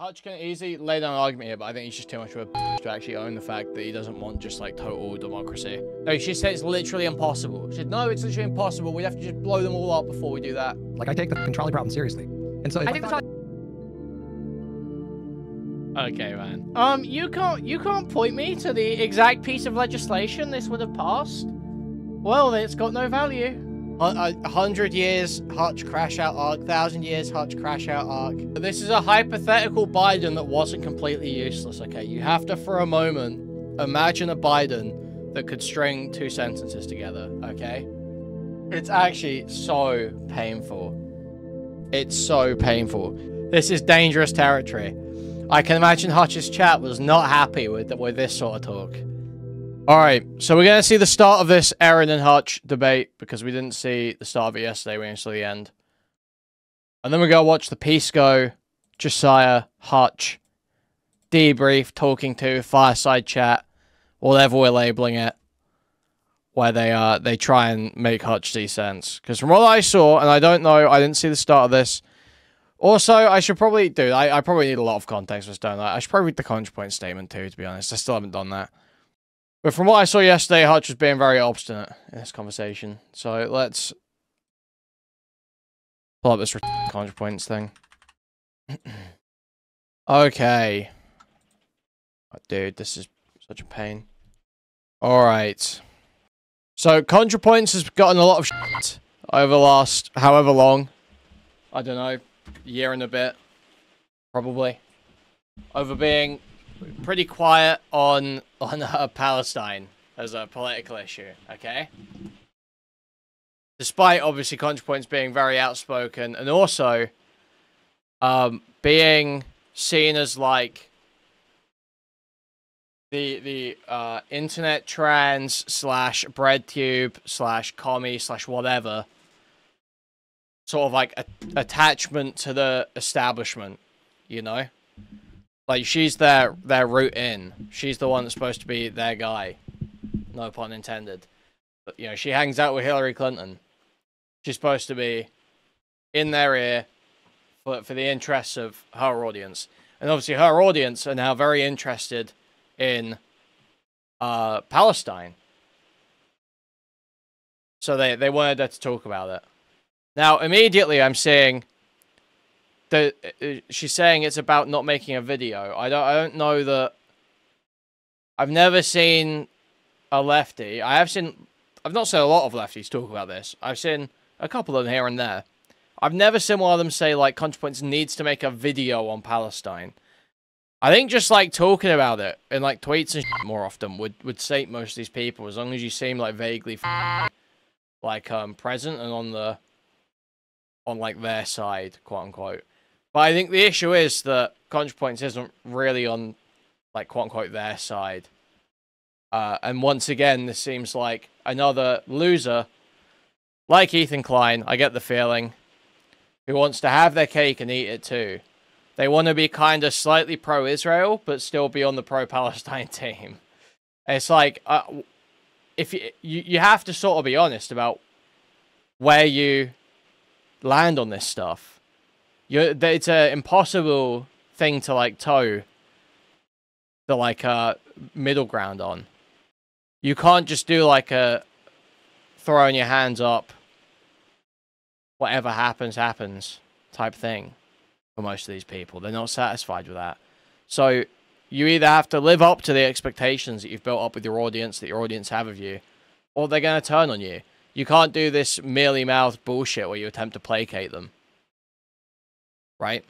Hutch can easily lay down an argument here, but I think he's just too much of a bitch to actually own the fact that he doesn't want just like total democracy. No, she said it's literally impossible. She said, no, it's literally impossible. We'd have to just blow them all up before we do that. Like, I take the trolley problem seriously. And so I think the Okay, man. You can't point me to the exact piece of legislation this would have passed. Well, then it's got no value. 100 years, Hutch crash out arc. 1,000 years, Hutch crash out arc. This is a hypothetical Biden that wasn't completely useless, okay? You have to, for a moment, imagine a Biden that could string 2 sentences together, okay? It's actually so painful. It's so painful. This is dangerous territory. I can imagine Hutch's chat was not happy with this sort of talk. Alright, so we're going to see the start of this Eren and Hutch debate, because we didn't see the start of it yesterday, we only saw the end. And then we're going to watch the Peace Go, Josiah, Hutch, debrief, talking to, fireside chat, whatever we're labeling it, where they try and make Hutch see sense. Because from what I saw, and I don't know, I didn't see the start of this. Also, I should probably, dude, I probably need a lot of context for this, don't I? I should probably read the contrapoint statement too, to be honest. I still haven't done that. But from what I saw yesterday, Hutch was being very obstinate in this conversation. So let's pull up this contrapoints thing. Okay. Oh, dude, this is such a pain. Alright. So contrapoints has gotten a lot of shit over the last however long. I don't know. Year and a bit. Probably. Over being pretty quiet on Palestine as a political issue, okay? Despite, obviously, contrapoints being very outspoken, and also being seen as, like, the internet trans slash breadtube slash commie slash whatever sort of, like, attachment to the establishment, you know? Like, she's their route in. She's the one that's supposed to be their guy. No pun intended. But, you know, she hangs out with Hillary Clinton. She's supposed to be in their ear for the interests of her audience. And obviously her audience are now very interested in Palestine. So they wanted her to talk about it. Now, immediately I'm seeing she's saying it's about not making a video. I don't know that. I've never seen a lefty. I've not seen a lot of lefties talk about this. I've seen a couple of them here and there. I've never seen one of them say, like, contrapoints needs to make a video on Palestine. I think just, like, talking about it in, like, tweets and shit more often would sate most of these people, as long as you seem, like, vaguely like, present and on, like, their side, quote-unquote. But I think the issue is that contrapoints isn't really on, like, quote-unquote, their side. And once again, this seems like another loser, like Ethan Klein, I get the feeling, who wants to have their cake and eat it too. They want to be kind of slightly pro-Israel, but still be on the pro-Palestine team. It's like, if you have to sort of be honest about where you land on this stuff. It's an impossible thing to, like, toe the, like, middle ground on. You can't just do, like, a throwing your hands up, whatever happens, happens type thing for most of these people. They're not satisfied with that. So you either have to live up to the expectations that you've built up with your audience, that your audience have of you, or they're going to turn on you. You can't do this mealy-mouthed bullshit where you attempt to placate them. Right?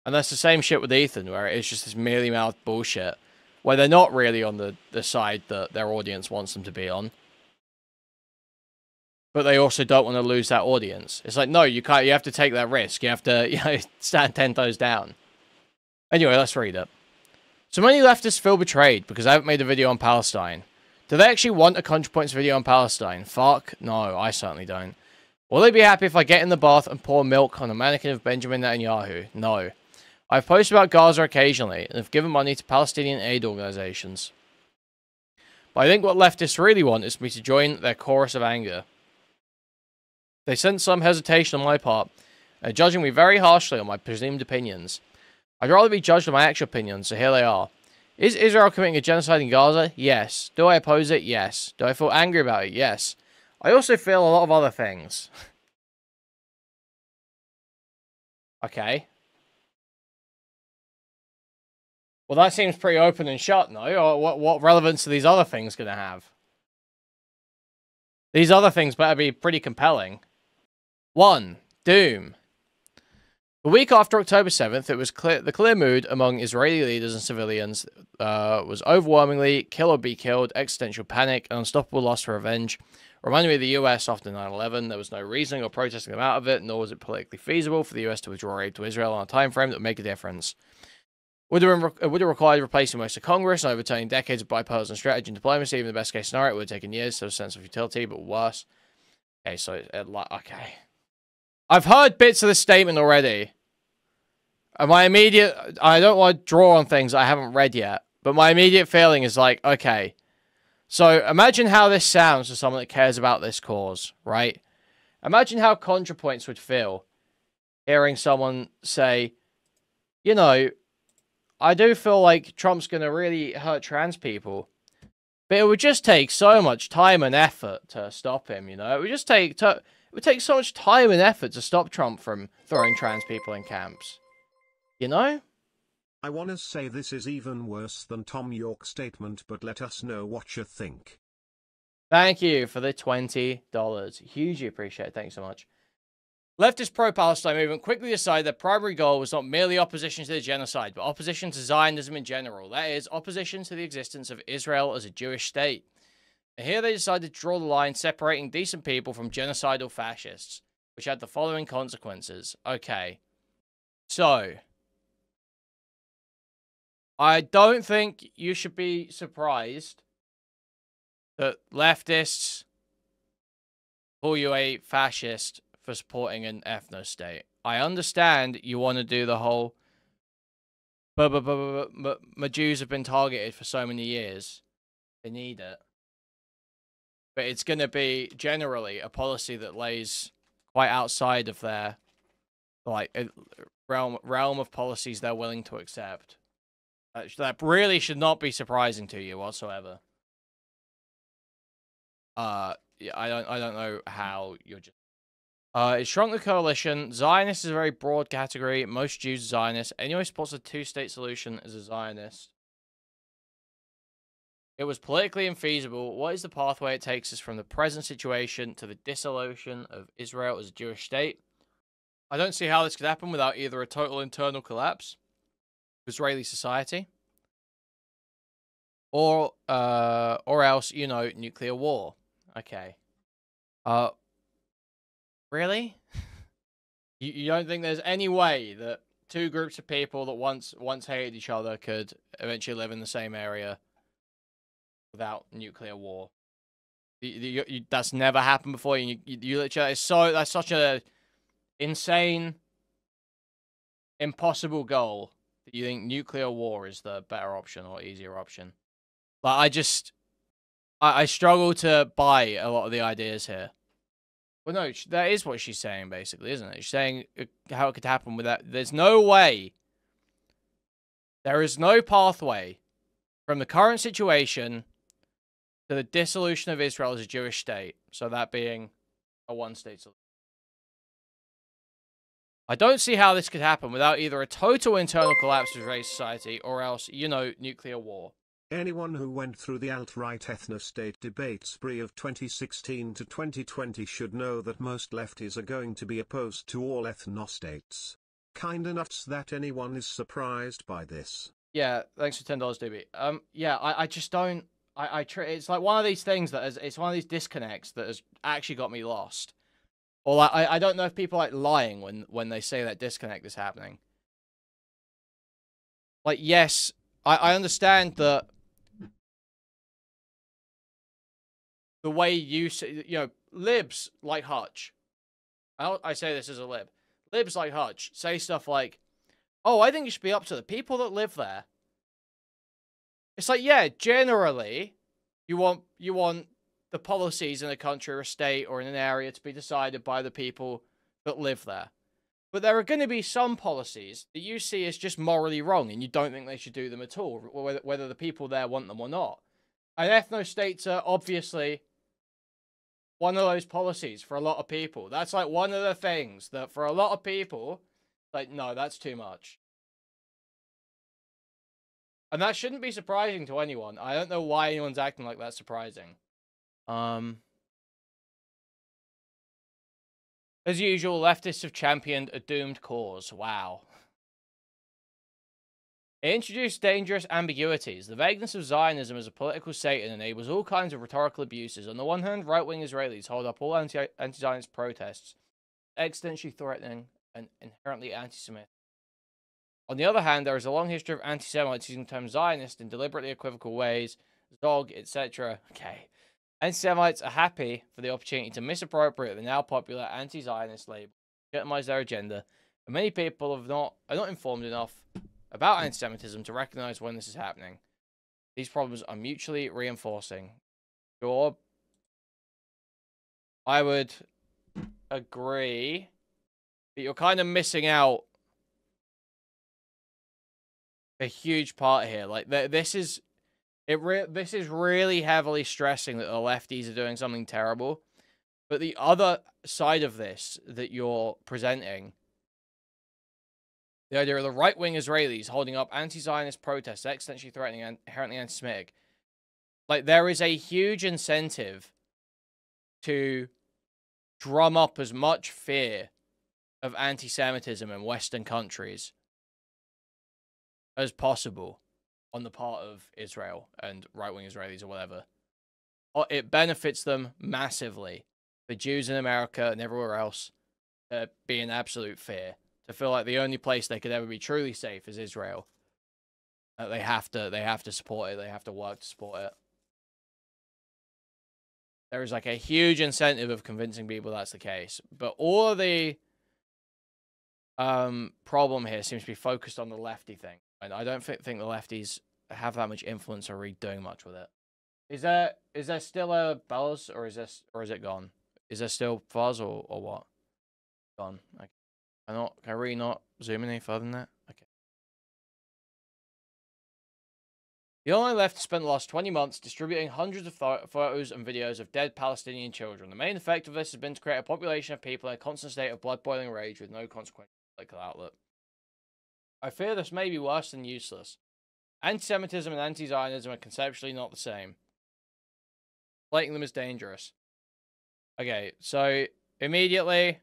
And that's the same shit with Ethan, where it's just this mealy-mouthed bullshit, where they're not really on the side that their audience wants them to be on. But they also don't want to lose that audience. It's like, no, you can't. You have to take that risk. You have to, you know, stand 10 toes down. Anyway, let's read it. So many leftists feel betrayed because I haven't made a video on Palestine. Do they actually want a ContraPoints video on Palestine? Fuck, no, I certainly don't. Will they be happy if I get in the bath and pour milk on a mannequin of Benjamin Netanyahu? No. I've posted about Gaza occasionally and have given money to Palestinian aid organizations. But I think what leftists really want is me to join their chorus of anger. They sense some hesitation on my part judging me very harshly on my presumed opinions. I'd rather be judged on my actual opinions, so here they are. Is Israel committing a genocide in Gaza? Yes. Do I oppose it? Yes. Do I feel angry about it? Yes. I also feel a lot of other things. Okay. Well, that seems pretty open and shut, no? Or what relevance are these other things going to have? These other things better be pretty compelling. 1. Doom. The week after October 7th, it was the clear mood among Israeli leaders and civilians was overwhelmingly kill or be killed, existential panic, and unstoppable lust for revenge. Reminding me of the US after 9/11, there was no reasoning or protesting them out of it, nor was it politically feasible for the US to withdraw aid to Israel on a time frame that would make a difference. It would have required replacing most of Congress and overturning decades of bipartisan strategy and diplomacy. Even the best case scenario, it would have taken years to have a sense of futility, but worse. Okay, so, okay. I've heard bits of this statement already. And my immediate... I don't want to draw on things I haven't read yet, but my immediate feeling is like, okay. So, imagine how this sounds to someone that cares about this cause, right? Imagine how ContraPoints would feel hearing someone say, you know... I do feel like Trump's going to really hurt trans people. But it would just take so much time and effort to stop him, you know? It would just take... It would take so much time and effort to stop Trump from throwing trans people in camps. You know? I want to say this is even worse than Tom York's statement, but let us know what you think. Thank you for the $20. Hugely appreciate it. Thanks so much. Leftist pro-Palestine movement quickly decided their primary goal was not merely opposition to the genocide, but opposition to Zionism in general. That is, opposition to the existence of Israel as a Jewish state. And here they decided to draw the line separating decent people from genocidal fascists, which had the following consequences. Okay. So, I don't think you should be surprised that leftists call you a fascist for supporting an ethno-state. I understand you want to do the whole my Jews have been targeted for so many years. They need it. But it's going to be generally a policy that lays quite outside of their realm of policies they're willing to accept. That really should not be surprising to you whatsoever. Yeah, I don't know how you're just... it shrunk the coalition. Zionist is a very broad category. Most Jews are Zionists. Anyone who supports a two-state solution is a Zionist. It was politically infeasible. What is the pathway it takes us from the present situation to the dissolution of Israel as a Jewish state? I don't see how this could happen without either a total internal collapse of Israeli society or else, you know, nuclear war. Okay. Really? You don't think there's any way that two groups of people that once hated each other could eventually live in the same area without nuclear war? That's never happened before. You literally, that's such a insane, impossible goal that you think nuclear war is the better option or easier option. Like, I struggle to buy a lot of the ideas here. Well, no, that is what she's saying, basically, isn't it? She's saying how it could happen with that. There's no way. There is no pathway from the current situation to the dissolution of Israel as a Jewish state. So that being a one-state solution. I don't see how this could happen without either a total internal collapse of Israeli society or else, you know, nuclear war. Anyone who went through the alt-right ethno-state debate spree of 2016 to 2020 should know that most lefties are going to be opposed to all ethno-states. Kinda nuts that anyone is surprised by this. Yeah, thanks for $10, DB. Yeah, I just don't... it's like one of these things that it's one of these disconnects that has actually got me lost. Or like, I don't know if people are like lying when they say that disconnect is happening. Like, yes, I understand that the way you say, you know, libs like Hutch. I say this as a lib. Libs like Hutch say stuff like, oh, I think it should be up to the people that live there. It's like, yeah, generally, you want the policies in a country or a state or in an area to be decided by the people that live there. But there are going to be some policies that you see as just morally wrong, and you don't think they should do them at all, whether the people there want them or not. And ethno-states are obviously one of those policies for a lot of people. That's like one of the things that for a lot of people, like, no, that's too much. And that shouldn't be surprising to anyone. I don't know why anyone's acting like that's surprising. As usual, leftists have championed a doomed cause. Wow. It introduced dangerous ambiguities. The vagueness of Zionism as a political Satan enables all kinds of rhetorical abuses. On the one hand, right-wing Israelis hold up all anti-Zionist protests, existentially threatening and inherently anti-Semitic. On the other hand, there is a long history of anti-Semites using the term Zionist in deliberately equivocal ways, Zog, etc. Okay. Anti-Semites are happy for the opportunity to misappropriate the now popular anti-Zionist label, legitimize their agenda, and many people are not informed enough about anti-Semitism to recognize when this is happening. These problems are mutually reinforcing. Sure, I would agree that you're kind of missing out a huge part here. Like, this is really heavily stressing that the lefties are doing something terrible. But the other side of this that you're presenting, the idea of the right-wing Israelis holding up anti-Zionist protests, existentially threatening and inherently anti-Semitic. Like, there is a huge incentive to drum up as much fear of anti-Semitism in Western countries as possible on the part of Israel and right-wing Israelis or whatever. It benefits them massively for Jews in America and everywhere else to be in absolute fear, to feel like the only place they could ever be truly safe is Israel. They have to support it. They have to work to support it. There is like a huge incentive of convincing people that's the case, but all of the problem here seems to be focused on the lefty thing, and I don't think the lefties have that much influence or really doing much with it. Is there still a buzz, or is it gone? Is there still fuzz or what? Gone. Okay. Can I really not zoom in any further than that? Okay. The online left spent the last 20 months distributing hundreds of photos and videos of dead Palestinian children. The main effect of this has been to create a population of people in a constant state of blood-boiling rage with no consequential political outlet. I fear this may be worse than useless. Anti-Semitism and anti-Zionism are conceptually not the same. Slating them is dangerous. Okay, so immediately,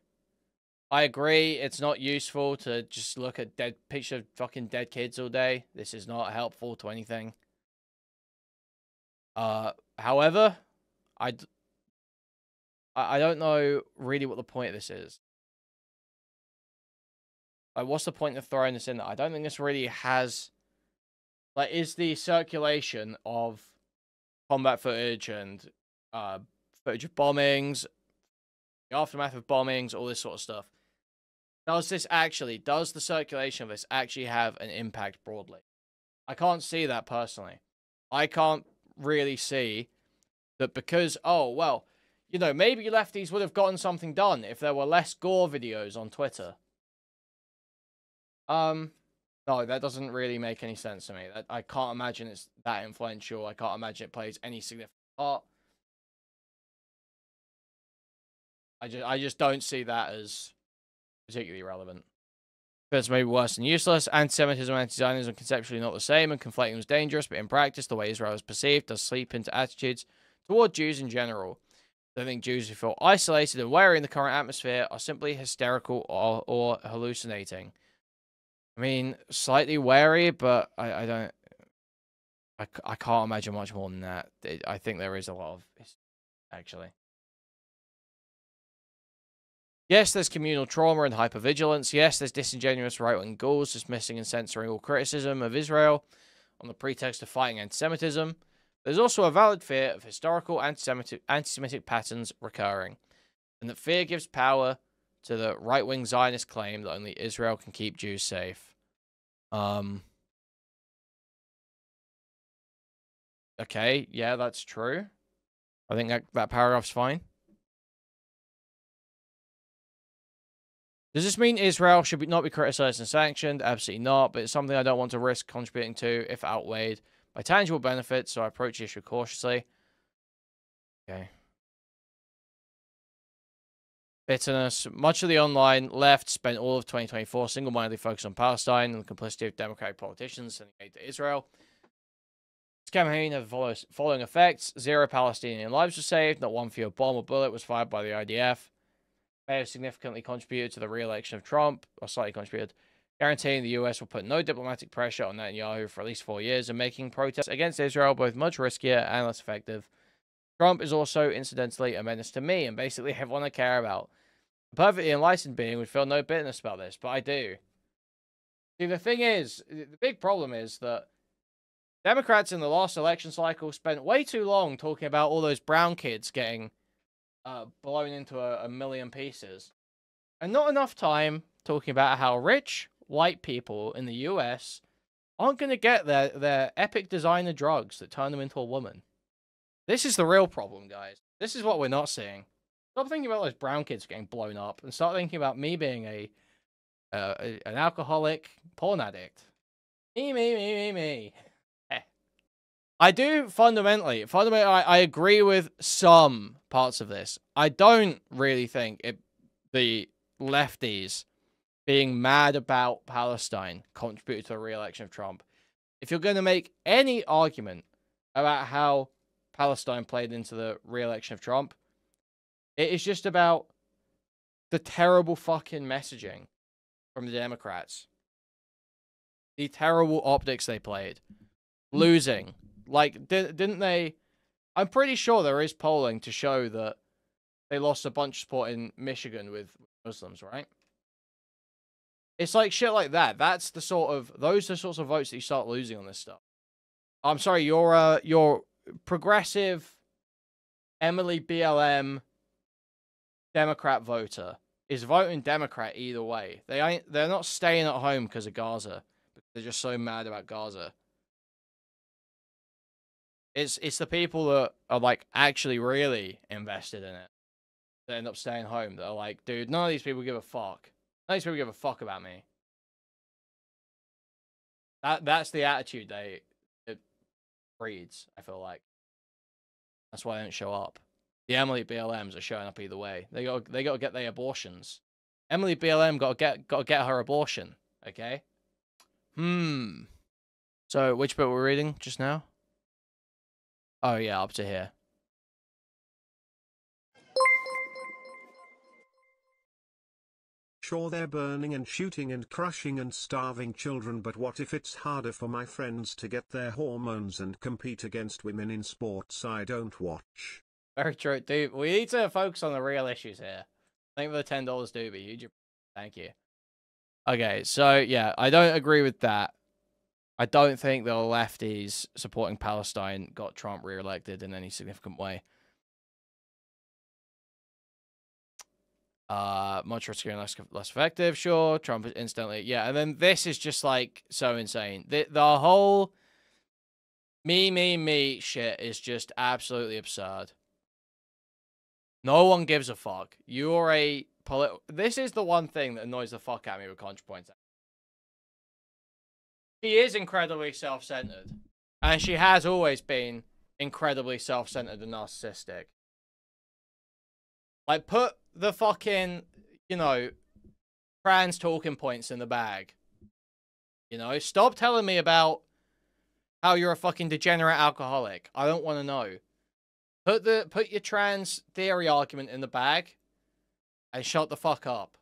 I agree it's not useful to just look at pictures of fucking dead kids all day. This is not helpful to anything. However, I don't know really what the point of this is. Like, what's the point of throwing this in there? I don't think this really has... Like, is the circulation of combat footage and footage of bombings, the aftermath of bombings, all this sort of stuff, does the circulation of this actually have an impact broadly? I can't see that personally. I can't really see that because, oh, well, you know, maybe lefties would have gotten something done if there were less gore videos on Twitter. No, that doesn't really make any sense to me. I can't imagine it's that influential. I can't imagine it plays any significant part. I just don't see that as particularly relevant. It's maybe worse than useless. Anti-Semitism and anti-Zionism are conceptually not the same, and conflating them is dangerous, but in practice, the way Israel is perceived does sleep into attitudes toward Jews in general. I think Jews who feel isolated and wary in the current atmosphere are simply hysterical or hallucinating. I mean, slightly wary, but I can't imagine much more than that. I think there is a lot of, actually. Yes, there's communal trauma and hypervigilance. Yes, there's disingenuous right-wing ghouls dismissing and censoring all criticism of Israel on the pretext of fighting anti-Semitism. There's also a valid fear of historical anti-Semitic patterns recurring, and that fear gives power to the right-wing Zionist claim that only Israel can keep Jews safe. Okay, yeah, that's true. I think that paragraph's fine. Does this mean Israel should not be criticized and sanctioned? Absolutely not, but it's something I don't want to risk contributing to if outweighed by tangible benefits, so I approach the issue cautiously. Okay. Bitterness. Much of the online left spent all of 2024 single-mindedly focused on Palestine and the complicity of democratic politicians sending aid to Israel. This campaign had the following effects. 0 Palestinian lives were saved, not one fewer bomb or bullet was fired by the IDF. May have significantly contributed to the re-election of Trump, or slightly contributed, guaranteeing the US will put no diplomatic pressure on Netanyahu for at least 4 years and making protests against Israel both much riskier and less effective. Trump is also, incidentally, a menace to me and basically everyone I care about. A perfectly enlightened being would feel no bitterness about this, but I do. See, the thing is, the big problem is that Democrats in the last election cycle spent way too long talking about all those brown kids getting blown into a million pieces. And not enough time talking about how rich white people in the US aren't going to get their epic designer drugs that turn them into a woman. This is the real problem, guys. This is what we're not seeing. Stop thinking about those brown kids getting blown up and start thinking about me being an alcoholic porn addict. Me. I do fundamentally, I agree with some parts of this. I don't really think the lefties being mad about Palestine contributed to the re-election of Trump. If you're going to make any argument about how Palestine played into the re-election of Trump, it is just about the terrible fucking messaging from the Democrats. The terrible optics they played. Losing. Like, didn't they... I'm pretty sure there is polling to show that they lost a bunch of support in Michigan with Muslims, right? It's like shit like that. Those are the sorts of votes that you start losing on this stuff. I'm sorry, your progressive Emily BLM Democrat voter is voting Democrat either way. They're not staying at home because of Gaza. They're just so mad about Gaza. It's the people that are like actually really invested in it that end up staying home. That are like, dude, none of these people give a fuck. None of these people give a fuck about me. That's the attitude it breeds, I feel like. That's why they don't show up. The Emily BLMs are showing up either way. They got to get their abortions. Emily BLM got to get her abortion. Okay. So which bit we're reading just now? Oh yeah, up to here. Sure, they're burning and shooting and crushing and starving children, but what if it's harder for my friends to get their hormones and compete against women in sports I don't watch? Very true, dude. We need to focus on the real issues here. Thank you for the $10, Doobie. Huge. Thank you. Okay, so yeah, I don't agree with that. I don't think the lefties supporting Palestine got Trump re-elected in any significant way. Much riskier and less effective, sure. Trump is instantly, yeah. And then this is just like so insane. The whole me shit is just absolutely absurd. No one gives a fuck. You're a This is the one thing that annoys the fuck out of me with ContraPoints. She is incredibly self-centered. And she has always been incredibly self-centered and narcissistic. Like, put the fucking, trans talking points in the bag. Stop telling me about how you're a fucking degenerate alcoholic. I don't want to know. Put your trans theory argument in the bag and shut the fuck up.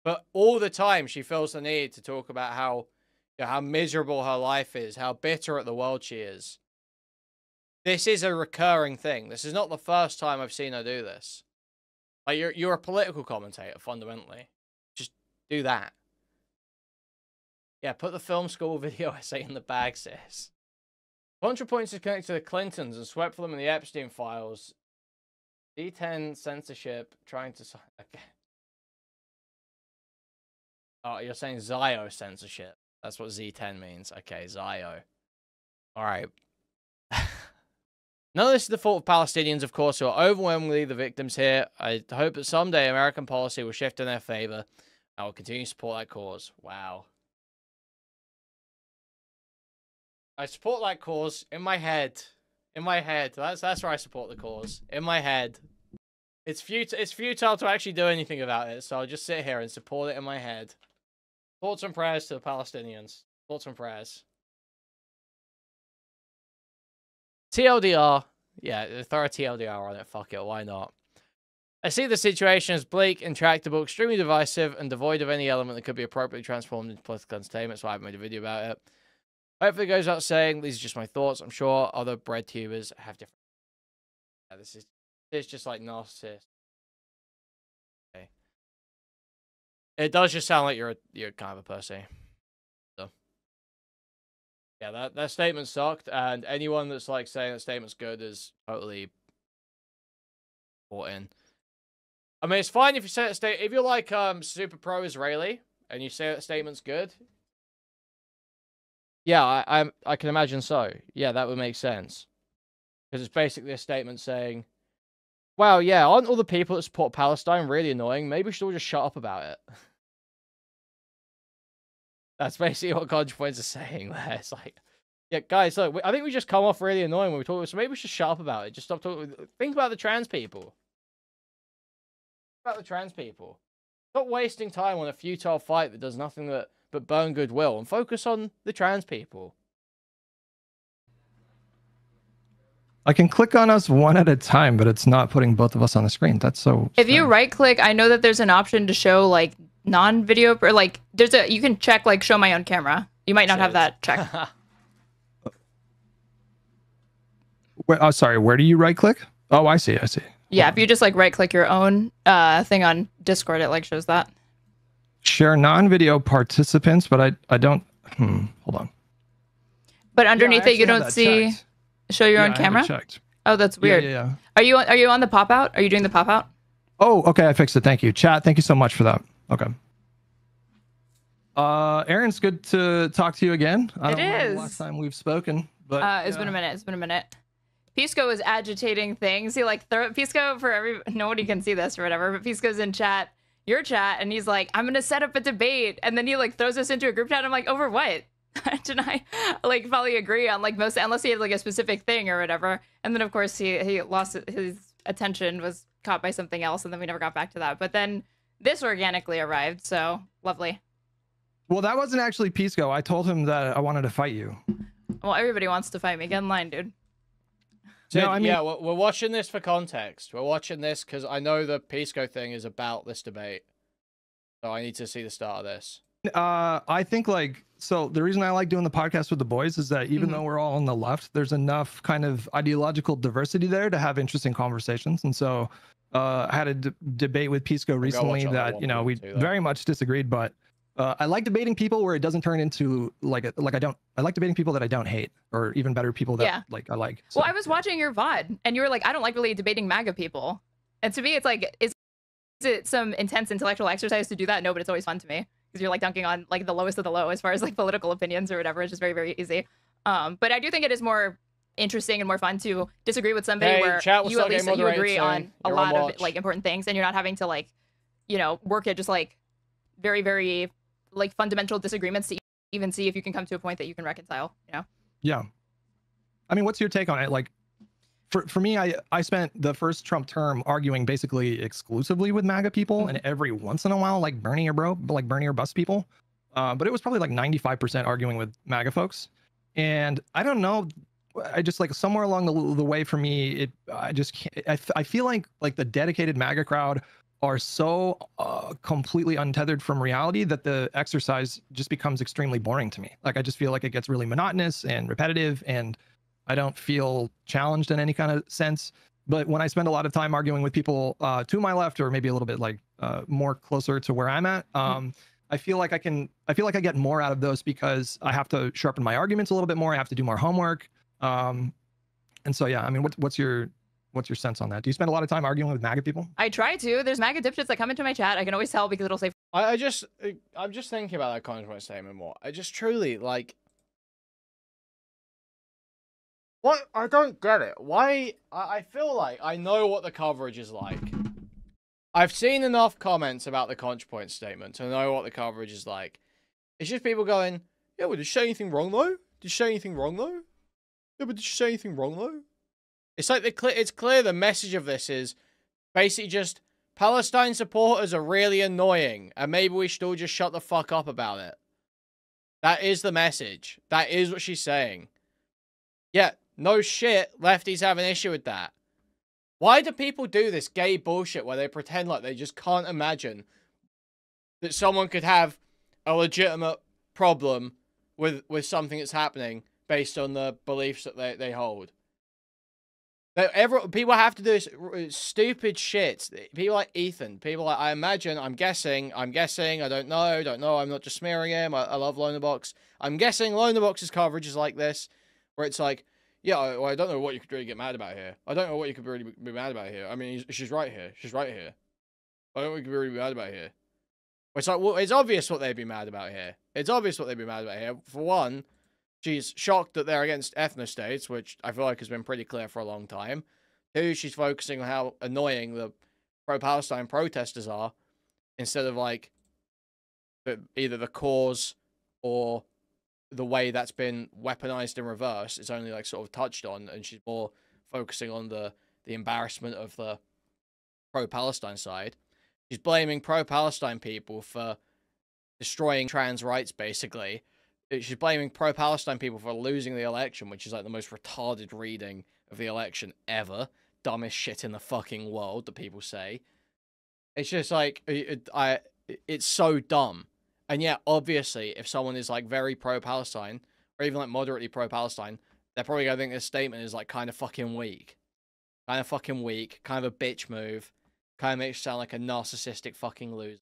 But all the time she feels the need to talk about how miserable her life is, how bitter at the world she is. This is a recurring thing. This is not the first time I've seen her do this. Like, you're a political commentator, fundamentally. Just do that. Yeah, put the film school video essay in the bag, sis. ContraPoints is connected to the Clintons and swept for them in the Epstein files. D10 censorship trying to... Okay. Oh, you're saying Zio censorship. That's what Z10 means. Okay, Zio. Alright. None of this is the fault of Palestinians, of course, who are overwhelmingly the victims here. I hope that someday American policy will shift in their favor. I will continue to support that cause. Wow. I support that cause in my head. In my head. That's where I support the cause. In my head. It's futile to actually do anything about it, so I'll just sit here and support it in my head. Thoughts and prayers to the Palestinians. Thoughts and prayers. TLDR. Yeah, throw a TLDR on it. Fuck it, why not? I see the situation as bleak, intractable, extremely divisive, and devoid of any element that could be appropriately transformed into political entertainment, so I haven't made a video about it. Hopefully it goes without saying, these are just my thoughts. I'm sure other bread tubers have different... Yeah, this is just like narcissist. Okay. It does just sound like you're kind of a pussy. So. Yeah, that statement sucked, and anyone that's like saying that statement's good is totally bought in. I mean, it's fine if you say that if you're like super pro Israeli and you say that statement's good. Yeah, I can imagine so. Yeah, that would make sense. Because it's basically a statement saying, wow, yeah, aren't all the people that support Palestine really annoying? Maybe we should all just shut up about it. That's basically what ContraPoints is saying there. It's like, yeah, guys, look, I think we just come off really annoying when we talk, so maybe we should shut up about it. Just stop talking. Think about the trans people. About the trans people. Stop wasting time on a futile fight that does nothing but burn goodwill, and focus on the trans people. I can click on us one at a time, but it's not putting both of us on the screen. That's so If you right click, I know that there's an option to show like non-video, or like you can check like show my own camera. You might not have that checked. Oh, sorry, where do you right click? Oh, I see. Yeah, if you just like right click your own thing on Discord, it like shows that. Share non-video participants, but I don't hold on. But underneath it you don't see checked. Show your own camera? Checked. Oh, that's weird. Yeah. Are you on the pop out? Are you doing the pop out? Oh, okay, I fixed it. Thank you. Chat, thank you so much for that. Okay. Aaron, it's good to talk to you again. I don't know the last time we've spoken, but It's been a minute. It's been a minute. Pisco is agitating things. He like Pisco nobody can see this or whatever, but Pisco's in your chat, and he's like, I'm gonna set up a debate, and then he like throws us into a group chat. I'm like, over what? Did I like probably agree on like most, unless he had like a specific thing or whatever. And then of course he lost his attention, was caught by something else, and then we never got back to that. But then this organically arrived, so lovely. Well, that wasn't actually Pisco. I told him that I wanted to fight you. Well, everybody wants to fight me. Get in line, dude. So, no, I mean, yeah, we're watching this for context. We're watching this because I know the Pisco thing is about this debate. So I need to see the start of this. I think so the reason I like doing the podcast with the boys is that even though we're all on the left, there's enough kind of ideological diversity there to have interesting conversations. And so I had a debate with Pisco recently that, you know, we very much disagreed, but I like debating people where it doesn't turn into I like debating people that I don't hate, or even better, people that I like. So, well, I was watching your VOD and you were like, I don't like really debating MAGA people. And to me, it's like, is it some intense intellectual exercise to do that? No, but it's always fun to me. Because you're like dunking on like the lowest of the low as far as like political opinions or whatever. It's just very, very easy. But I do think it is more interesting and more fun to disagree with somebody where you at least you agree on a lot of like important things, and you're not having to like, you know, work at just like very, very like fundamental disagreements to even see if you can come to a point that you can reconcile, you know? Yeah. I mean, what's your take on it? Like, for me, I spent the first Trump term arguing basically exclusively with MAGA people, and every once in a while, like Bernie or bust people. But it was probably like 95% arguing with MAGA folks. And I don't know, I just like somewhere along the way for me, I just can't, I feel like the dedicated MAGA crowd are so completely untethered from reality that the exercise just becomes extremely boring to me. Like, I just feel like it gets really monotonous and repetitive, and I don't feel challenged in any kind of sense. But when I spend a lot of time arguing with people to my left, or maybe a little bit like more closer to where I'm at, I feel like I get more out of those because I have to sharpen my arguments a little bit more. I have to do more homework. And so, yeah, I mean, what's your sense on that? Do you spend a lot of time arguing with MAGA people? I try to. There's MAGA dipshits that come into my chat. I can always tell because it'll say. I'm just thinking about that controversial statement more. I just truly like. What? I don't get it. Why? I feel like I know what the coverage is like. I've seen enough comments about the ContraPoint statement to know what the coverage is like. It's just people going, yeah, well, did she say anything wrong, though? Did she say anything wrong, though? Yeah, but did she say anything wrong, though? It's like it's clear the message of this is basically just Palestine supporters are really annoying, and maybe we should all just shut the fuck up about it. That is the message. That is what she's saying. Yeah, no shit, lefties have an issue with that. Why do people do this gay bullshit where they pretend like they just can't imagine that someone could have a legitimate problem with something that's happening based on the beliefs that they hold? People have to do this stupid shit. People like Ethan. People like, I'm guessing, I don't know, I'm not just smearing him, I love Lonerbox. I'm guessing Lonerbox's coverage is like this, where it's like, yeah, I don't know what you could really get mad about here. I don't know what you could really be mad about here. I mean, she's right here. She's right here. I don't know what you could really be mad about here. It's like, well, it's obvious what they'd be mad about here. It's obvious what they'd be mad about here. For one, she's shocked that they're against ethnostates, which I feel like has been pretty clear for a long time. Two, she's focusing on how annoying the pro-Palestine protesters are, instead of, like, either the cause or the way that's been weaponized in reverse. It's only, like, sort of touched on, and she's more focusing on the embarrassment of the pro-Palestine side. She's blaming pro-Palestine people for destroying trans rights, basically. She's blaming pro-Palestine people for losing the election, which is like the most retarded reading of the election ever. Dumbest shit in the fucking world that people say. It's just like, it's so dumb. And yet, obviously, if someone is like very pro-Palestine, or even like moderately pro-Palestine, they're probably gonna think this statement is like kind of fucking weak. Kind of fucking weak, kind of a bitch move. Kind of makes you sound like a narcissistic fucking loser.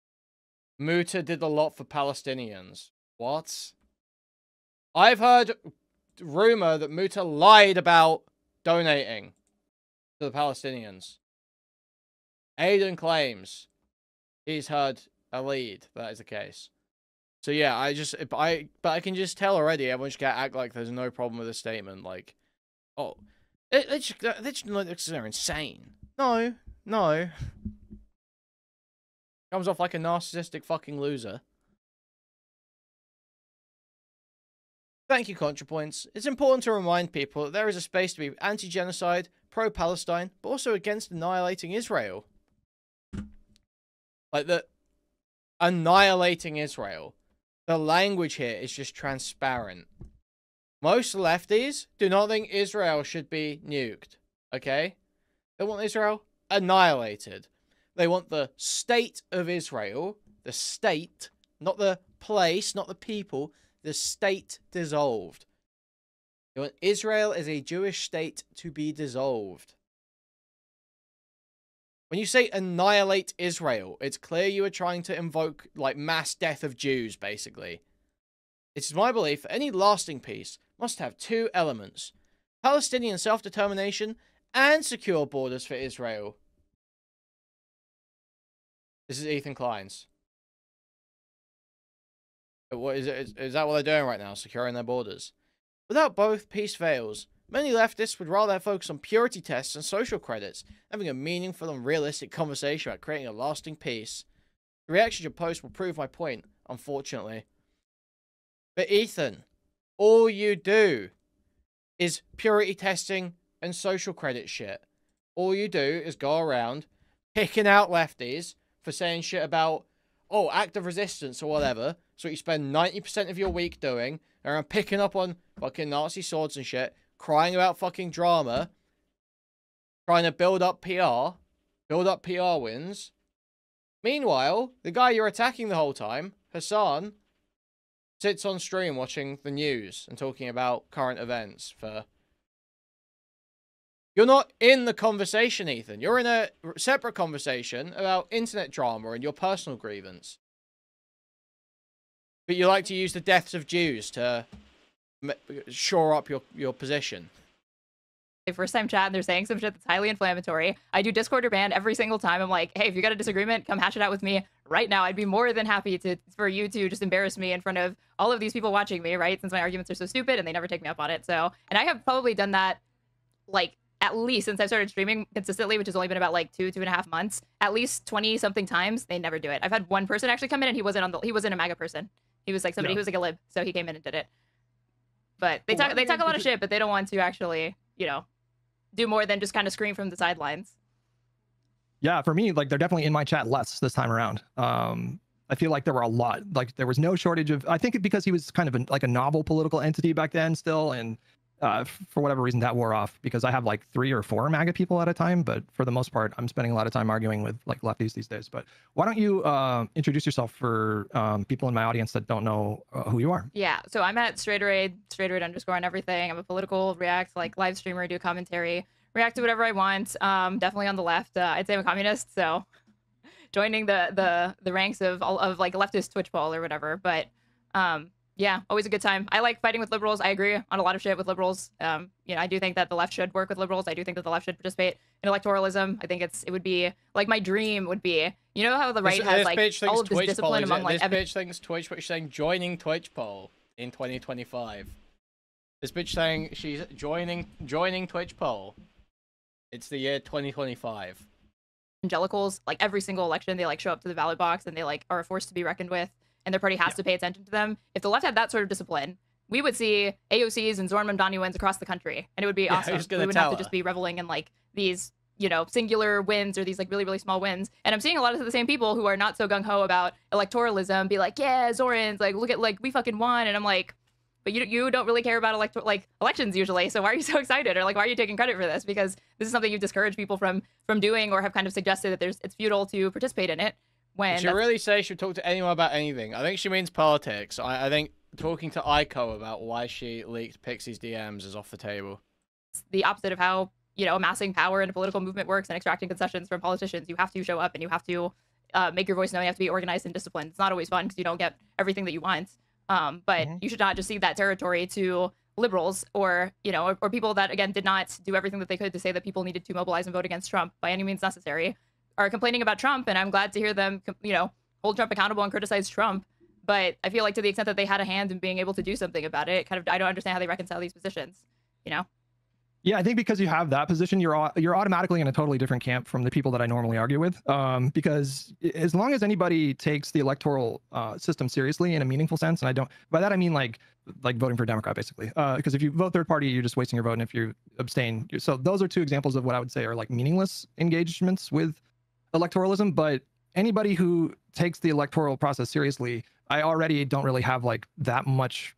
Muta did a lot for Palestinians. What? I've heard rumor that Muta lied about donating to the Palestinians. Aiden claims he's heard a lead that is the case. So yeah, but I can just tell already everyone's gonna act like there's no problem with the statement. Like, oh, they're insane. No. Comes off like a narcissistic fucking loser. Thank you, ContraPoints. It's important to remind people that there is a space to be anti-genocide, pro-Palestine, but also against annihilating Israel. Like, annihilating Israel. The language here is just transparent. Most lefties do not think Israel should be nuked. Okay? They want Israel annihilated. They want the state of Israel, the state, not the place, not the people, the state dissolved. They want Israel as a Jewish state to be dissolved. When you say annihilate Israel, it's clear you are trying to invoke, like, mass death of Jews, basically. It is my belief that any lasting peace must have two elements: Palestinian self-determination and secure borders for Israel. This is Ethan Klein's. What is it? Is that what they're doing right now? Securing their borders? Without both, peace fails. Many leftists would rather focus on purity tests and social credits, having a meaningful and realistic conversation about creating a lasting peace. The reaction to your post will prove my point, unfortunately. But Ethan, all you do is purity testing and social credit shit. All you do is go around picking out lefties for saying shit about, oh, act of resistance or whatever. So you spend 90% of your week doing, and picking up on fucking Nazi swords and shit, crying about fucking drama, trying to build up PR wins. Meanwhile, the guy you're attacking the whole time, Hassan, sits on stream watching the news and talking about current events for... You're not in the conversation, Ethan. You're in a separate conversation about internet drama and your personal grievance. But you like to use the deaths of Jews to shore up your position. First time chat and they're saying some shit that's highly inflammatory. I do Discord or ban every single time. I'm like, hey, if you got a disagreement, come hash it out with me right now, I'd be more than happy for you to just embarrass me in front of all of these people watching me, right? Since my arguments are so stupid and they never take me up on it. So, and I have probably done that, like, at least since I've started streaming consistently, which has only been about like 2.5 months, at least 20 something times. They never do it. I've had one person actually come in and he wasn't a MAGA person. He was like somebody who was like a lib. So he came in and did it. But they talk a lot of shit, but they don't want to actually, you know, do more than just kind of scream from the sidelines. Yeah, for me, like, they're definitely in my chat less this time around. I feel like there were a lot, like, there was no shortage of, I think because he was kind of like a novel political entity back then still, and for whatever reason that wore off, because I have like 3 or 4 MAGA people at a time, but for the most part I'm spending a lot of time arguing with like lefties these days. But why don't you introduce yourself for people in my audience that don't know who you are? Yeah, so I'm at straighterade _ on everything. I'm a political react, like, live streamer, do commentary, react to whatever I want. Definitely on the left. I'd say I'm a communist, so joining the ranks of like a leftist Twitch poll or whatever. But yeah, always a good time. I like fighting with liberals. I agree on a lot of shit with liberals. You know, I do think that the left should work with liberals. I do think that the left should participate in electoralism. I think it would be like, my dream would be, you know how the right has like all of this discipline among like this bitch thinks Twitch, but she's saying joining Twitch poll in 2025. This bitch saying she's joining Twitch poll. It's the year 2025. Evangelicals, like, every single election, they like show up to the ballot box and they like are a force to be reckoned with, and their party has to pay attention to them. If the left had that sort of discipline, we would see AOCs and Zoran Mamdani wins across the country, and it would be awesome. We wouldn't have to just be reveling in like these, you know, singular wins or these like really, really small wins. And I'm seeing a lot of the same people who are not so gung-ho about electoralism be like, yeah, Zoran's, like, look at, like, we fucking won. And I'm like, but you don't really care about elections usually, so why are you so excited? Or like, why are you taking credit for this? Because this is something you've discouraged people from doing, or have kind of suggested that it's futile to participate in it. When she really say she'll talk to anyone about anything. I think she means politics. I think talking to Aiko about why she leaked Pixie's DMs is off the table. It's the opposite of how, you know, amassing power in a political movement works and extracting concessions from politicians. You have to show up and you have to make your voice known. You have to be organized and disciplined. It's not always fun because you don't get everything that you want. But you should not just cede that territory to liberals or, you know, or people that, again, did not do everything that they could to say that people needed to mobilize and vote against Trump by any means necessary, are complaining about Trump. And I'm glad to hear them, you know, hold Trump accountable and criticize Trump. But I feel like to the extent that they had a hand in being able to do something about it, kind of, I don't understand how they reconcile these positions, you know? Yeah, I think because you have that position, you're automatically in a totally different camp from the people that I normally argue with. Because as long as anybody takes the electoral system seriously in a meaningful sense, and I don't, by that I mean like voting for a Democrat, basically. Because if you vote third party, you're just wasting your vote, and if you abstain, so those are 2 examples of what I would say are like meaningless engagements with electoralism. But anybody who takes the electoral process seriously, I already don't really have like that much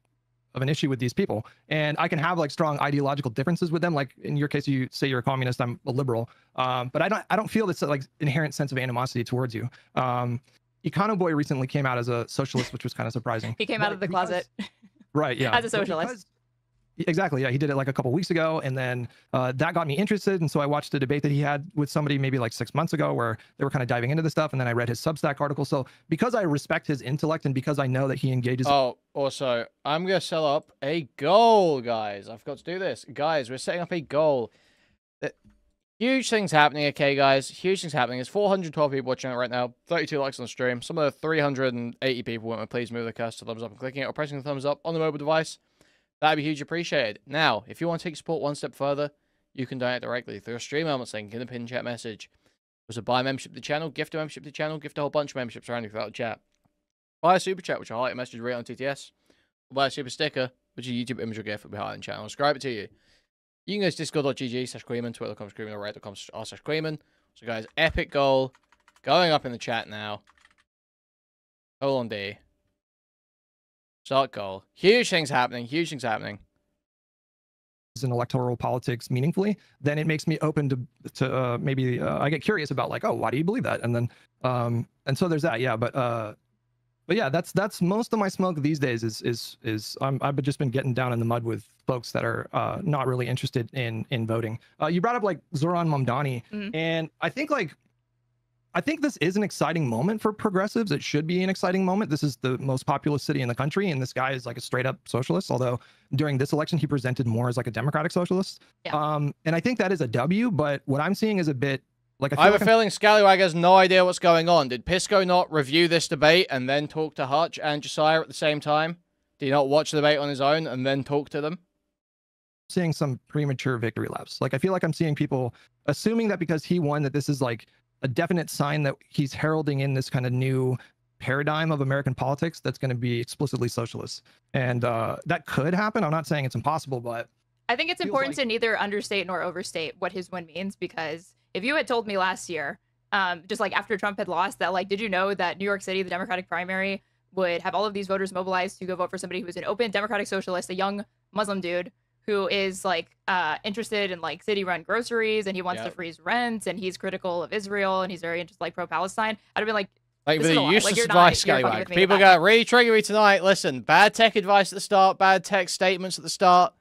of an issue with these people, and I can have like strong ideological differences with them. Like in your case, you say you're a communist, I'm a liberal, but I don't feel this like inherent sense of animosity towards you. Econo Boy recently came out as a socialist, which was kind of surprising. He came out of the closet, right? Yeah, as a socialist. Exactly. Yeah, he did it like a couple weeks ago, and then that got me interested, and so I watched a debate that he had with somebody maybe like 6 months ago, where they were kind of diving into this stuff, and then I read his Substack article. So because I respect his intellect, and because I know that he engages. Oh, also, I'm gonna set up a goal, guys. I've got to do this, guys. We're setting up a goal. Huge things happening, okay, guys. Huge things happening. There's 412 people watching it right now. 32 likes on the stream. Some of the 380 people went with please move the cursor to thumbs up and clicking it or pressing the thumbs up on the mobile device. That'd be hugely appreciated. Now, if you want to take support one step further, you can donate directly through a stream element link in the pinned chat message. There's a buy membership to the channel, gift a membership to the channel, gift a whole bunch of memberships around you throughout the chat. Buy a super chat, which I'll highlight a message right on TTS. Or buy a super sticker, which is a YouTube image or gift will be highlighted in the channel. I'll subscribe it to you. You can go to discord.gg/Kuihman, twitter.com/Kuihman, or reddit.com/r/Kuihman. So guys, epic goal going up in the chat now. Hold on, D. Start goal. Huge things happening. Huge things happening. In electoral politics meaningfully, then it makes me open to maybe I get curious about like, oh, why do you believe that? And then and so there's that. Yeah, but yeah, that's most of my smoke these days is I've just been getting down in the mud with folks that are not really interested in voting. You brought up like Zoran Mamdani, and I think this is an exciting moment for progressives. It should be an exciting moment. This is the most populous city in the country, and this guy is like a straight up socialist, although during this election he presented more as like a democratic socialist. Yeah. And I think that is a W, but what I'm seeing is a bit Like I have like a feeling Scallywag has no idea what's going on. Did Pisco not review this debate and then talk to Hutch and Josiah at the same time? Did he not watch the debate on his own and then talk to them? seeing some premature victory laps. Like I feel like I'm seeing people assuming that because he won that this is like a definite sign that he's heralding in this kind of new paradigm of American politics that's going to be explicitly socialist. And that could happen. I'm not saying it's impossible, but I think it's feels important like- to neither understate nor overstate what his win means, because if you had told me last year, just like after Trump had lost, that like, did you know that New York City, the Democratic primary, would have all of these voters mobilized to go vote for somebody who's an open Democratic socialist, a young Muslim dude who is like interested in like city-run groceries, and he wants to freeze rent, and he's critical of Israel, and he's very interested like pro-Palestine. I'd have been like, Like, this with is a the lot. useless Like, advice, you're fucking Scallywag. with me People with go, that. really trigger me tonight. Listen, bad tech advice at the start, bad tech statements at the start.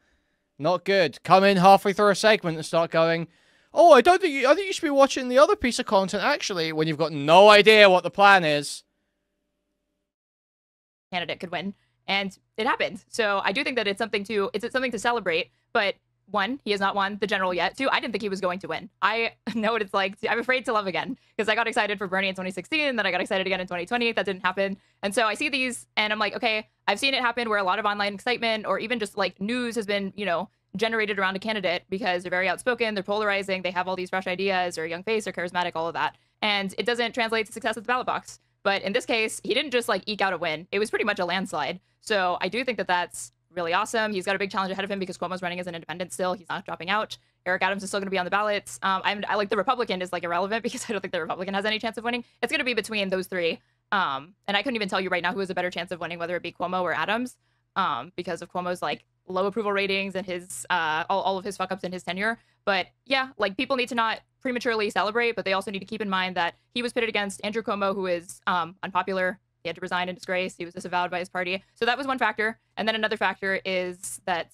Not good. Come in halfway through a segment and start going, oh, I think you should be watching the other piece of content, actually, when you've got no idea what the plan is. Candidate could win, and it happened. So I do think that it's something to celebrate. But one, he has not won the general yet. Two, I didn't think he was going to win. I know what it's like. I'm afraid to love again, because I got excited for Bernie in 2016, then I got excited again in 2020. That didn't happen. And so I see these and I'm like, okay, I've seen it happen where a lot of online excitement or even just like news has been, generated around a candidate because they're very outspoken, they're polarizing, they have all these fresh ideas, or a young face, or charismatic, all of that. And it doesn't translate to success at the ballot box. But in this case, he didn't just like eke out a win. It was pretty much a landslide. So I do think that that's really awesome. He's got a big challenge ahead of him because Cuomo's running as an independent still. He's not dropping out. Eric Adams is still going to be on the ballots. I like the Republican is like irrelevant because I don't think the Republican has any chance of winning. It's going to be between those three. And I couldn't even tell you right now who has a better chance of winning, whether it be Cuomo or Adams, because of Cuomo's like low approval ratings and his all of his fuck ups in his tenure. But yeah, like people need to not prematurely celebrate, but they also need to keep in mind that he was pitted against Andrew Cuomo, who is unpopular. He had to resign in disgrace. He was disavowed by his party. So that was one factor. And then another factor is that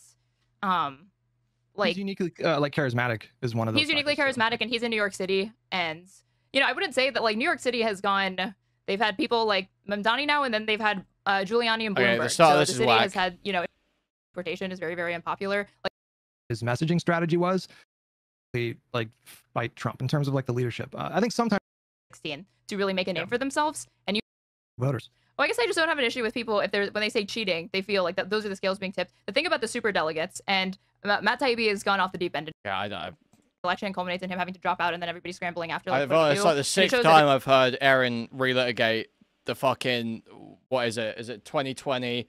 he's uniquely charismatic is one of those. He's uniquely charismatic, and he's in New York City. And I wouldn't say that like New York City has gone. They've had people like Mamdani now, and then they've had Giuliani and Bloomberg. So the city has had deportation is very, very unpopular. Like his messaging strategy was like fight Trump in terms of like the leadership. I think sometimes 16 to really make a name for themselves, and voters. Well, I guess I just don't have an issue with people when they say cheating, they feel like that those are the scales being tipped. The thing about the super delegates, and Matt Taibbi has gone off the deep end. Yeah, I know. Election culminates in him having to drop out, and then everybody scrambling after. Like, it's like the sixth time I've heard Aaron relitigate the fucking, what is it? Is it 2020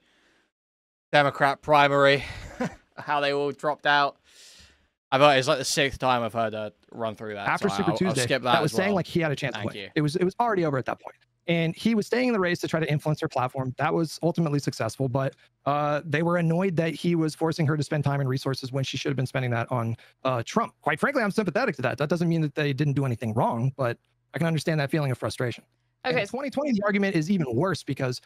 Democrat primary? How they all dropped out. It's like the sixth time I've heard her run through that. After so Super Tuesday, I'll skip that that was as well. saying like he had a chance Thank to win. you. It was already over at that point. And he was staying in the race to try to influence her platform. That was ultimately successful, but they were annoyed that he was forcing her to spend time and resources when she should have been spending that on Trump. Quite frankly, I'm sympathetic to that. That doesn't mean that they didn't do anything wrong, but I can understand that feeling of frustration. Okay. In 2020, the argument is even worse because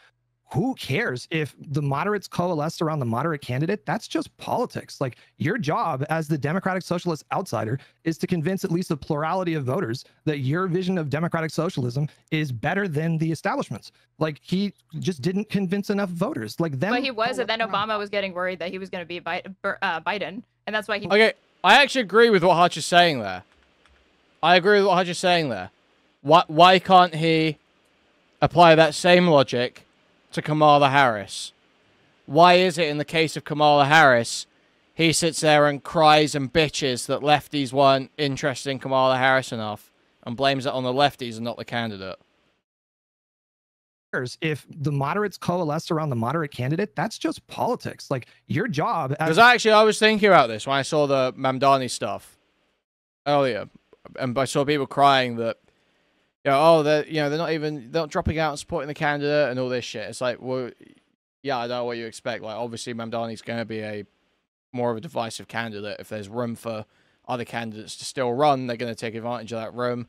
who cares if the moderates coalesce around the moderate candidate? That's just politics. Like your job as the Democratic Socialist outsider is to convince at least a plurality of voters that your vision of democratic socialism is better than the establishment's. Like he just didn't convince enough voters. Like them. But he was, and then Obama was getting worried that he was going to be Biden, and that's why he. Okay, I actually agree with what Hutch is saying there. Why can't he apply that same logic to Kamala Harris? Why is it in the case of Kamala Harris, he sits there and cries and bitches that lefties weren't interested in Kamala Harris enough and blames it on the lefties and not the candidate? If the moderates coalesce around the moderate candidate, that's just politics. Like your job as Because actually I was thinking about this when I saw the Mamdani stuff earlier, and I saw people crying that they're not dropping out and supporting the candidate and all this shit. It's like, well, yeah, I don't know what you expect. Like, obviously, Mamdani's going to be more of a divisive candidate. If there's room for other candidates to still run, they're going to take advantage of that room.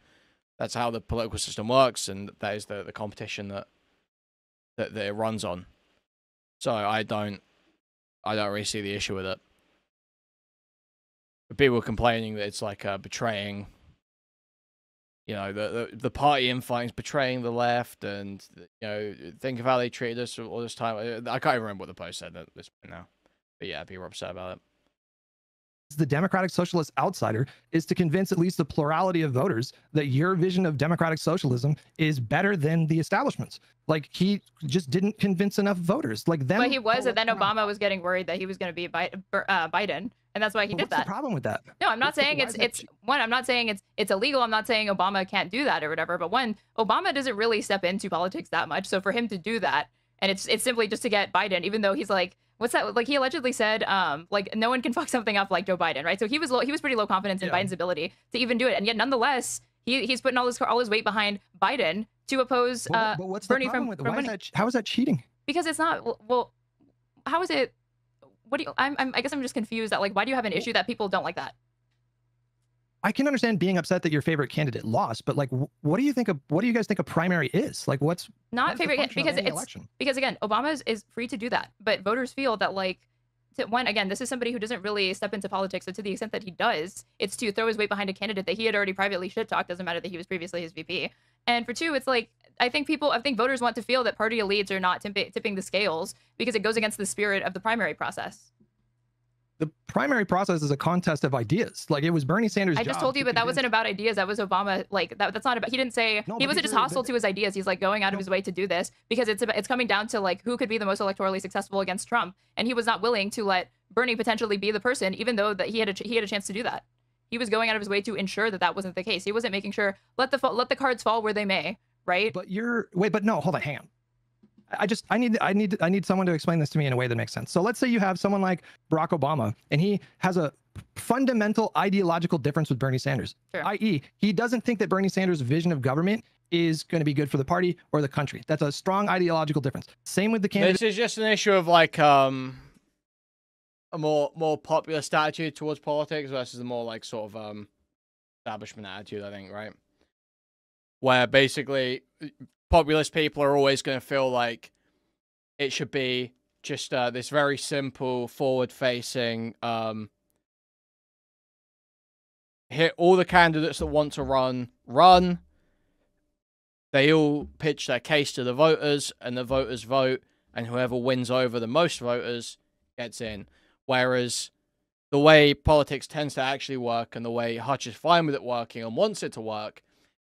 That's how the political system works, and that is the competition that it runs on. So I don't really see the issue with it. But people are complaining that it's like betraying. The party infighting is betraying the left, and think of how they treated us all this time. I can't even remember what the post said at this point now, but yeah, people are upset about it. the Democratic Socialist outsider is to convince at least the plurality of voters that your vision of democratic socialism is better than the establishment's. Like, he just didn't convince enough voters. Like, them. But he was, and then Obama was getting worried that he was going to be Biden, and that's why he did What's that. the problem with that? No, I'm not saying it's one. I'm not saying it's illegal. I'm not saying Obama can't do that or whatever. But one, Obama doesn't really step into politics that much. So for him to do that, and it's simply just to get Biden, even though he's like, what's that? Like, he allegedly said, like, no one can fuck something up like Joe Biden, right? So he was pretty low confidence in Biden's ability to even do it, and yet nonetheless, he's putting all his weight behind Biden to oppose but what's Bernie the problem from with it? How is that cheating? Because it's not. Well, how is it? What do you? I guess I'm just confused. That, like, why do you have an issue that people don't like that? I can understand being upset that your favorite candidate lost, but like, what do you guys think a primary is? Like, what's not favorite? Because because again, Obama is free to do that, but voters feel that, like, again, this is somebody who doesn't really step into politics, so to the extent that he does, it's to throw his weight behind a candidate that he had already privately shit talked. Doesn't matter that he was previously his VP. And for two, it's like, I think voters want to feel that party elites are not tipping the scales because it goes against the spirit of the primary process. The primary process is a contest of ideas. Like, it was Bernie Sanders' I just told you, but that wasn't about ideas. That was Obama. Like, that's not about. He didn't say he wasn't just hostile to his ideas. He's like going out of his way to do this because it's coming down to, like, who could be the most electorally successful against Trump, and he was not willing to let Bernie potentially be the person, even though that he had a chance to do that. He was going out of his way to ensure that wasn't the case. He wasn't making sure let the cards fall where they may, right? But no, hold on, hang on. I need someone to explain this to me in a way that makes sense. So let's say you have someone like Barack Obama, and he has a fundamental ideological difference with Bernie Sanders, sure. i.e., he doesn't think that Bernie Sanders' vision of government is going to be good for the party or the country. That's a strong ideological difference. Same with the candidate. This is just an issue of, like, a more populist attitude towards politics versus a more, like, sort of establishment attitude, I think, right? Where basically populist people are always going to feel like it should be just this very simple, forward-facing, hit all the candidates that want to run. They all pitch their case to the voters, and the voters vote, and whoever wins over the most voters gets in. Whereas the way politics tends to actually work, and the way Hutch is fine with it working and wants it to work,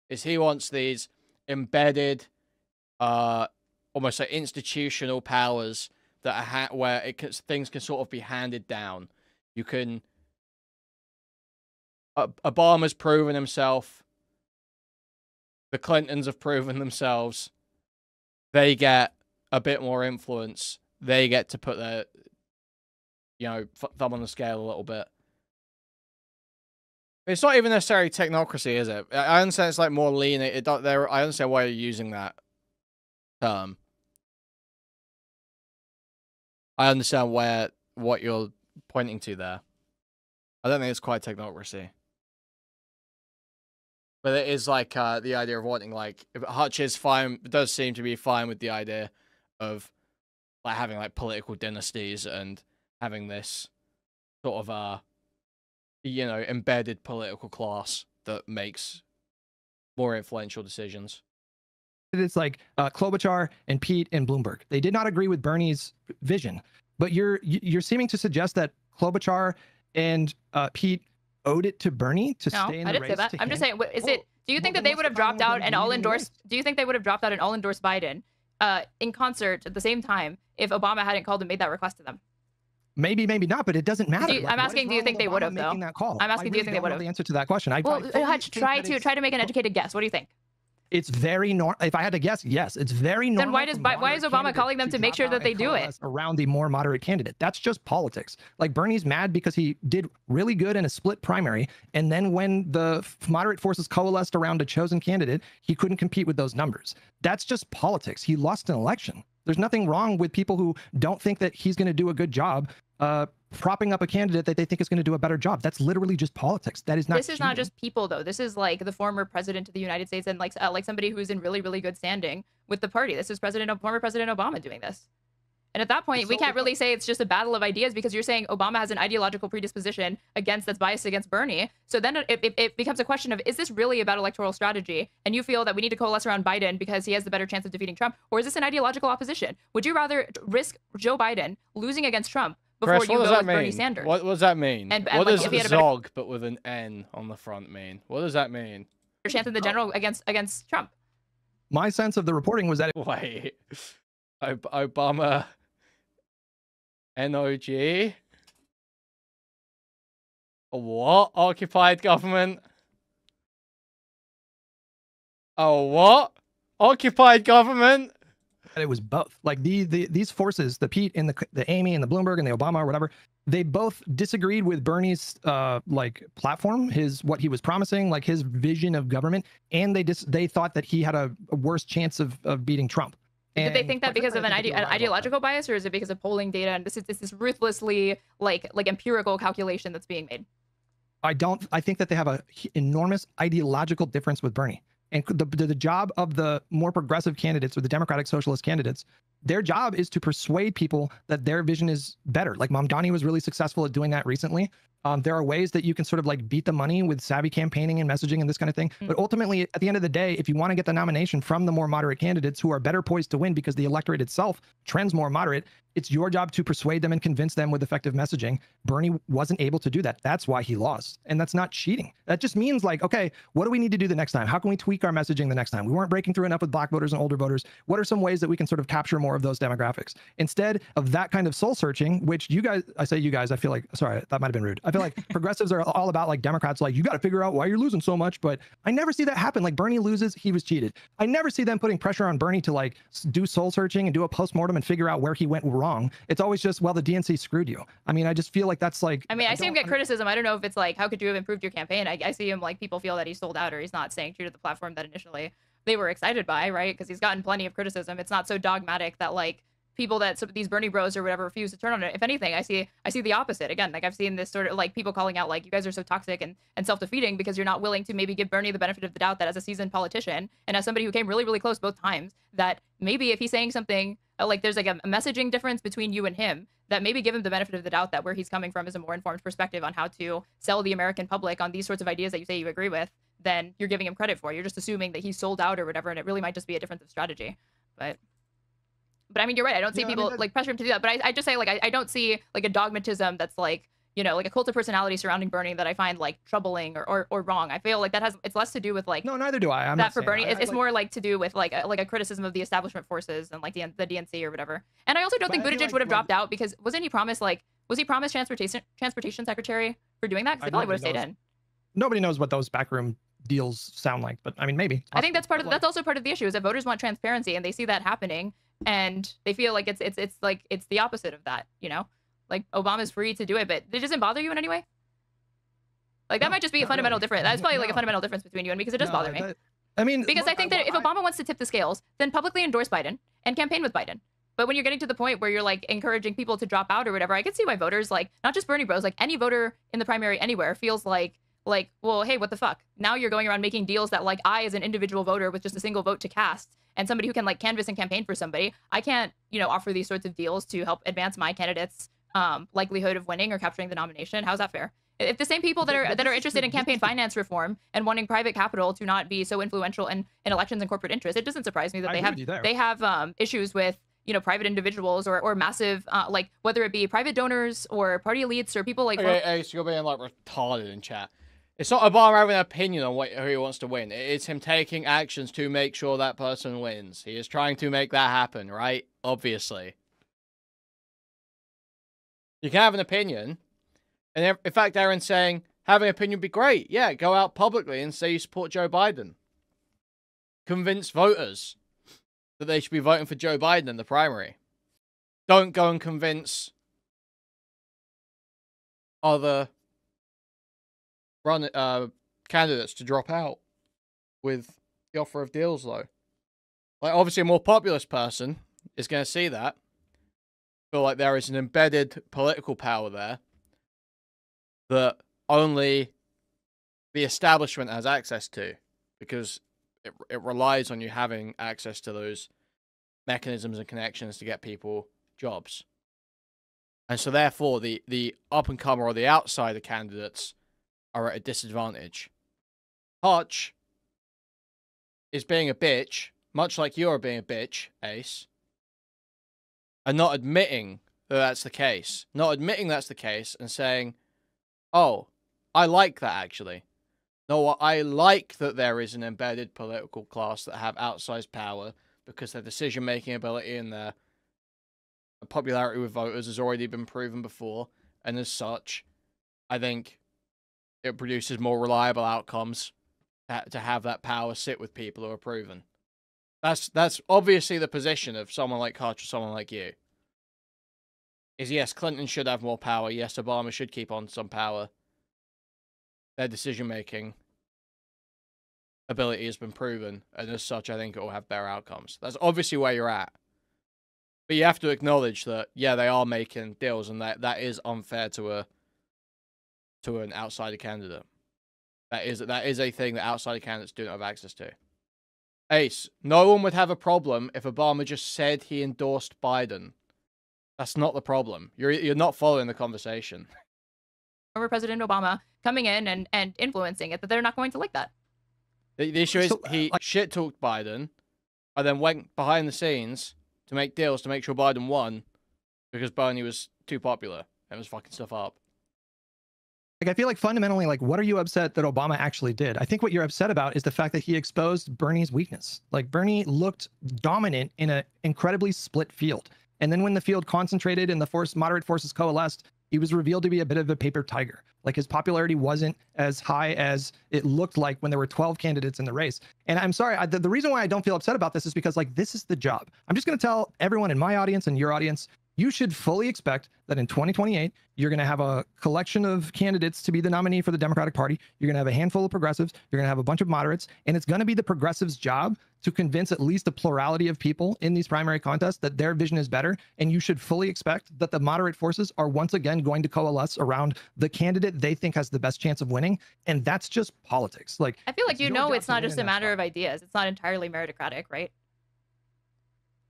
is he wants these embedded, almost like institutional powers that are where things can sort of be handed down. You can. Obama's proven himself. The Clintons have proven themselves. They get a bit more influence. They get to put their, thumb on the scale a little bit. It's not even necessarily technocracy, is it? I understand it's like more lean. I understand why you're using that term. I understand what you're pointing to there. I don't think it's quite technocracy. But it is like the idea of wanting, like, if Hutch is fine, does seem to be fine with the idea of, like, having, like, political dynasties and having this sort of embedded political class that makes more influential decisions. It's like Klobuchar and Pete and Bloomberg. They did not agree with Bernie's vision, but you're seeming to suggest that Klobuchar and Pete owed it to Bernie to stay in the race. No, I didn't say that. I'm just saying, do you think that they would have dropped out and all endorsed? Do you think they would have dropped out and all endorsed Biden in concert at the same time if Obama hadn't called and made that request to them? Maybe not, but it doesn't matter. I'm asking, do you think they would have, though? That call? I'm asking, do you think they would have? The answer to that question. Hutch, try to make an educated guess. What do you think? It's very normal. If I had to guess, yes, it's very normal. Then why is Obama calling them to make sure that they do it around the more moderate candidate? That's just politics. Like, Bernie's mad because he did really good in a split primary, and then when the moderate forces coalesced around a chosen candidate, he couldn't compete with those numbers. That's just politics. He lost an election. There's nothing wrong with people who don't think that he's going to do a good job propping up a candidate that they think is going to do a better job. That's literally just politics. That is not. This is not just people, though. This is like the former president of the United States and like somebody who's in really, really good standing with the party. This is former President Obama doing this. And at that point, we can't really say it's just a battle of ideas because you're saying Obama has an ideological predisposition that's biased against Bernie. So then it becomes a question of, is this really about electoral strategy? And you feel that we need to coalesce around Biden because he has the better chance of defeating Trump? Or is this an ideological opposition? Would you rather risk Joe Biden losing against Trump before Chris, you what does go that with Bernie mean? Sanders. What does that mean? And What like, does if he had a better Zog but with an N on the front mean? What does that mean? chance in the general against Trump. My sense of the reporting was that Wait, Obama, NOG. What? Occupied government? Oh, what? Occupied government? it was both. Like these forces, the Pete and the Amy and the Bloomberg and the Obama or whatever, they both disagreed with Bernie's like platform, what he was promising, like his vision of government, and they thought that he had a worse chance of beating Trump. Did they think that because of an ideological bias, or is it because of polling data? And this is ruthlessly like empirical calculation that's being made. I think that they have a enormous ideological difference with Bernie. And the job of the more progressive candidates or the Democratic Socialist candidates, their job is to persuade people that their vision is better. Like Mamdani was really successful at doing that recently. There are ways that you can sort of like beat the money with savvy campaigning and messaging and this kind of thing. But ultimately, at the end of the day, if you want to get the nomination from the more moderate candidates who are better poised to win because the electorate itself trends more moderate, it's your job to persuade them and convince them with effective messaging. Bernie wasn't able to do that. That's why he lost. And that's not cheating. That just means like, okay, what do we need to do the next time? How can we tweak our messaging the next time? We weren't breaking through enough with black voters and older voters. What are some ways that we can sort of capture more of those demographics? Instead of that kind of soul searching, which you guys, I say you guys, I feel like, sorry, that might've been rude. I feel like progressives are all about like Democrats, like you got to figure out why you're losing so much. But I never see that happen. Like Bernie loses, he was cheated. I never see them putting pressure on Bernie to like do soul searching and do a postmortem and figure out where he went wrong. It's always just, well, the DNC screwed you. I mean, I just feel like that's like, I mean, I see him get criticism. I don't know if it's like, how could you have improved your campaign? I see him like people feel that he's sold out or he's not staying true to the platform that initially they were excited by, right? Because he's gotten plenty of criticism. It's not so dogmatic that like people that these Bernie bros or whatever refuse to turn on it. If anything, I see the opposite. Again, like I've seen this sort of like people calling out like you guys are so toxic and self-defeating because you're not willing to maybe give Bernie the benefit of the doubt that as a seasoned politician and as somebody who came really, really close both times, that maybe if he's saying something like there's like a messaging difference between you and him, that maybe give him the benefit of the doubt that where he's coming from is a more informed perspective on how to sell the American public on these sorts of ideas that you say you agree with, then you're giving him credit for. You're just assuming that he's sold out or whatever, and it really might just be a difference of strategy. But I mean, you're right. I don't see people like pressure him to do that. But I just say like I don't see like a dogmatism that's like, you know, like a cult of personality surrounding Bernie that I find like troubling or wrong. I feel like it's less to do with like no, neither do I. I'm that not for Bernie. It's like, more like to do with like a criticism of the establishment forces and like the DNC or whatever. And I also don't think Buttigieg would have dropped out because was he promised transportation secretary for doing that? Because they probably would have stayed in. Nobody knows what those backroom deals sound like, but I mean, maybe. I think that's that's also part of the issue is that voters want transparency and they see that happening and they feel like it's the opposite of that, you know? Like Obama's free to do it, but it doesn't bother you in any way? Like that might just be a fundamental difference. That's probably like a fundamental difference between you and me because it does bother me. I mean, because I think that if Obama wants to tip the scales, then publicly endorse Biden and campaign with Biden. But when you're getting to the point where you're like encouraging people to drop out or whatever, I can see why voters, like not just Bernie bros, like any voter in the primary anywhere feels like, well, hey, what the fuck? Now you're going around making deals that like I, as an individual voter with just a single vote to cast and somebody who can like canvass and campaign for somebody, I can't, you know, offer these sorts of deals to help advance my candidate's likelihood of winning or capturing the nomination. How's that fair? If the same people that are interested in campaign finance reform and wanting private capital to not be so influential in elections and corporate interests, it doesn't surprise me that they have issues with, you know, private individuals or massive like whether it be private donors or party elites or people like. Okay, so you're being like retarded in chat. It's not Obama having an opinion on who he wants to win. It's him taking actions to make sure that person wins. He is trying to make that happen, right? Obviously. You can have an opinion. And in fact, Aaron's saying, having an opinion would be great. Yeah, go out publicly and say you support Joe Biden. Convince voters that they should be voting for Joe Biden in the primary. Don't go and convince other candidates to drop out with the offer of deals, though. Like, obviously, a more populist person is going to see that. Feel like there is an embedded political power there that only the establishment has access to, because it relies on you having access to those mechanisms and connections to get people jobs. And so therefore the up-and-comer or the outsider candidates are at a disadvantage. Hutch is being a bitch, much like you're being a bitch, Ace, and not admitting that that's the case. Not admitting that's the case and saying, oh, I like that actually. No, I like that there is an embedded political class that have outsized power because their decision-making ability and their popularity with voters has already been proven before. And as such, I think it produces more reliable outcomes to have that power sit with people who are proven. That's obviously the position of someone like Hutch or someone like you. Is yes, Clinton should have more power. Yes, Obama should keep on some power. Their decision-making ability has been proven, and as such, I think it will have better outcomes. That's obviously where you're at. But you have to acknowledge that, yeah, they are making deals, and that is unfair to an outsider candidate. That is a thing that outsider candidates do not have access to. Ace, no one would have a problem if Obama just said he endorsed Biden. That's not the problem. You're not following the conversation. Former President Obama coming in and influencing it, that they're not going to like that. The issue is he shit-talked Biden and then went behind the scenes to make deals to make sure Biden won because Bernie was too popular and was fucking stuff up. Like, I feel like fundamentally, like, what are you upset that Obama actually did? I think what you're upset about is the fact that he exposed Bernie's weakness. Like, Bernie looked dominant in an incredibly split field. And then when the field concentrated and the moderate forces coalesced, he was revealed to be a bit of a paper tiger. Like, his popularity wasn't as high as it looked like when there were 12 candidates in the race. And I'm sorry, the reason why I don't feel upset about this is because, like, this is the job. I'm just going to tell everyone in my audience and your audience, you should fully expect that in 2028, you're going to have a collection of candidates to be the nominee for the Democratic Party. You're going to have a handful of progressives. You're going to have a bunch of moderates. And it's going to be the progressives' job to convince at least a plurality of people in these primary contests that their vision is better. And you should fully expect that the moderate forces are once again going to coalesce around the candidate they think has the best chance of winning. And that's just politics. Like, I feel like, it's not just a matter of ideas. It's not entirely meritocratic, right?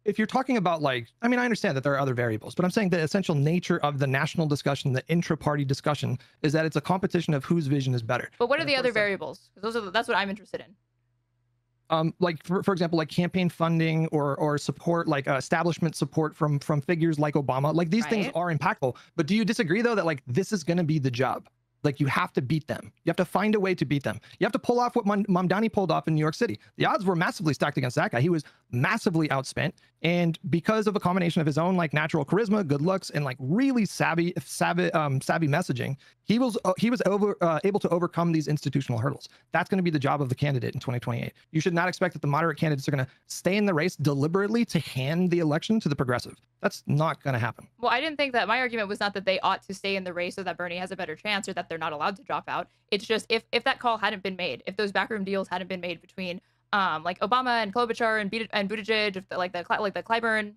If you're talking about, like, I mean, I understand that there are other variables, but I'm saying the essential nature of the national discussion, the intra-party discussion, is that it's a competition of whose vision is better. But what are the other variables? Because that's what I'm interested in. Like for example, like campaign funding or support, like establishment support from figures like Obama. Like, these things are impactful. But do you disagree though that, like, this is going to be the job? Like, you have to beat them. You have to find a way to beat them. You have to pull off what Mamdani pulled off in New York City. The odds were massively stacked against that guy. He was massively outspent. And because of a combination of his own, like, natural charisma, good looks, and, like, really savvy messaging, he was able to overcome these institutional hurdles. That's going to be the job of the candidate in 2028. You should not expect that the moderate candidates are going to stay in the race deliberately to hand the election to the progressive. That's not going to happen. Well, I didn't think that my argument was not that they ought to stay in the race so that Bernie has a better chance or that they're not allowed to drop out. It's just if that call hadn't been made, if those backroom deals hadn't been made between like Obama and Klobuchar and Buttigieg, like the Clyburn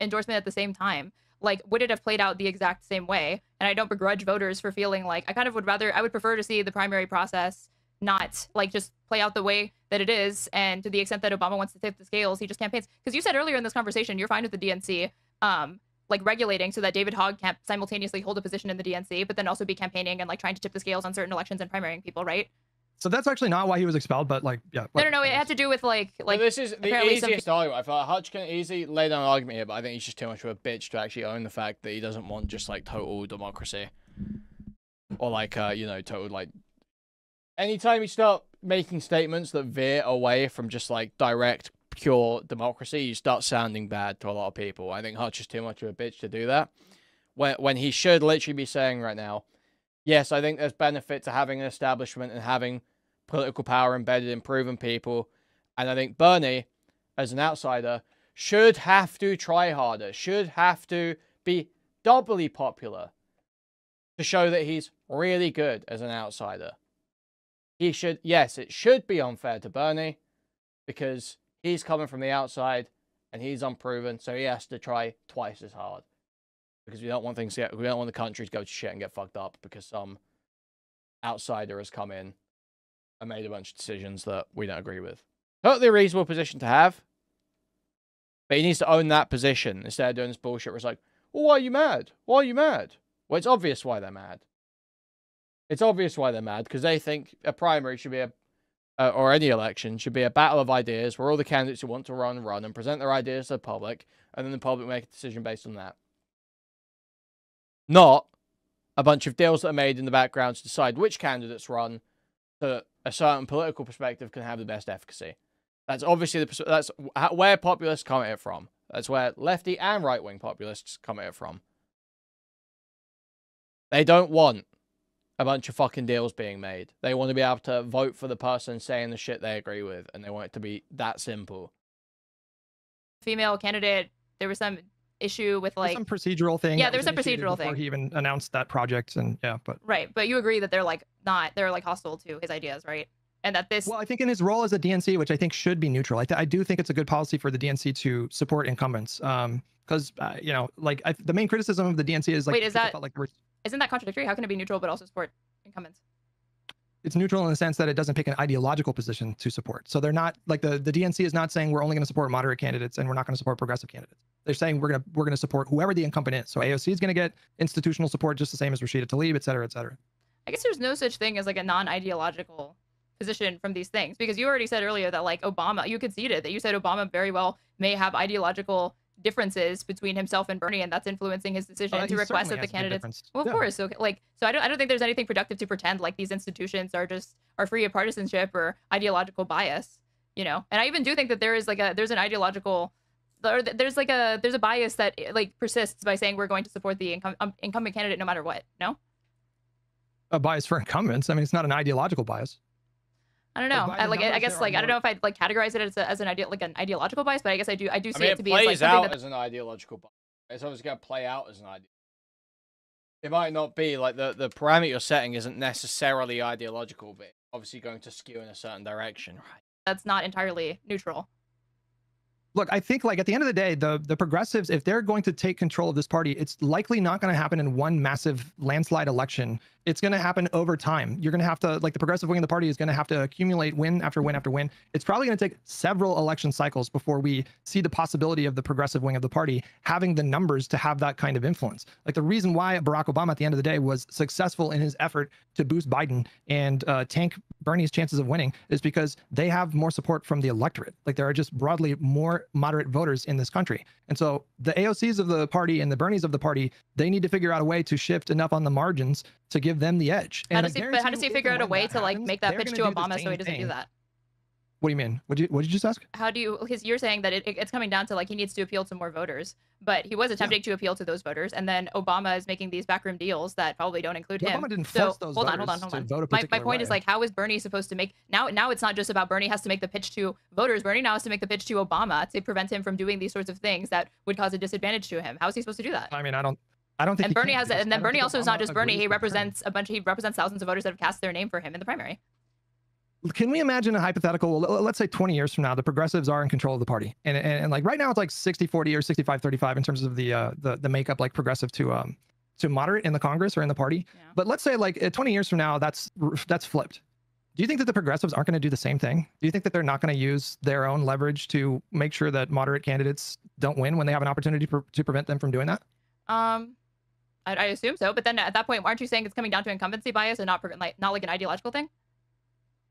endorsement at the same time, like, would it have played out the exact same way? And I don't begrudge voters for feeling like I would prefer to see the primary process not, like, just play out the way that it is. And to the extent that Obama wants to tip the scales, he just campaigns. Because you said earlier in this conversation, you're fine with the DNC, like, regulating so that David Hogg can't simultaneously hold a position in the DNC, but then also be campaigning and, like, trying to tip the scales on certain elections and primarying people, right? So that's actually not why he was expelled, but, like, yeah. No, it had to do with, like this is the easiest argument. I feel like Hutch can easily lay down an argument here, but I think he's just too much of a bitch to actually own the fact that he doesn't want just, like, total democracy. Or, like, total, like... Anytime you start making statements that veer away from just, like, direct, pure democracy, you start sounding bad to a lot of people. I think Hutch is too much of a bitch to do that. When he should literally be saying right now, yes, I think there's benefit to having an establishment and having political power embedded in proven people. And I think Bernie, as an outsider, should have to try harder, should have to be doubly popular to show that he's really good as an outsider. He should, yes, it should be unfair to Bernie because he's coming from the outside and he's unproven, so he has to try twice as hard. Because we don't want the country to go to shit and get fucked up because some outsider has come in and made a bunch of decisions that we don't agree with. Totally a reasonable position to have. But he needs to own that position instead of doing this bullshit where it's like, well, why are you mad? Why are you mad? Well, it's obvious why they're mad. It's obvious why they're mad because they think a primary should be or any election should be a battle of ideas where all the candidates who want to run and present their ideas to the public, and then the public make a decision based on that. not a bunch of deals that are made in the background to decide which candidates run so a certain political perspective can have the best efficacy. That's obviously that's where populists come at it from. That's where lefty and right-wing populists come at it from. They don't want a bunch of fucking deals being made. They want to be able to vote for the person saying the shit they agree with, and they want it to be that simple. Female candidate, there was some issue with like some procedural thing. Yeah, there was some procedural thing before he even announced that project, and yeah, but right. But you agree that they're like they're like hostile to his ideas, right? And that this. Well, I think in his role as a DNC, which I think should be neutral, I do think it's a good policy for the DNC to support incumbents. Because you know, like the main criticism of the DNC is like, wait, isn't that contradictory? How can it be neutral but also support incumbents? It's neutral in the sense that it doesn't pick an ideological position to support. So they're not like the DNC is not saying we're only going to support moderate candidates and we're not going to support progressive candidates. They're saying we're going to support whoever the incumbent is. So AOC is going to get institutional support just the same as Rashida Tlaib, et cetera, et cetera. I guess there's no such thing as like a non-ideological position from these things, because you already said earlier that like Obama, you conceded that you said Obama very well may have ideological differences between himself and Bernie, and that's influencing his decision to request that the candidates. Well, of course. So like, so I don't think there's anything productive to pretend like these institutions are free of partisanship or ideological bias, you know. And I even do think that there's an ideological, or there's a bias that like persists by saying we're going to support the incumbent candidate no matter what. No. A bias for incumbents. I mean, it's not an ideological bias. I don't know. I guess like I don't know if I'd like categorize it as an ideological bias, but I guess I do see it to be as like something that as an ideological bias. It's obviously going to play out as an idea. It might not be like the parameter you're setting isn't necessarily ideological, but obviously going to skew in a certain direction, right? That's not entirely neutral. Look, I think like at the end of the day, the progressives, if they're going to take control of this party, it's likely not going to happen in one massive landslide election. It's going to happen over time. You're going to have to, like, the progressive wing of the party is going to have to accumulate win after win after win. It's probably going to take several election cycles before we see the possibility of the progressive wing of the party having the numbers to have that kind of influence. Like, the reason why Barack Obama at the end of the day was successful in his effort to boost Biden and tank Bernie's chances of winning is because they have more support from the electorate. Like, there are just broadly more moderate voters in this country. And so the AOCs of the party and the Bernies of the party, they need to figure out a way to shift enough on the margins to give them the edge. And how does he figure out a way to like make that pitch to Obama so he doesn't do that? What do you mean? What did you just ask? How do you, because you're saying that it's coming down to like he needs to appeal to more voters, but he was attempting to appeal to those voters, and then Obama is making these backroom deals that probably don't include him. Obama didn't force those hold voters on. to vote a particular My point way. is like, how is Bernie supposed to make, now it's not just about Bernie has to make the pitch to voters. Bernie now has to make the pitch to Obama to prevent him from doing these sorts of things that would cause a disadvantage to him. How is he supposed to do that? I mean, I don't think. And Bernie has, and then Bernie also is not just Bernie. He represents represents thousands of voters that have cast their name for him in the primary. Can we imagine a hypothetical? Let's say 20 years from now, the progressives are in control of the party, and like right now, it's like 60-40 or 65-35 in terms of the makeup, like progressive to moderate in the Congress or in the party. Yeah. But let's say like 20 years from now, that's flipped. Do you think that the progressives aren't going to do the same thing? Do you think that they're not going to use their own leverage to make sure that moderate candidates don't win when they have an opportunity to prevent them from doing that? I assume so. But then at that point, aren't you saying it's coming down to incumbency bias and not like an ideological thing?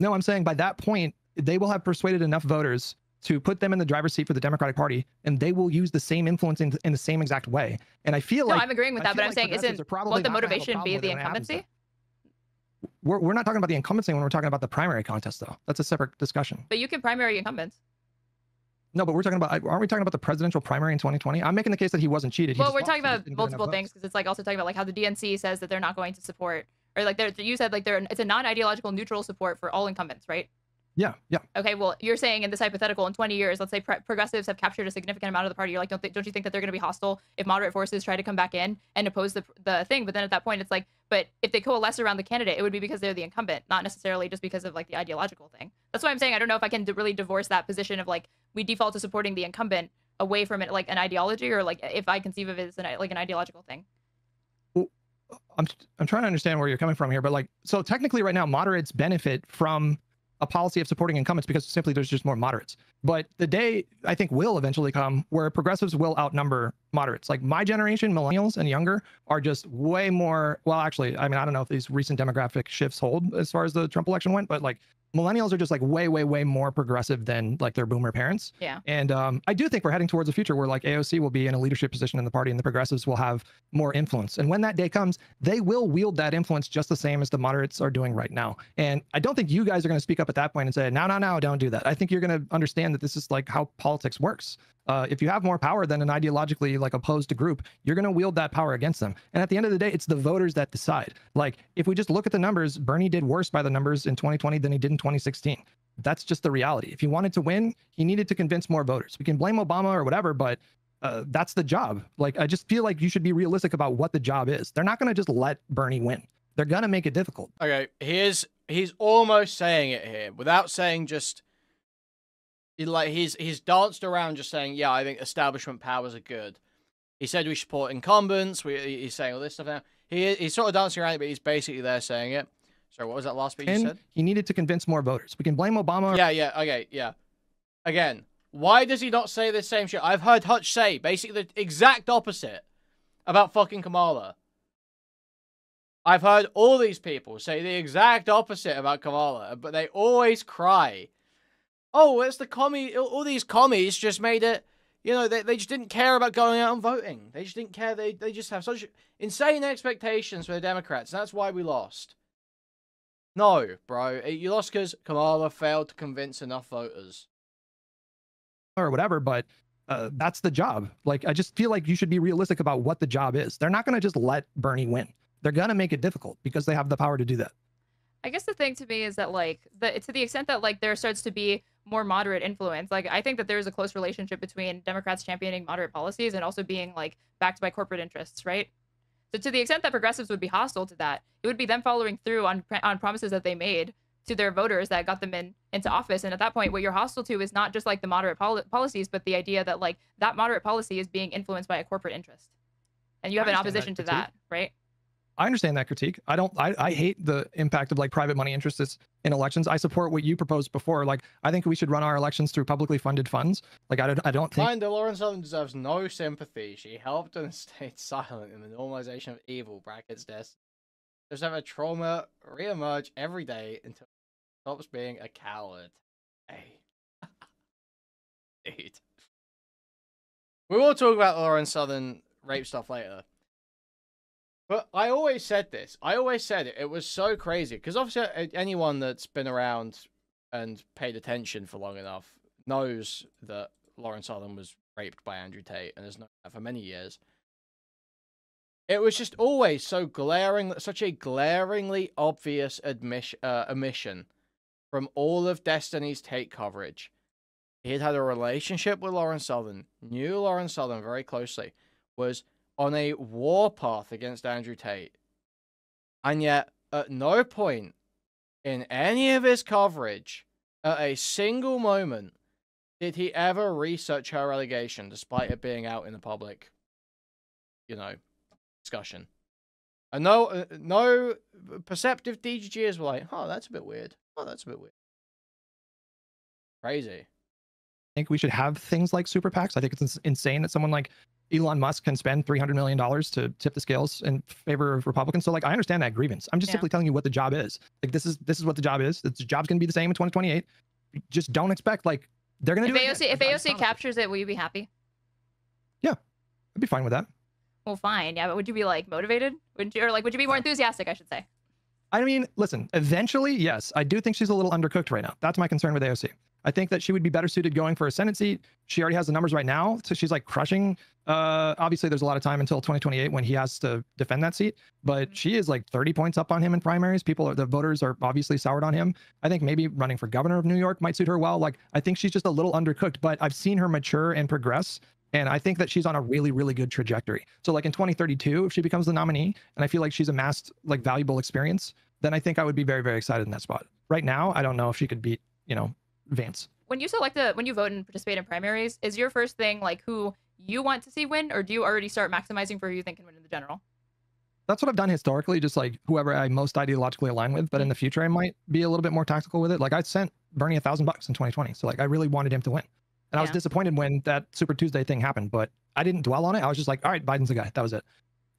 No, I'm saying by that point, they will have persuaded enough voters to put them in the driver's seat for the Democratic Party, and they will use the same influence in the same exact way. And I feel I'm agreeing with that, but I'm saying won't the motivation be the incumbency? We're not talking about the incumbency when we're talking about the primary contest, though. That's a separate discussion. But you can primary incumbents. No, but aren't we talking about the presidential primary in 2020? I'm making the case that he wasn't cheated. Well, we're talking about multiple things, because it's like also talking about like how the DNC says that they're not going to support, or like you said like it's a non-ideological neutral support for all incumbents, right? Yeah. Okay, well, you're saying in this hypothetical, in 20 years, let's say progressives have captured a significant amount of the party. You're like, don't you think that they're going to be hostile if moderate forces try to come back in and oppose the thing? But then at that point, it's like, but if they coalesce around the candidate, it would be because they're the incumbent, not necessarily just because of like the ideological thing. That's why I'm saying I don't know if I can really divorce that position of like we default to supporting the incumbent away from it like an ideology, or like if I conceive of it as an ideological thing. Well, I'm trying to understand where you're coming from here, but like, so technically right now, moderates benefit from a policy of supporting incumbents because simply there's just more moderates. But the day I think will eventually come where progressives will outnumber moderates. Like my generation, millennials and younger, are just way more, well, actually, I mean, I don't know if these recent demographic shifts hold as far as the Trump election went, but like millennials are just like way, way, way more progressive than like their boomer parents. Yeah. And I do think we're heading towards a future where like AOC will be in a leadership position in the party and the progressives will have more influence. And when that day comes, they will wield that influence just the same as the moderates are doing right now. And I don't think you guys are going to speak up at that point and say, no, don't do that. I think you're going to understand that this is like how politics works. If you have more power than an ideologically like opposed group, you're going to wield that power against them. And at the end of the day, it's the voters that decide. Like if we just look at the numbers, Bernie did worse by the numbers in 2020 than he did in 2016. That's just the reality. If he wanted to win, he needed to convince more voters. We can blame Obama or whatever, but that's the job. Like I just feel like you should be realistic about what the job is. They're not going to just let Bernie win. They're going to make it difficult. Okay, he's almost saying it here without saying just. He's danced around just saying, yeah, I think establishment powers are good. He said we support incumbents. He's saying all this stuff now. He's sort of dancing around it, but he's basically there saying it. Sorry, what was that last bit you said? He needed to convince more voters. We can blame Obama. Yeah, okay, yeah. Again, why does he not say the same shit? I've heard Hutch say basically the exact opposite about fucking Kamala. I've heard all these people say the exact opposite about Kamala, but they always cry. Oh, it's the commie. All these commies just made it. You know, they just didn't care about going out and voting. They just didn't care. They just have such insane expectations for the Democrats. That's why we lost. No, bro. You lost because Kamala failed to convince enough voters. Or whatever, but that's the job. Like, I just feel like you should be realistic about what the job is. They're not going to just let Bernie win. They're going to make it difficult because they have the power to do that. I guess the thing to me is that, like, to the extent that, like, there starts to be more moderate influence, like, I think that there's a close relationship between Democrats championing moderate policies and also being, like, backed by corporate interests, right? So to the extent that progressives would be hostile to that, it would be them following through on promises that they made to their voters that got them into office. And at that point, what you're hostile to is not just, like, the moderate policies, but the idea that, like, that moderate policy is being influenced by a corporate interest. And you have an opposition to that, right? I understand that critique. I hate the impact of like private money interests in elections. I support what you proposed before. Like, I think we should run our elections through publicly funded funds. Like, I don't think. Mind that Lauren Southern deserves no sympathy. She helped and stayed silent in the normalization of evil, brackets death. Just have a trauma reemerge every day until it stops being a coward. Hey. Dude. We will talk about Lauren Southern rape stuff later. But I always said this. I always said it. It was so crazy. Because obviously anyone that's been around and paid attention for long enough knows that Lauren Southern was raped by Andrew Tate and has known that for many years. It was just always so glaring, such a glaringly obvious omission from all of Destiny's Tate coverage. He had a relationship with Lauren Southern, knew Lauren Southern very closely, was on a warpath against Andrew Tate. And yet, at no point in any of his coverage, at a single moment, did he ever research her allegation, despite it being out in the public, discussion. And no perceptive DGGers were like, oh, that's a bit weird. Oh, that's a bit weird. Crazy. I think we should have things like super PACs. I think it's insane that someone like Elon Musk can spend $300 million to tip the scales in favor of Republicans. So like, I understand that grievance. I'm just simply telling you what the job is. Like, this is what the job is. The job's going to be the same in 2028. Just don't expect like they're going to do it. If AOC captures it, will you be happy? Yeah, I'd be fine with that. Well, fine. Yeah, but would you be like motivated? Would you be more enthusiastic, I should say? I mean, listen, eventually, yes, I do think she's a little undercooked right now. That's my concern with AOC. I think that she would be better suited going for a Senate seat. She already has the numbers right now, so she's like crushing. Obviously, there's a lot of time until 2028 when he has to defend that seat, but she is like 30 points up on him in primaries. The voters are obviously soured on him. I think maybe running for governor of New York might suit her well. Like, I think she's just a little undercooked, but I've seen her mature and progress. And I think that she's on a really, really good trajectory. So like in 2032, if she becomes the nominee, and I feel like she's amassed like valuable experience, then I think I would be very, very excited in that spot. Right now, I don't know if she could beat, Vance. When you vote and participate in primaries, is your first thing like who you want to see win, or do you already start maximizing for who you think can win in the general? That's what I've done historically, just like whoever I most ideologically align with. But in the future, I might be a little bit more tactical with it. Like I sent Bernie $1,000 in 2020. So like I really wanted him to win. And I was disappointed when that Super Tuesday thing happened, but I didn't dwell on it. I was just like, all right, Biden's the guy. That was it.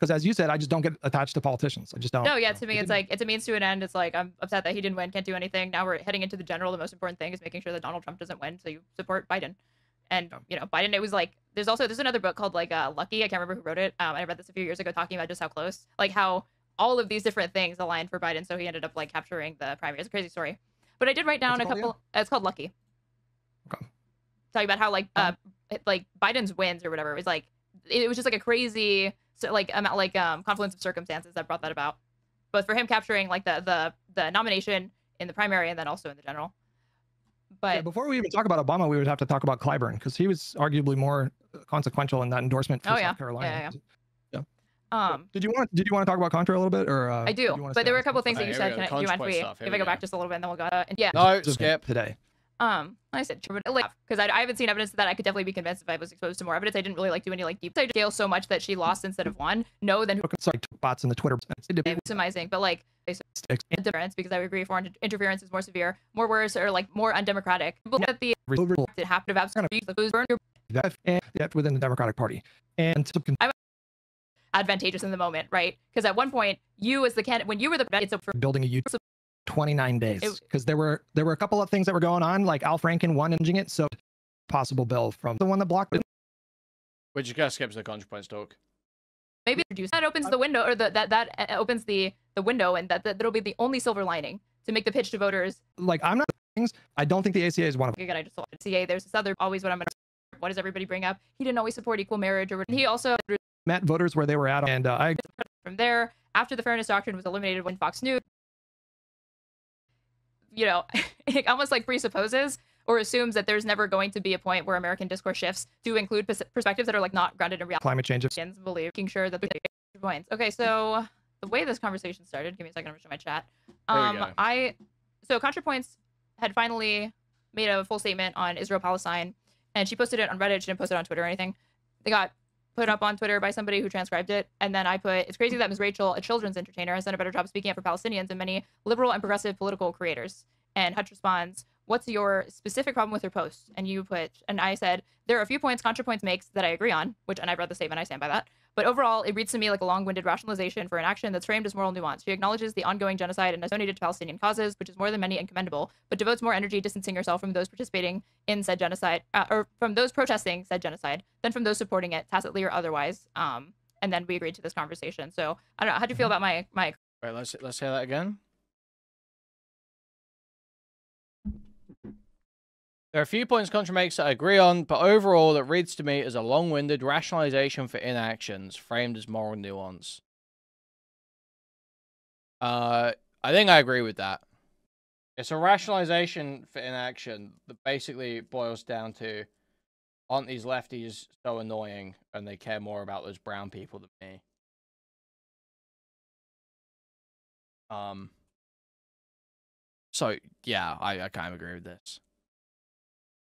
Because as you said, I just don't get attached to politicians. I just don't. No, yeah, to me, it's like, it's a means to an end. It's like, I'm upset that he didn't win, can't do anything. Now we're heading into the general. The most important thing is making sure that Donald Trump doesn't win, so you support Biden. And, you know, Biden, it was like, there's another book called, like, Lucky. I can't remember who wrote it. I read this a few years ago talking about just how close, like, how all of these different things aligned for Biden, so he ended up, like, capturing the primary. It's a crazy story. But I did write down a couple, it's called Lucky. Okay. Talking about how, like Biden's wins or whatever, it was like, it was just like a crazy, confluence of circumstances that brought that about, both for him capturing like the nomination in the primary and then also in the general. But yeah, before we even talk about Obama, we would have to talk about Clyburn, because he was arguably more consequential in that endorsement for South Carolina. Did you want to talk about Contra a little bit, or I do, but there were a couple of things that you said. Do you mind if I go back just a little bit and then we'll go? Yeah. No, skip today. I said because I haven't seen evidence of that. I could definitely be convinced if I was exposed to more evidence. I didn't really like do any like deep scale so much that she lost instead of won. No, then sorry, bots in the Twitter. Maximizing, but like difference, because I would agree foreign interference is more severe, more worse, or like more undemocratic. That the it happened to within the Democratic Party and advantageous in the moment, right? Because at one point you as the candidate, when you were it's for building a YouTube 29 days, because there were a couple of things that were going on, like Al Franken won-inging it, so possible bill from the one that blocked it. Which you guys skip the ContraPoints talk. Maybe that opens the window, or that opens the window, and that'll be the only silver lining to make the pitch to voters. Like, I'm not things. I don't think the ACA is one of them. Again, I just CA. There's this other always what does everybody bring up? He didn't always support equal marriage, or he also met voters where they were at, and I from there after the fairness doctrine was eliminated when Fox News, you know, it almost like presupposes or assumes that there's never going to be a point where American discourse shifts to include perspectives that are like not grounded in reality. Climate change. Making sure that the points. Okay, so the way this conversation started, give me a second, I'm gonna show my chat. So ContraPoints had finally made a full statement on Israel-Palestine, and she posted it on Reddit. She didn't post it on Twitter or anything. They got put up on Twitter by somebody who transcribed it, and then I put, it's crazy that Ms. Rachel, a children's entertainer, has done a better job speaking up for Palestinians than many liberal and progressive political creators. And Hutch responds, what's your specific problem with her post? And you put, and I said, there are a few points ContraPoints makes that I agree on, and I read the statement, I stand by that. But overall, it reads to me like a long-winded rationalization for an action that's framed as moral nuance. She acknowledges the ongoing genocide and is donated to Palestinian causes, which is more than many and commendable, but devotes more energy distancing herself from those participating in said genocide, or from those protesting said genocide, than from those supporting it, tacitly or otherwise. And then we agreed to this conversation. So I don't know, how do you feel about my? Right, let's hear that again. There are a few points Contra makes that I agree on, but overall it reads to me as a long-winded rationalization for inactions, framed as moral nuance. I think I agree with that. It's a rationalization for inaction that basically boils down to, aren't these lefties so annoying and they care more about those brown people than me? So, yeah, I kind of agree with this.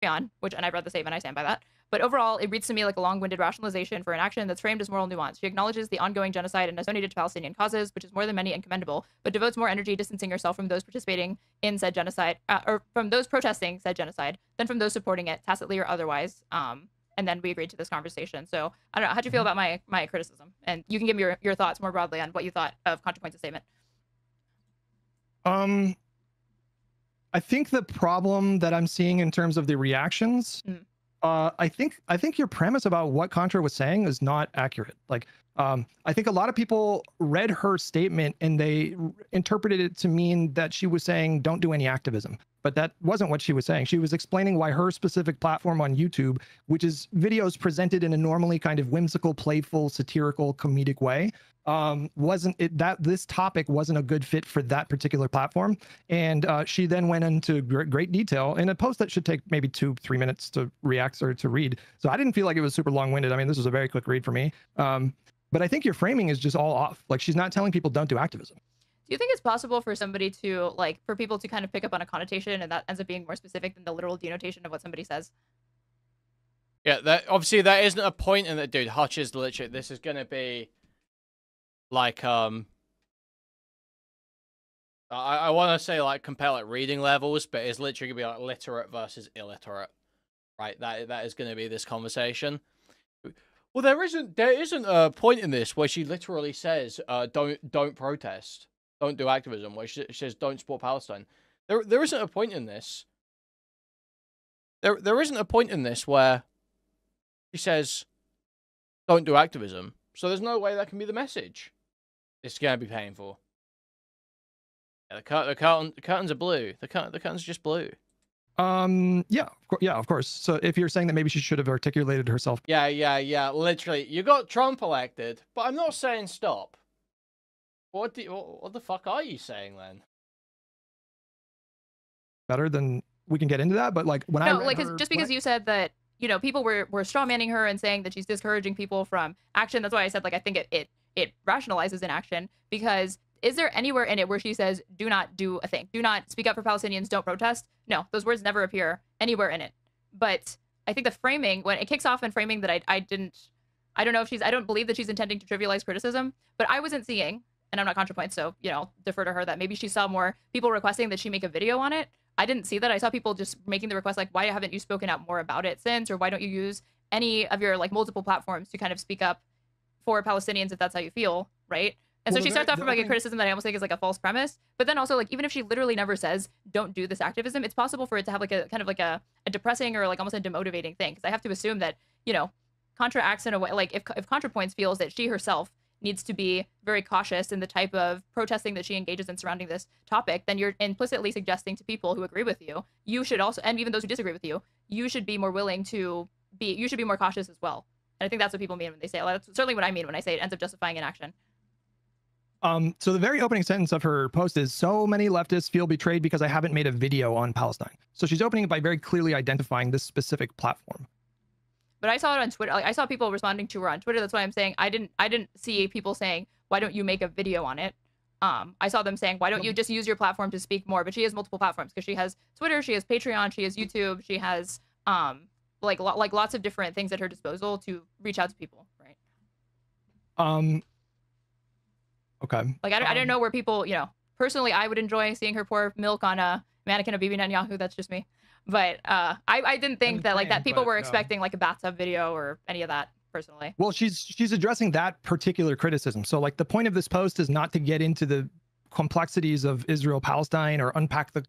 On, and I read the statement, I stand by that. But overall, it reads to me like a long-winded rationalization for an action that's framed as moral nuance. She acknowledges the ongoing genocide and is donated to Palestinian causes, which is more than many and commendable, but devotes more energy distancing herself from those participating in said genocide, or from those protesting said genocide, than from those supporting it, tacitly or otherwise. And then we agreed to this conversation. So I don't know, how do you feel about my criticism? And you can give me your thoughts more broadly on what you thought of ContraPoints' statement. I think the problem that I'm seeing in terms of the reactions, I think your premise about what Contra was saying is not accurate. Like, I think a lot of people read her statement and they interpreted it to mean that she was saying don't do any activism. But that wasn't what she was saying. She was explaining why her specific platform on YouTube, which is videos presented in a normally kind of whimsical, playful, satirical, comedic way, this topic wasn't a good fit for that particular platform. And she then went into great detail in a post that should take maybe 2-3 minutes to react or to read. So I didn't feel like it was super long-winded. I mean, this was a very quick read for me. But I think your framing is just all off. Like, she's not telling people don't do activism. Do you think it's possible for somebody to, like, for people to kind of pick up on a connotation and that ends up being more specific than the literal denotation of what somebody says? Yeah, that obviously that isn't a point in that, dude. Hutch is literally, this is going to be like, I want to say like compare like reading levels, but it's literally going to be like literate versus illiterate, right? That is going to be this conversation. Well, there isn't a point in this where she literally says, don't protest, don't do activism, where she says don't support Palestine. There isn't a point in this. There isn't a point in this where she says don't do activism. So there's no way that can be the message. It's gonna be painful. Yeah, the curtains are blue. The curtains are just blue. Yeah, of course. So if you're saying that maybe she should have articulated herself. Yeah. Literally, you got Trump elected, but I'm not saying stop. What the fuck are you saying then? Better than we can get into that, but like when no, like just because you said that, you know, people were strawmanning her and saying that she's discouraging people from action. That's why I said, like, I think it rationalizes inaction, because is there anywhere in it where she says, do not do a thing, do not speak up for Palestinians, don't protest? No, those words never appear anywhere in it. But I think the framing, when it kicks off in framing that I don't know if I don't believe that she's intending to trivialize criticism, but I wasn't seeing, and I'm not ContraPoint, so, you know, defer to her, that maybe she saw more people requesting that she make a video on it. I didn't see that. I saw people just making the request, like, why haven't you spoken out more about it since? Or why don't you use any of your, like, multiple platforms to kind of speak up for Palestinians if that's how you feel, right? And so she starts off from, like, a criticism that I almost think is, like, a false premise. But then also, like, even if she literally never says, don't do this activism, it's possible for it to have, like, a kind of like a depressing or, like, almost a demotivating thing. Because I have to assume that, you know, Contra acts in a way, like, if ContraPoints feels that she herself needs to be very cautious in the type of protesting that she engages in surrounding this topic, then you're implicitly suggesting to people who agree with you, you should also, and even those who disagree with you, you should be more willing to be, you should be more cautious as well. And I think that's what people mean when they say it. That's certainly what I mean when I say it ends up justifying inaction. So the very opening sentence of her post is, so many leftists feel betrayed because I haven't made a video on Palestine. So she's opening it by very clearly identifying this specific platform. But I saw it on Twitter. Like, I saw people responding to her on Twitter. That's why I'm saying I didn't see people saying, why don't you make a video on it? I saw them saying, why don't you just use your platform to speak more? But she has multiple platforms, because she has Twitter, she has Patreon, she has YouTube, she has like lots of different things at her disposal to reach out to people, right? Okay. Like, I don't know where people, you know, personally, I would enjoy seeing her pour milk on a mannequin of Bibi Netanyahu. That's just me. But I didn't think that, like, that people were expecting, like, a bathtub video or any of that, personally. Well, she's addressing that particular criticism. So, like, the point of this post is not to get into the complexities of Israel-Palestine or unpack the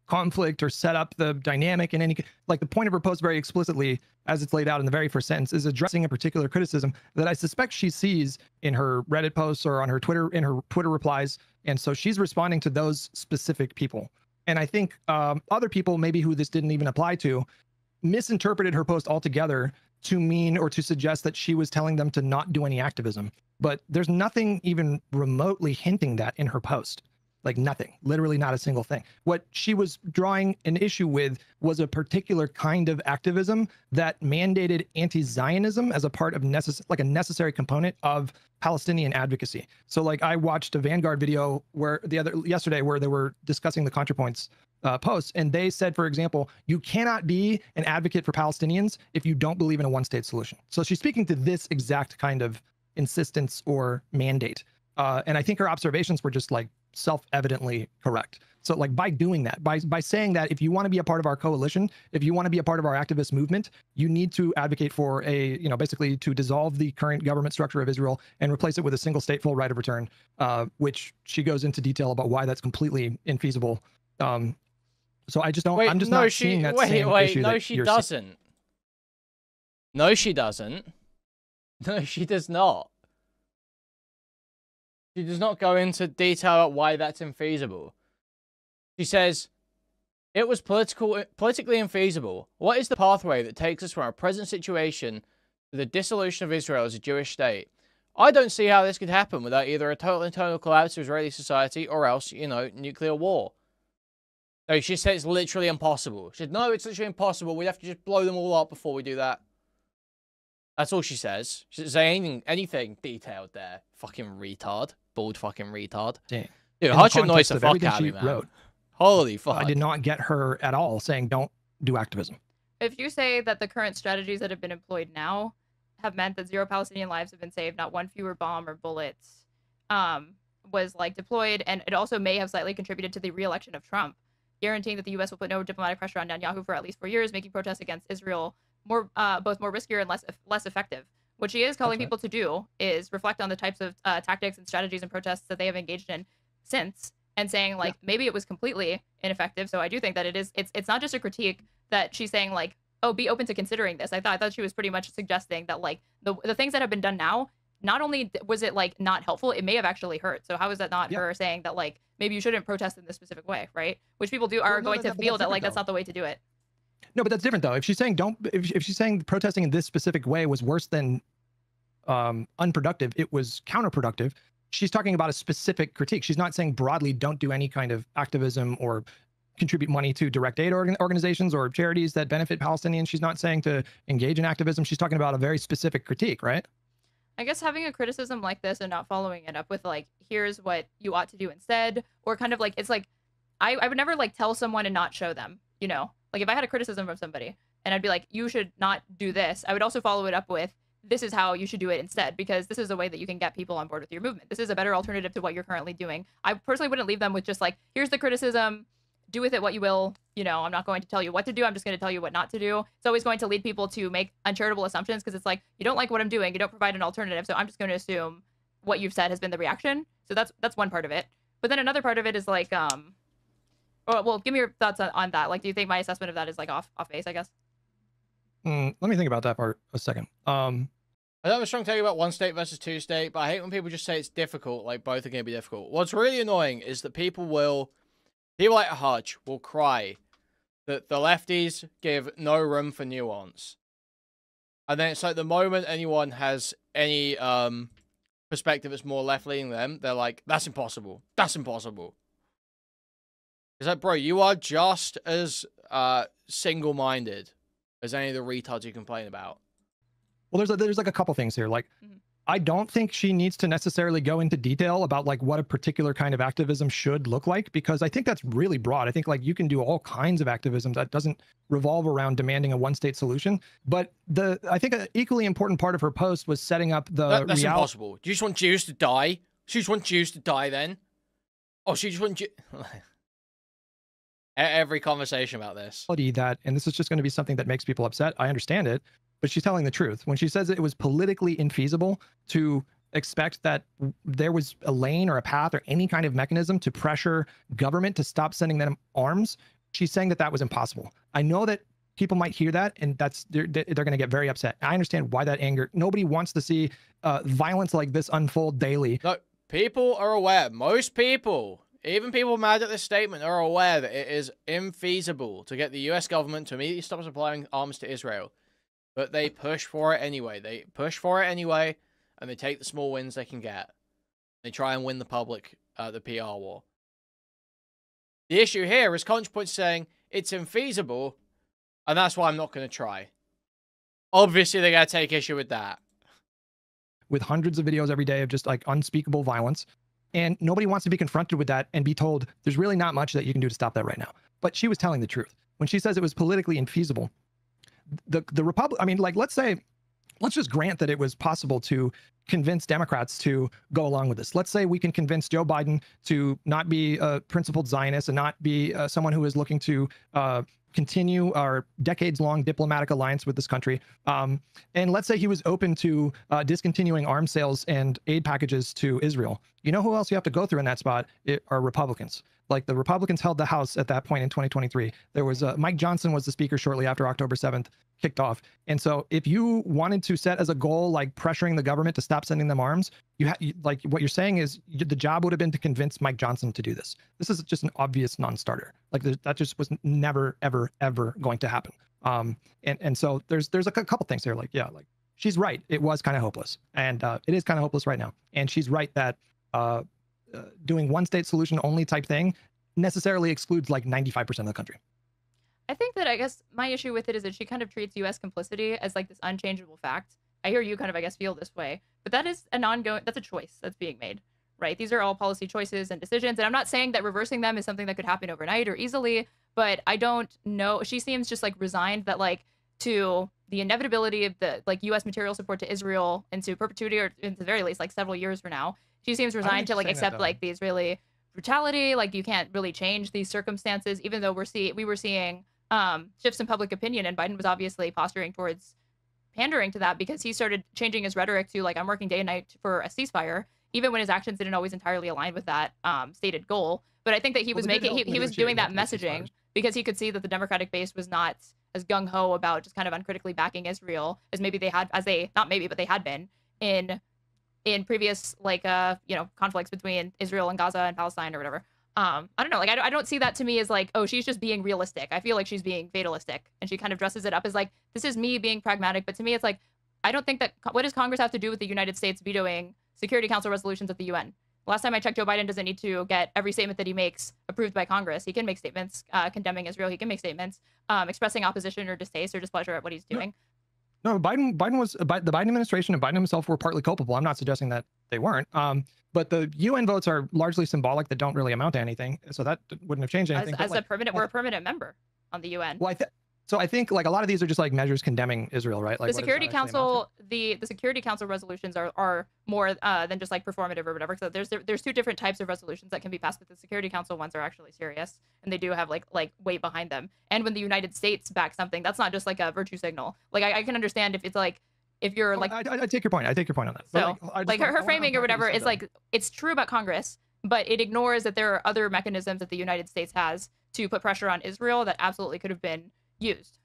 conflict or set up the dynamic in any, like, the point of her post very explicitly, as it's laid out in the very first sentence, is addressing a particular criticism that I suspect she sees in her Reddit posts or on her Twitter, in her Twitter replies. And so she's responding to those specific people. And I think other people, maybe who this didn't even apply to, misinterpreted her post altogether to mean or to suggest that she was telling them to not do any activism. But there's nothing even remotely hinting that in her post. Like, nothing, literally not a single thing. What she was drawing an issue with was a particular kind of activism that mandated anti-Zionism as a part of a necessary component of Palestinian advocacy. So, like, I watched a Vanguard video where yesterday where they were discussing the ContraPoints posts, and they said, for example, you cannot be an advocate for Palestinians if you don't believe in a one-state solution. So she's speaking to this exact kind of insistence or mandate. And I think her observations were just, like, self-evidently correct. So, like, by doing that, by saying that if you want to be a part of our coalition, if you want to be a part of our activist movement, you need to advocate for a, you know, basically to dissolve the current government structure of Israel and replace it with a single state full right of return, which she goes into detail about why that's completely infeasible. So I just don't, I'm just not seeing that same issue. No, she doesn't. No, she doesn't. No, she does not. She does not go into detail about why that's infeasible. She says, it was politically infeasible. What is the pathway that takes us from our present situation to the dissolution of Israel as a Jewish state? I don't see how this could happen without either a total internal collapse of Israeli society or else, you know, nuclear war. No, she said it's literally impossible. She said, no, it's literally impossible. We'd have to just blow them all up before we do that. That's all she says. She doesn't say anything detailed there. Fucking retard. Bald fucking retard. Dang. Dude, Hutch annoys the fuck out of me, man. Wrote, holy fuck. I did not get her at all saying don't do activism. If you say that the current strategies that have been employed now have meant that 0 Palestinian lives have been saved, not one fewer bomb or bullets was, like, deployed, and it also may have slightly contributed to the re-election of Trump, guaranteeing that the U.S. will put no diplomatic pressure on Netanyahu for at least 4 years, making protests against Israel both more riskier and less effective. What she is calling That's right. people to do is reflect on the types of tactics and strategies and protests that they have engaged in since, and saying like maybe it was completely ineffective. So I do think that it's not just a critique that she's saying like, oh, be open to considering this. I thought she was pretty much suggesting that like the things that have been done now, not only was it like not helpful, it may have actually hurt. So how is that not her saying that like maybe you shouldn't protest in this specific way, right? Which people are going to feel that like that's not the way to do it. No, but that's different though. If she's saying if she's saying protesting in this specific way was worse than unproductive, it was counterproductive. She's talking about a specific critique. She's not saying broadly don't do any kind of activism or contribute money to direct aid organizations or charities that benefit Palestinians. She's not saying to engage in activism. She's talking about a very specific critique, right? I guess having a criticism like this and not following it up with like, here's what you ought to do instead, or kind of like, it's like, I would never like tell someone and not show them, you know, like if I had a criticism from somebody and I'd be like, you should not do this, I would also follow it up with, this is how you should do it instead, because this is a way that you can get people on board with your movement. This is a better alternative to what you're currently doing. I personally wouldn't leave them with just like, here's the criticism, do with it what you will. You know, I'm not going to tell you what to do. I'm just going to tell you what not to do. It's always going to lead people to make uncharitable assumptions because it's like, you don't like what I'm doing. You don't provide an alternative. So I'm just going to assume what you've said has been the reaction. So that's one part of it. But then another part of it is like, well, give me your thoughts on that. Like, do you think my assessment of that is like off base, I guess? Let me think about that part a second. I don't have a strong take about one state versus two state, but I hate when people just say it's difficult, like both are going to be difficult. What's really annoying is that people like Hutch will cry that the lefties give no room for nuance. And then it's like the moment anyone has any perspective that's more left-leaning than them, they're like, that's impossible. That's impossible. It's like, bro, you are just as single-minded as any of the retards you complain about. Well, there's like a couple things here. Like, I don't think she needs to necessarily go into detail about like what a particular kind of activism should look like, because I think that's really broad. I think like you can do all kinds of activism that doesn't revolve around demanding a one-state solution. But I think an equally important part of her post was setting up the That's impossible. Do you just want Jews to die? She just want Jews to die then? Oh, she just want every conversation about this. That, and this is just going to be something that makes people upset. I understand it. But she's telling the truth. When she says it was politically infeasible to expect that there was a lane or a path or any kind of mechanism to pressure government to stop sending them arms, she's saying that that was impossible. I know that people might hear that and they're going to get very upset. I understand why that anger. Nobody wants to see violence like this unfold daily. No, people are aware. Most people, even people mad at this statement, are aware that it is infeasible to get the US government to immediately stop supplying arms to Israel. But they push for it anyway. They push for it anyway, and they take the small wins they can get. They try and win the public, the PR war. The issue here is ContraPoint saying it's infeasible, and that's why I'm not going to try. Obviously, they're going to take issue with that. With hundreds of videos every day of just like unspeakable violence. And nobody wants to be confronted with that and be told there's really not much that you can do to stop that right now. But she was telling the truth. When she says it was politically infeasible, the Republic, I mean, like, let's just grant that it was possible to convince Democrats to go along with this. Let's say we can convince Joe Biden to not be a principled Zionist and not be someone who is looking to continue our decades-long diplomatic alliance with this country. And let's say he was open to discontinuing arms sales and aid packages to Israel. You know who else you have to go through in that spot are Republicans. Like, the Republicans held the House at that point in 2023. There was Mike Johnson was the speaker shortly after October 7th kicked off. And so if you wanted to set as a goal, like pressuring the government to stop sending them arms, like what you're saying is the job would have been to convince Mike Johnson to do this. This is just an obvious non-starter. Like, that just was never, ever, ever going to happen. And so there's a couple things here. Like, yeah, like she's right. It was kind of hopeless, and it is kind of hopeless right now. And she's right that doing one state solution only type thing necessarily excludes like 95% of the country. I think that, I guess my issue with it is that she kind of treats U.S. complicity as like this unchangeable fact. I hear you kind of, I guess, feel this way, but that is that's a choice that's being made, right? These are all policy choices and decisions. And I'm not saying that reversing them is something that could happen overnight or easily, but I don't know. She seems just like resigned that like to the inevitability of the like U.S. material support to Israel into perpetuity, or in the very least, like several years from now. She seems resigned to like accept like the Israeli brutality. Like, you can't really change these circumstances, even though we were seeing shifts in public opinion, and Biden was obviously posturing towards pandering to that because he started changing his rhetoric to like, I'm working day and night for a ceasefire, even when his actions didn't always entirely align with that stated goal. But I think that he was doing that messaging because he could see that the Democratic base was not as gung-ho about just kind of uncritically backing Israel as maybe they had, but they had been in previous like conflicts between Israel and Gaza and Palestine or whatever. I don't know, like I don't see that to me as like, oh, she's just being realistic. I feel like she's being fatalistic, and she kind of dresses it up as like, this is me being pragmatic. But to me, it's like, I don't think that, what does Congress have to do with the United States vetoing Security Council resolutions at the UN? Last time I checked, Joe Biden doesn't need to get every statement that he makes approved by Congress. He can make statements condemning Israel. He can make statements expressing opposition or distaste or displeasure at what he's doing. No, the Biden administration and Biden himself were partly culpable. I'm not suggesting that they weren't. But the UN votes are largely symbolic, that don't really amount to anything. So that wouldn't have changed anything. We're a permanent member on the UN. Well, so I think like a lot of these are just like measures condemning Israel, right? Like the Security Council, the Security Council resolutions are more than just like performative or whatever. So there's two different types of resolutions that can be passed, but the Security Council ones are actually serious and they do have like weight behind them. And when the United States backs something, that's not just like a virtue signal. Like I can understand if it's like, if you're like, I take your point. I take your point on that. So like her framing or whatever is like, it's true about Congress, but it ignores that there are other mechanisms that the United States has to put pressure on Israel that absolutely could have been used.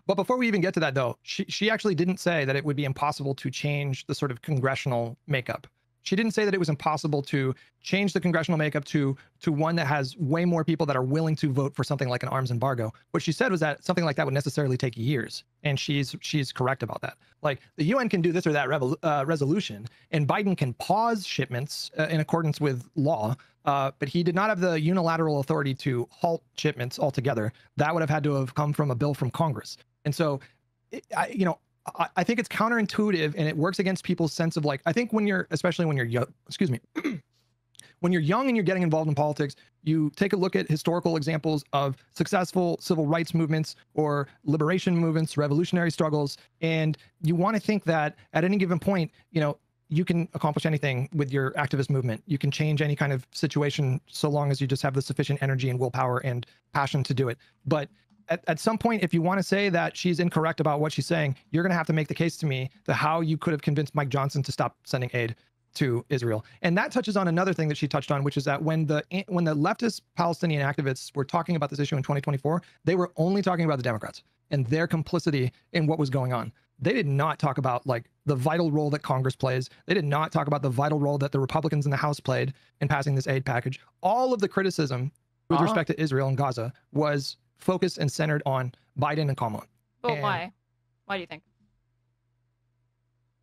But before we even get to that, though, she actually didn't say that it would be impossible to change the sort of congressional makeup. She didn't say that it was impossible to change the congressional makeup to one that has way more people that are willing to vote for something like an arms embargo. What she said was that something like that would necessarily take years, and she's correct about that. Like the UN can do this or that resolution, and Biden can pause shipments in accordance with law, but he did not have the unilateral authority to halt shipments altogether. That would have had to have come from a bill from Congress. And so, I think it's counterintuitive, and it works against people's sense of like, I think especially when you're young, when you're young and you're getting involved in politics, you take a look at historical examples of successful civil rights movements or liberation movements, revolutionary struggles, and you want to think that at any given point, you can accomplish anything with your activist movement. You can change any kind of situation so long as you just have the sufficient energy and willpower and passion to do it. But at some point, if you want to say that she's incorrect about what she's saying, you're going to have to make the case to me to how you could have convinced Mike Johnson to stop sending aid to Israel. And that touches on another thing that she touched on, which is that when the leftist Palestinian activists were talking about this issue in 2024, they were only talking about the Democrats and their complicity in what was going on. They did not talk about like the vital role that Congress plays. They did not talk about the vital role that the Republicans in the House played in passing this aid package. All of the criticism with respect to Israel and Gaza was focused and centered on Biden and Kamala. But why? Why do you think?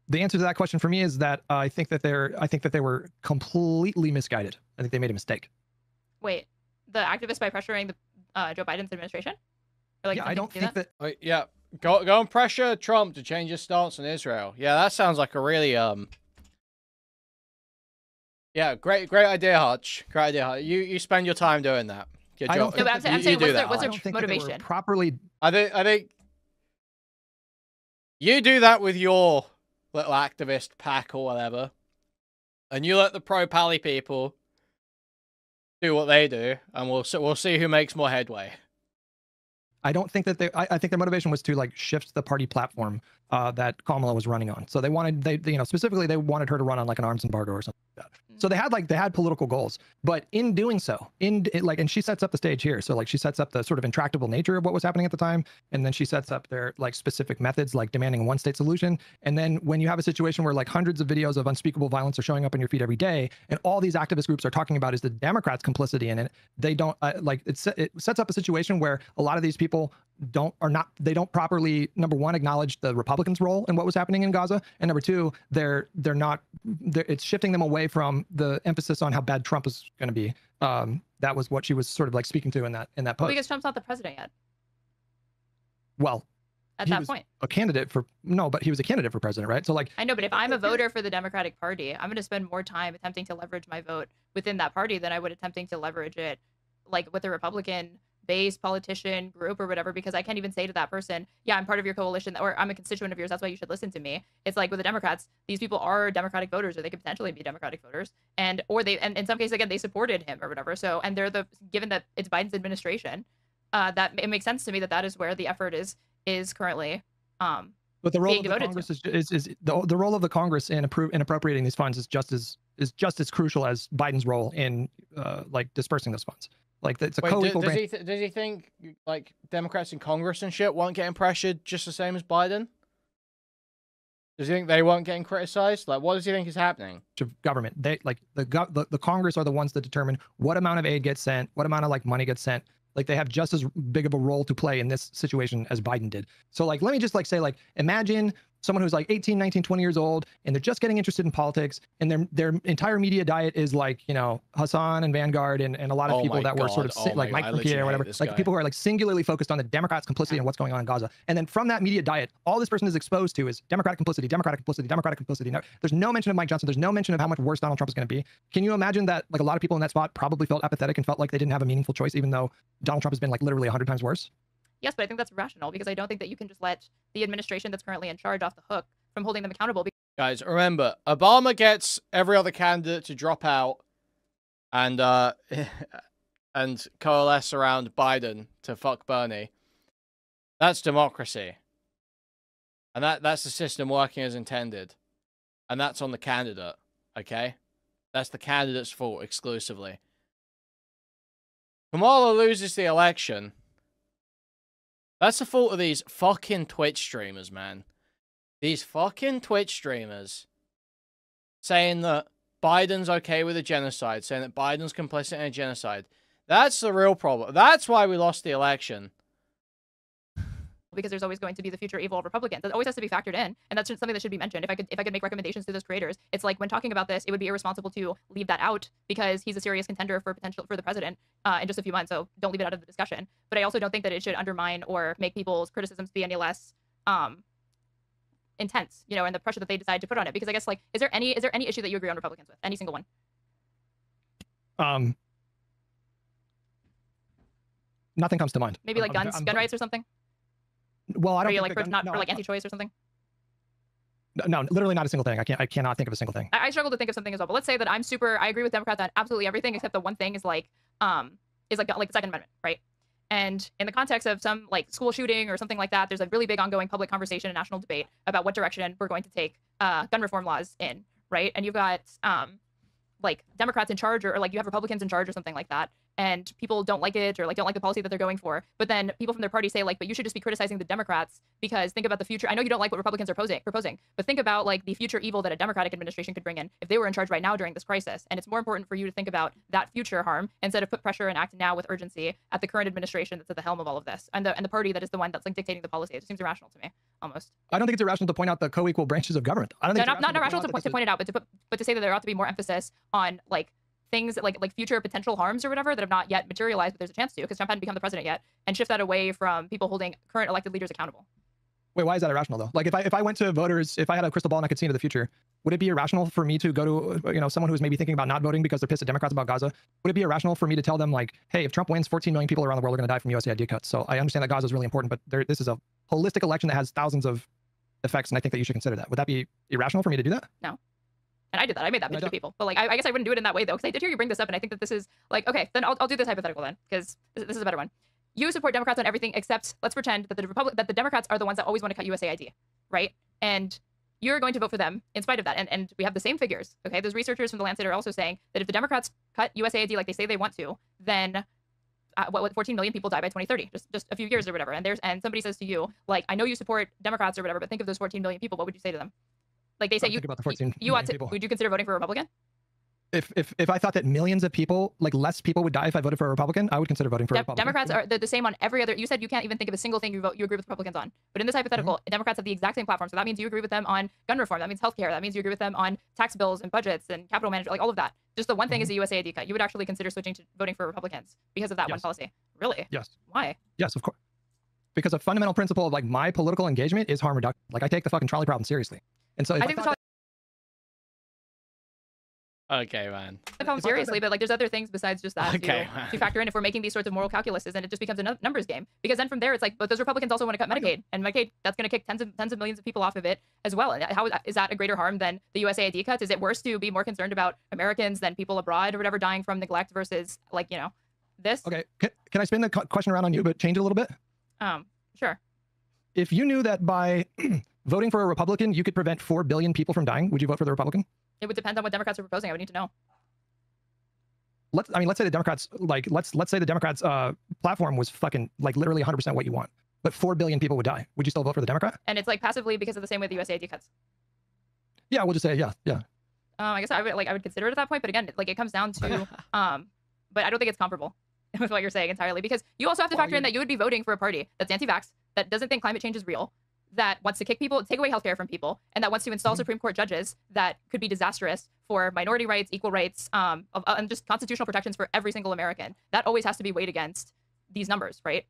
The answer to that question for me is that I think that they were completely misguided. I think they made a mistake. Wait, the activists by pressuring the Joe Biden's administration? Or, like, yeah, I don't think that. Yeah, go and pressure Trump to change his stance on Israel. Yeah, that sounds like a really yeah, great idea, Hutch. Great idea, Hutch. You spend your time doing that. I don't think I'm saying, what's their motivation? Properly. I think you do that with your little activist pack or whatever, and you let the pro-Pally people do what they do, and we'll see who makes more headway. I don't think that I think their motivation was to like shift the party platform that Kamala was running on. So specifically they wanted her to run on like an arms embargo or something like that. So they had political goals, but in doing so, and she sets up the stage here. So like she sets up the sort of intractable nature of what was happening at the time, and then she sets up their like specific methods, like demanding a one-state solution. And then when you have a situation where like hundreds of videos of unspeakable violence are showing up in your feed every day, and all these activist groups are talking about is the Democrats' complicity in it, they don't it sets up a situation where a lot of these people don't properly, number one, acknowledge the Republicans' role in what was happening in Gaza, and number two, it's shifting them away from the emphasis on how bad Trump is going to be. That was what she was sort of like speaking to in that post. Well, because Trump's not the president yet. Well, at that point, but he was a candidate for president, right? So like, I know, but if I'm a voter for the Democratic Party, I'm going to spend more time attempting to leverage my vote within that party than I would attempting to leverage it like with a Republican base politician group or whatever, because I can't even say to that person, yeah, I'm part of your coalition, or I'm a constituent of yours, that's why you should listen to me. It's like with the Democrats, these people are Democratic voters, or they could potentially be Democratic voters, and in some cases, again, they supported him or whatever. So, and they're given that it's Biden's administration, that it makes sense to me that is where the effort is currently But the role being of the devoted Congress to. is the role of the Congress in appropriating these funds is just as crucial as Biden's role in like dispersing those funds. Like it's a Wait, co-equal does branch. does he think like Democrats in Congress and shit weren't getting pressured just the same as Biden? Does he think they weren't getting criticized? Like, what does he think is happening? Of government, they like the Congress are the ones that determine what amount of aid gets sent, what amount of like money gets sent. Like they have just as big of a role to play in this situation as Biden did. So like, let me just like say, like, imagine someone who's like 18, 19, 20 years old, and they're just getting interested in politics, and their entire media diet is like, you know, Hassan and Vanguard and a lot of Oh people my that were sort God. of Oh like my Mike God. I Burkier literally or whatever, hate this like guy. people who are like singularly focused on the Democrats' complicity and what's going on in Gaza. And then from that media diet, all this person is exposed to is Democratic complicity, Democratic complicity, Democratic complicity. No, there's no mention of Mike Johnson. There's no mention of how much worse Donald Trump is going to be. Can you imagine that like a lot of people in that spot probably felt apathetic and felt like they didn't have a meaningful choice, even though Donald Trump has been like literally 100 times worse? Yes, but I think that's rational because I don't think that you can just let the administration that's currently in charge off the hook from holding them accountable. Guys, remember, Obama gets every other candidate to drop out and and coalesce around Biden to fuck Bernie. That's democracy. And that's the system working as intended. And that's on the candidate, okay? That's the candidate's fault exclusively. Kamala loses the election. That's the fault of these fucking Twitch streamers, man. These fucking Twitch streamers saying that Biden's okay with a genocide, saying that Biden's complicit in a genocide. That's the real problem. That's why we lost the election. Because there's always going to be the future evil of Republicans. That always has to be factored in, and that's just something that should be mentioned. If I could make recommendations to those creators, it's like when talking about this, it would be irresponsible to leave that out because he's a serious contender for the president in just a few months. So don't leave it out of the discussion. But I also don't think that it should undermine or make people's criticisms be any less intense, you know, and the pressure that they decide to put on it. Because I guess like, is there any issue that you agree on Republicans with? Any single one? Nothing comes to mind. Maybe like gun rights or something. Well, I don't. Are you think like for like anti-choice or something? No, literally not a single thing. I cannot think of a single thing. I struggle to think of something as well. But let's say that I agree with Democrats on absolutely everything except the one thing is like the Second Amendment, right? And in the context of some like school shooting or something like that, there's a really big ongoing public conversation and national debate about what direction we're going to take gun reform laws in, right? And you've got like Democrats in charge or like you have Republicans in charge or something like that. And people don't like it or like don't like the policy that they're going for. But then people from their party say like, but you should just be criticizing the Democrats because think about the future. I know you don't like what Republicans are proposing, but think about like the future evil that a Democratic administration could bring in if they were in charge right now during this crisis. And it's more important for you to think about that future harm instead of put pressure and act now with urgency at the current administration that's at the helm of all of this and the party that is the one that's like dictating the policy. It just seems irrational to me, almost. I don't think it's irrational to point out the co-equal branches of government. I don't think not irrational to point it out, but to say that there ought to be more emphasis on like things like future potential harms or whatever that have not yet materialized, but there's a chance to because Trump hadn't become the president yet, and shift that away from people holding current elected leaders accountable. Wait, why is that irrational though? Like if I went to voters, if I had a crystal ball and I could see into the future, would it be irrational for me to go to, you know, someone who's maybe thinking about not voting because they're pissed at Democrats about Gaza? Would it be irrational for me to tell them like, hey, if Trump wins, 14 million people around the world are going to die from USAID cuts? So I understand that Gaza is really important, but this is a holistic election that has thousands of effects, and I think that you should consider that. Would that be irrational for me to do that? No. And I did that. I made that pitch to people. But like, I guess I wouldn't do it in that way though, because I did hear you bring this up, and I think that this is like, okay, then I'll do this hypothetical then, because this is a better one. You support Democrats on everything except let's pretend that the Democrats are the ones that always want to cut USAID, right? And you're going to vote for them in spite of that. And we have the same figures. Okay, those researchers from the Lancet are also saying that if the Democrats cut USAID like they say they want to, then 14 million people die by 2030, just a few years or whatever. And somebody says to you, like, I know you support Democrats or whatever, but think of those 14 million people. What would you say to them? Like they say you ought to. Would you consider voting for a Republican? If I thought that millions of people, like less people would die if I voted for a Republican, I would consider voting for a Republican. Democrats are the same on every other. You said you can't even think of a single thing you agree with Republicans on. But in this hypothetical, Democrats have the exact same platform. So that means you agree with them on gun reform. That means healthcare. That means you agree with them on tax bills and budgets and capital management, like all of that. Just the one thing is the USAID cut. You would actually consider switching to voting for Republicans because of that one policy. Really? Yes. Why? Yes, of course. Because a fundamental principle of like my political engagement is harm reduction. Like I take the fucking trolley problem seriously. And so I think the trolley Okay, man. I found seriously, but like there's other things besides just that Okay, to factor in if we're making these sorts of moral calculuses, and it just becomes a numbers game. Because then from there, it's like, but those Republicans also want to cut Medicaid, and Medicaid that's going to kick tens of millions of people off of it as well. And how is that a greater harm than the USAID cuts? Is it worse to be more concerned about Americans than people abroad or whatever dying from neglect versus like this? Okay, can I spin the question around on you, but change it a little bit? Sure. If you knew that by voting for a Republican, you could prevent 4 billion people from dying. Would you vote for the Republican? It would depend on what Democrats are proposing. I would need to know. Let's say the Democrats, like, let's say the Democrats' platform was fucking, like, literally 100% what you want, but 4 billion people would die. Would you still vote for the Democrat? And it's like passively because of the same way the USAID cuts. Yeah, we'll just say yeah. I guess I would consider it at that point, but again, like it comes down to, but I don't think it's comparable with what you're saying entirely, because you also have to factor in that you would be voting for a party that's anti-vax, that doesn't think climate change is real, that wants to kick people, take away healthcare from people, and that wants to install Supreme Court judges that could be disastrous for minority rights, equal rights, and just constitutional protections for every single American. That always has to be weighed against these numbers, right?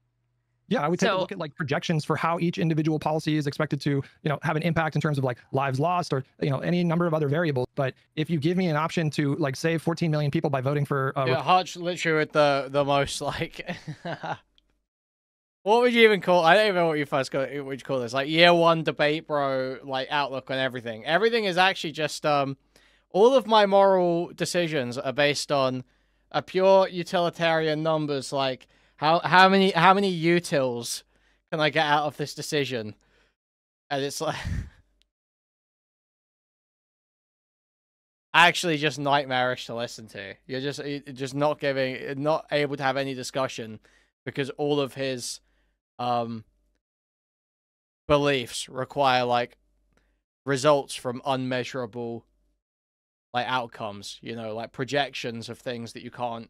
Yeah, I would take a look at like projections for how each individual policy is expected to, have an impact in terms of like lives lost or, any number of other variables. But if you give me an option to like save 14 million people by voting for, Hutch literally with the most like, what would you even call? I don't even know what you what you call this. Like year one debate, bro. Like outlook on everything. Everything is actually just all of my moral decisions are based on a pure utilitarian numbers like. How many utils can I get out of this decision? And it's like actually just nightmarish to listen to. You're just not able to have any discussion because all of his beliefs require like results from unmeasurable like outcomes, like projections of things that you can't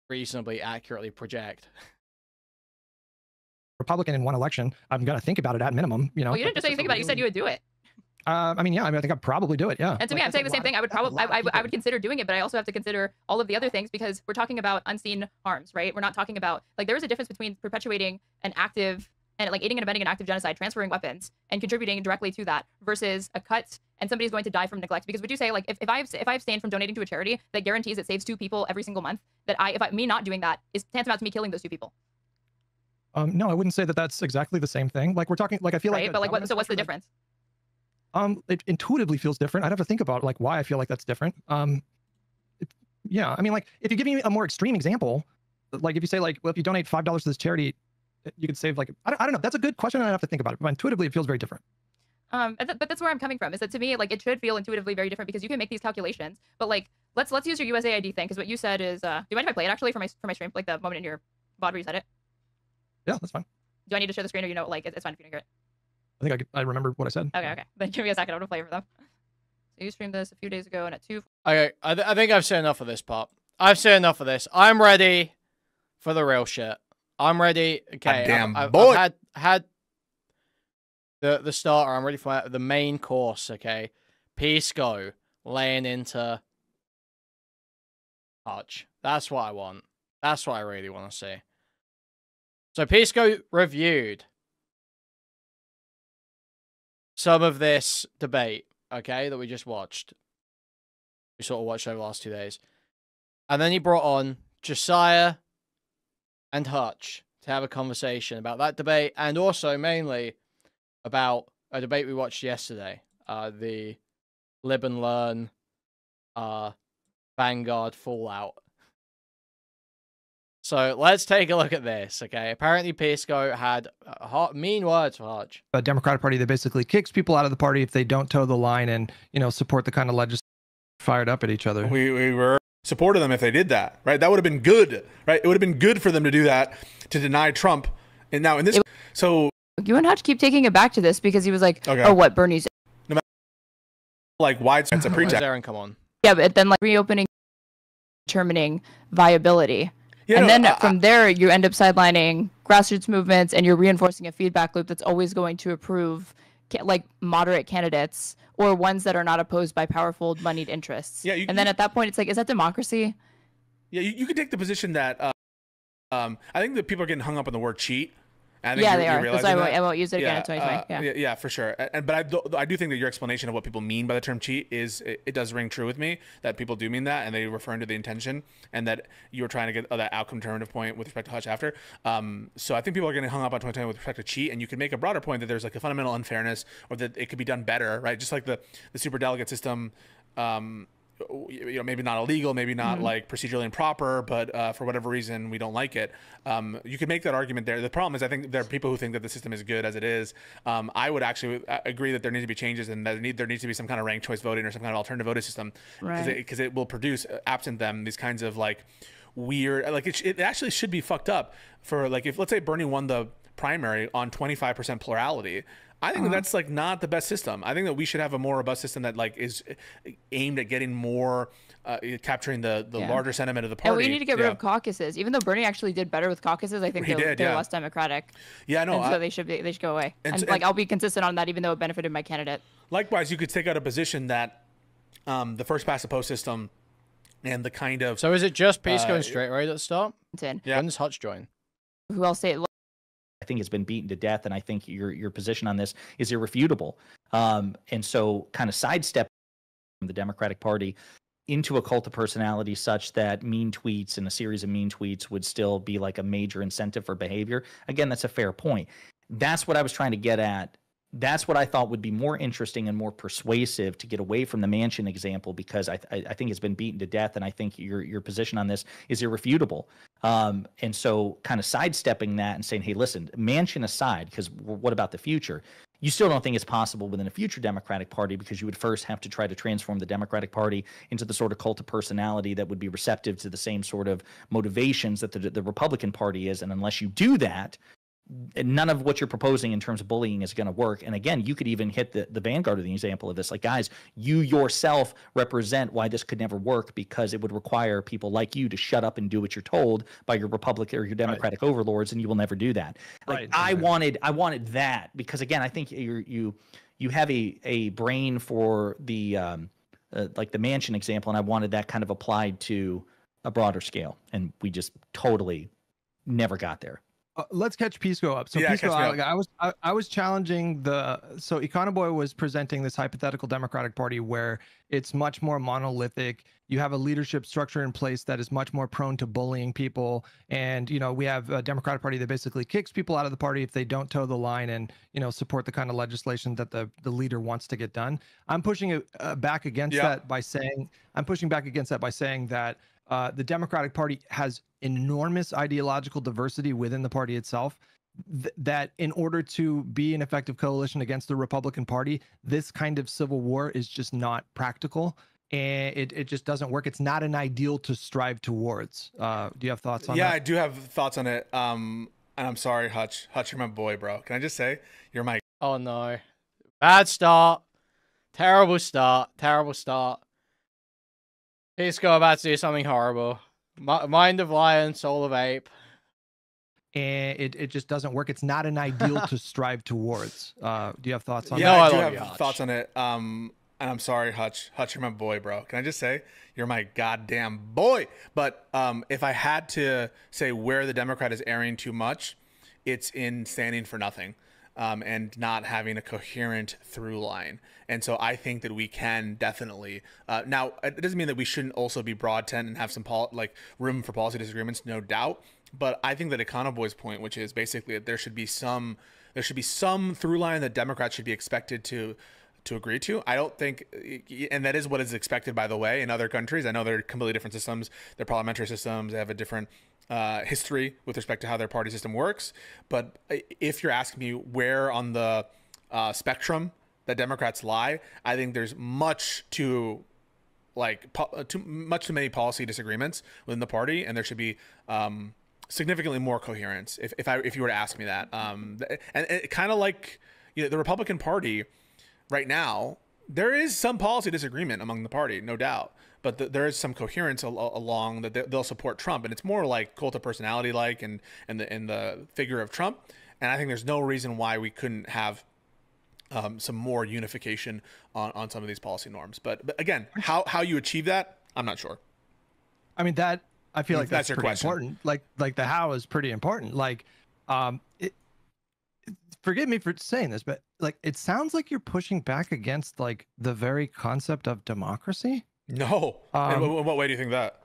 reasonably accurately project. Republican in one election, I'm gonna think about it at minimum. Well, you didn't just say you think about it. You said you would do it. I think I'd probably do it. Yeah. And to me, I'm saying the same thing. I would consider doing it, but I also have to consider all of the other things because we're talking about unseen harms, right? We're not talking about like there is a difference between perpetuating an active and like aiding and abetting an active genocide, transferring weapons, and contributing directly to that versus a cut and somebody's going to die from neglect. Because would you say like if I abstain from donating to a charity that guarantees it saves 2 people every single month, that me not doing that is tantamount to me killing those 2 people? No, I wouldn't say that that's exactly the same thing. Like we're talking, like I feel right? like, but like what's the difference? It intuitively feels different. I'd have to think about like why I feel like that's different. Yeah, I mean, like if you give me a more extreme example, like if you say like, well, if you donate $5 to this charity, you could save like I don't know. That's a good question. And I have to think about it. But intuitively, it feels very different. But that's where I'm coming from. Is that to me like it should feel intuitively very different because you can make these calculations. But like let's use your USAID thing because what you said is. Do you mind if I play it actually for my stream? Like the moment in your VOD where you said it. Yeah, that's fine. Do I need to share the screen or like it's fine if you don't hear it? I think I remember what I said. Okay. Then give me a second. I'm gonna play it for them. So you streamed this a few days ago and at 2. Okay, I think I've said enough of this part. I've said enough of this. I'm ready for the real shit. I'm ready. Okay, I've had the starter. I'm ready for the main course. Okay, Pisco laying into Hutch. That's what I want. That's what I really want to see. So Pisco reviewed some of this debate, okay, that we just watched. We sort of watched over the last 2 days. And then he brought on Josiah and Hutch to have a conversation about that debate and also mainly about a debate we watched yesterday. The Live and Learn Vanguard Fallout. So let's take a look at this, okay? Apparently Pisco had mean words for Hutch. A Democratic Party that basically kicks people out of the party if they don't toe the line and, support the kind of legislation fired up at each other. We were supported them if they did that, right? That would have been good, right? It would have been good for them to do that, to deny Trump. And now in this, so you and Hutch keep taking it back to this because he was like, okay. Oh, what Bernie's no matter, like widespread, it's a pretext. Aaron, come on. Yeah, but then like reopening, determining viability. Yeah, and then from there, you end up sidelining grassroots movements and you're reinforcing a feedback loop that's always going to approve like moderate candidates or ones that are not opposed by powerful moneyed interests. Yeah, and then at that point, it's like, is that democracy? Yeah, you could take the position that I think that people are getting hung up on the word cheat. I think they are. That's why I won't use it again in 2020. Yeah, for sure. But I do think that your explanation of what people mean by the term cheat is it does ring true with me that people do mean that and they refer to the intention and that you were trying to get that outcome determinative point with respect to Hutch after. So I think people are getting hung up on 2020 with respect to cheat, and you can make a broader point that there's like a fundamental unfairness or that it could be done better, right? Just like the superdelegate system maybe not illegal, maybe not like procedurally improper, but for whatever reason we don't like it. You could make that argument there. The problem is, I think there are people who think that the system is good as it is. I would actually agree that there need to be changes, and that there needs to be some kind of ranked choice voting or some kind of alternative voting system, because it will produce, absent them, these kinds of like weird, like it actually should be fucked up for, like, if let's say Bernie won the primary on 25% plurality. I think that's like not the best system. I think that we should have a more robust system that like is aimed at getting more, capturing the larger sentiment of the party. And we need to get rid of caucuses. Even though Bernie actually did better with caucuses, I think they're less democratic. Yeah, no. And so they should go away. And like I'll be consistent on that, even though it benefited my candidate. Likewise, you could take out a position that the first past the post system and the kind of. So is it just Pisco and Straight Right at the start? Yeah. When does Hutch join? Who else say it? I think it's been beaten to death, and I think your position on this is irrefutable. And so kind of sidestep from the Democratic Party into a cult of personality such that mean tweets and a series of mean tweets would still be like a major incentive for behavior. Again, that's a fair point. That's what I was trying to get at. That's what I thought would be more interesting and more persuasive to get away from the Manchin example, because I think it's been beaten to death, and I think your position on this is irrefutable. And so kind of sidestepping that and saying, hey, listen, Manchin aside, because what about the future? You still don't think it's possible within a future Democratic Party, because you would first have to try to transform the Democratic Party into the sort of cult of personality that would be receptive to the same sort of motivations that the Republican Party is. And unless you do that, none of what you're proposing in terms of bullying is going to work. And again, you could even hit the vanguard of the example of this. Like, guys, you yourself represent why this could never work, because it would require people like you to shut up and do what you're told by your Republican or your Democratic overlords, and you will never do that. Like, I wanted that, because again, I think you have a brain for the like the Manchin example, and I wanted that kind of applied to a broader scale, and we just totally never got there. Let's catch Pisco up. So Pisco, I was challenging so Econoboy was presenting this hypothetical Democratic Party where it's much more monolithic. You have a leadership structure in place that is much more prone to bullying people. And, we have a Democratic Party that basically kicks people out of the party if they don't toe the line and, support the kind of legislation that the leader wants to get done. I'm pushing it back against that by saying, that the Democratic Party has enormous ideological diversity within the party itself, that in order to be an effective coalition against the Republican Party, this kind of civil war is just not practical, and it just doesn't work. It's not an ideal to strive towards. Do you have thoughts on that? Yeah, I do have thoughts on it. And I'm sorry, Hutch. Hutch, you're my boy, bro. Can I just say, you're my... Oh, no. Bad start. Terrible start. Terrible start. Pisco about to do something horrible. Mind of lion, soul of ape. And it just doesn't work. It's not an ideal to strive towards. Do you have thoughts on that? Yeah, I do have thoughts on it. And I'm sorry, Hutch. Hutch, you're my boy, bro. Can I just say, you're my goddamn boy. But if I had to say where the Democrat is erring too much, it's in standing for nothing. And not having a coherent through line. And so I think that we can definitely, now it doesn't mean that we shouldn't also be broad tent and have some room for policy disagreements, no doubt. But I think that Econoboy's point, which is basically that there should be some through line that Democrats should be expected to agree to. I don't think, and that is what is expected, by the way, in other countries. I know they're completely different systems. They're parliamentary systems. They have a different history with respect to how their party system works. But if you're asking me where on the spectrum that Democrats lie, I think there's much too many policy disagreements within the party, and there should be significantly more coherence. If you were to ask me that, and it kind of like the Republican Party right now, there is some policy disagreement among the party, no doubt. But there is some coherence along that they'll support Trump, and it's more like cult of personality, and the figure of Trump. And I think there's no reason why we couldn't have some more unification on some of these policy norms. But again, how you achieve that, I'm not sure. I mean, I feel like that's pretty important. Like the how is pretty important. Forgive me for saying this, but it sounds like you're pushing back against the very concept of democracy. No. In what way do you think that?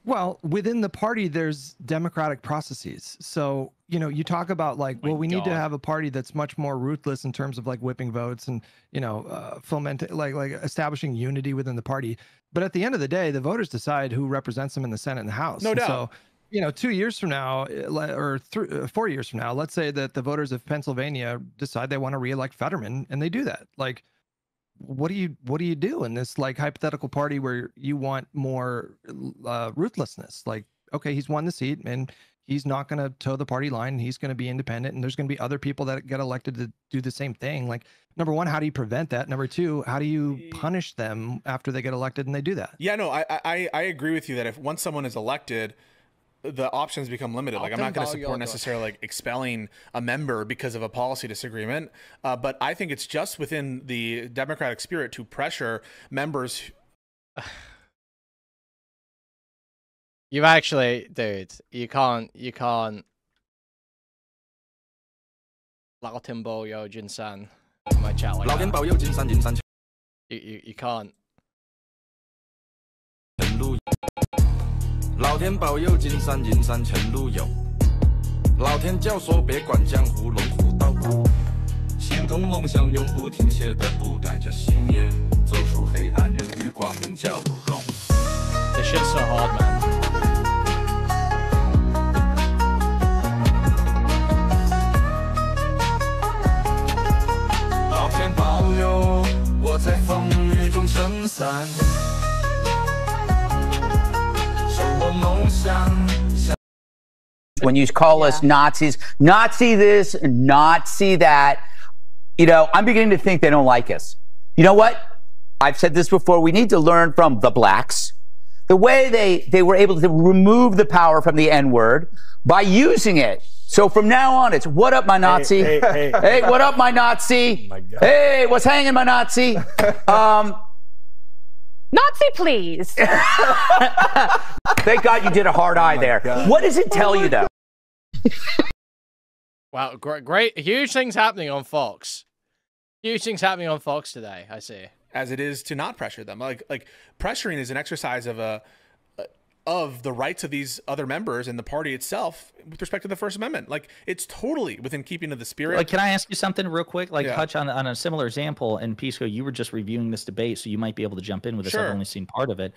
Well, within the party, there's democratic processes. So, you know, you talk about like, well, we need to have a party that's much more ruthless in terms of like whipping votes and, you know, fomenting, like establishing unity within the party. But at the end of the day, the voters decide who represents them in the Senate and the House. No doubt. So, you know, 2 years from now, or 4 years from now, let's say that the voters of Pennsylvania decide they want to reelect Fetterman, and they do that. Like, what do you do in this like hypothetical party where you want more ruthlessness? Like, okay, he's won the seat and he's not going to toe the party line. He's going to be independent, and there's going to be other people that get elected to do the same thing. Like, number one, how do you prevent that? Number two, how do you punish them after they get elected and they do that? Yeah, no, I agree with you that if once someone is elected, the options become limited. Like, I'm not going to support necessarily like expelling a member because of a policy disagreement, but I think it's just within the democratic spirit to pressure members. You actually, dude, you can't. Lao Timbo Yo Jin San in my chat like that. You can't. 老天保佑金山银山全路有，老天教唆别管江湖龙虎刀骨，心中梦想永不停歇的不带着信念，走出黑暗人与光明交融。This shit's so hard, man. 老天保佑我在风雨中撑伞。 When you call us Nazis, Nazi this, Nazi that, you know, I'm beginning to think they don't like us. You know what? I've said this before. We need to learn from the blacks. The way they were able to remove the power from the N-word by using it. So from now on, it's what up, my Nazi? Hey, what up, my Nazi? Oh my God. Hey, what's hanging, my Nazi? Nazi, please. Thank God you did a hard eye there. God. What does it tell you, though? Wow, great, huge things happening on Fox. Huge things happening on Fox today, I see. As it is to not pressure them. Like pressuring is an exercise of the rights of these other members in the party itself with respect to the First Amendment. Like, it's totally within keeping of the spirit. Like, can I ask you something real quick? Like, Hutch, on a similar example, and Pisco, you were just reviewing this debate, so you might be able to jump in with this. I've only seen part of it.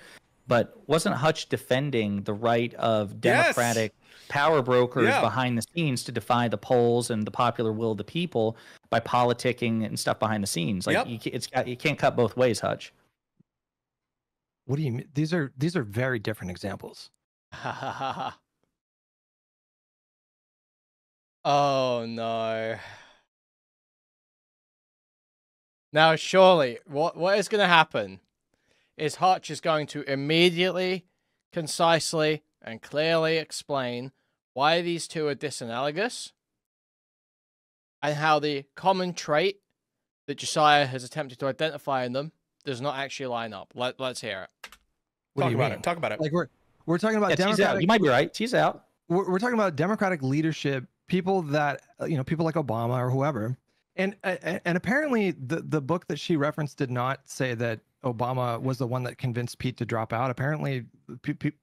But wasn't Hutch defending the right of Democratic power brokers behind the scenes to defy the polls and the popular will of the people by politicking and stuff behind the scenes? Like, you can't cut both ways, Hutch. What do you mean? These are very different examples. Oh no. Now surely what is going to happen is Hutch is going to immediately, concisely, and clearly explain why these two are disanalogous and how the common trait that Josiah has attempted to identify in them does not actually line up. Let's hear it. Talk about it. Talk about it. Like we're talking about Democratic. You might be right. Tease out. We're talking about Democratic leadership, people that people like Obama or whoever, and apparently the book that she referenced did not say that Obama was the one that convinced Pete to drop out. Apparently,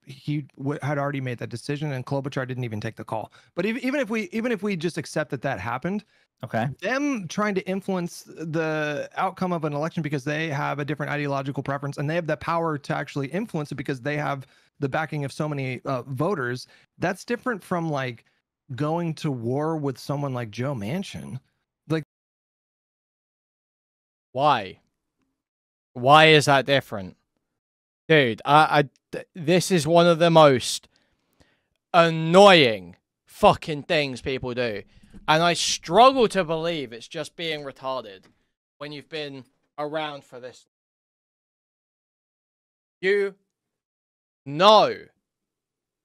he had already made that decision, and Klobuchar didn't even take the call. But even if we just accept that happened. Okay. Them trying to influence the outcome of an election because they have a different ideological preference and they have the power to actually influence it because they have the backing of so many voters. That's different from like going to war with someone like Joe Manchin. Like, why? Why is that different? Dude, this is one of the most annoying fucking things people do. And I struggle to believe it's just being retarded when you've been around for this. You know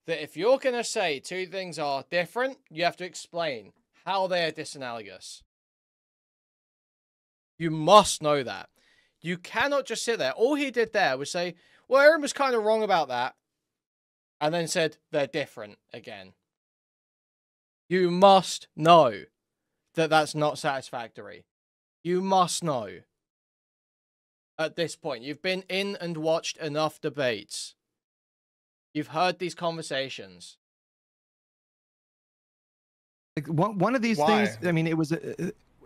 that if you're going to say two things are different, you have to explain how they are disanalogous. You must know that. You cannot just sit there. All he did there was say, well, Aaron was kind of wrong about that. And then said they're different again. You must know that that's not satisfactory. You must know. At this point, you've been in and watched enough debates You've heard these conversations. Like one of these Why? things, I mean,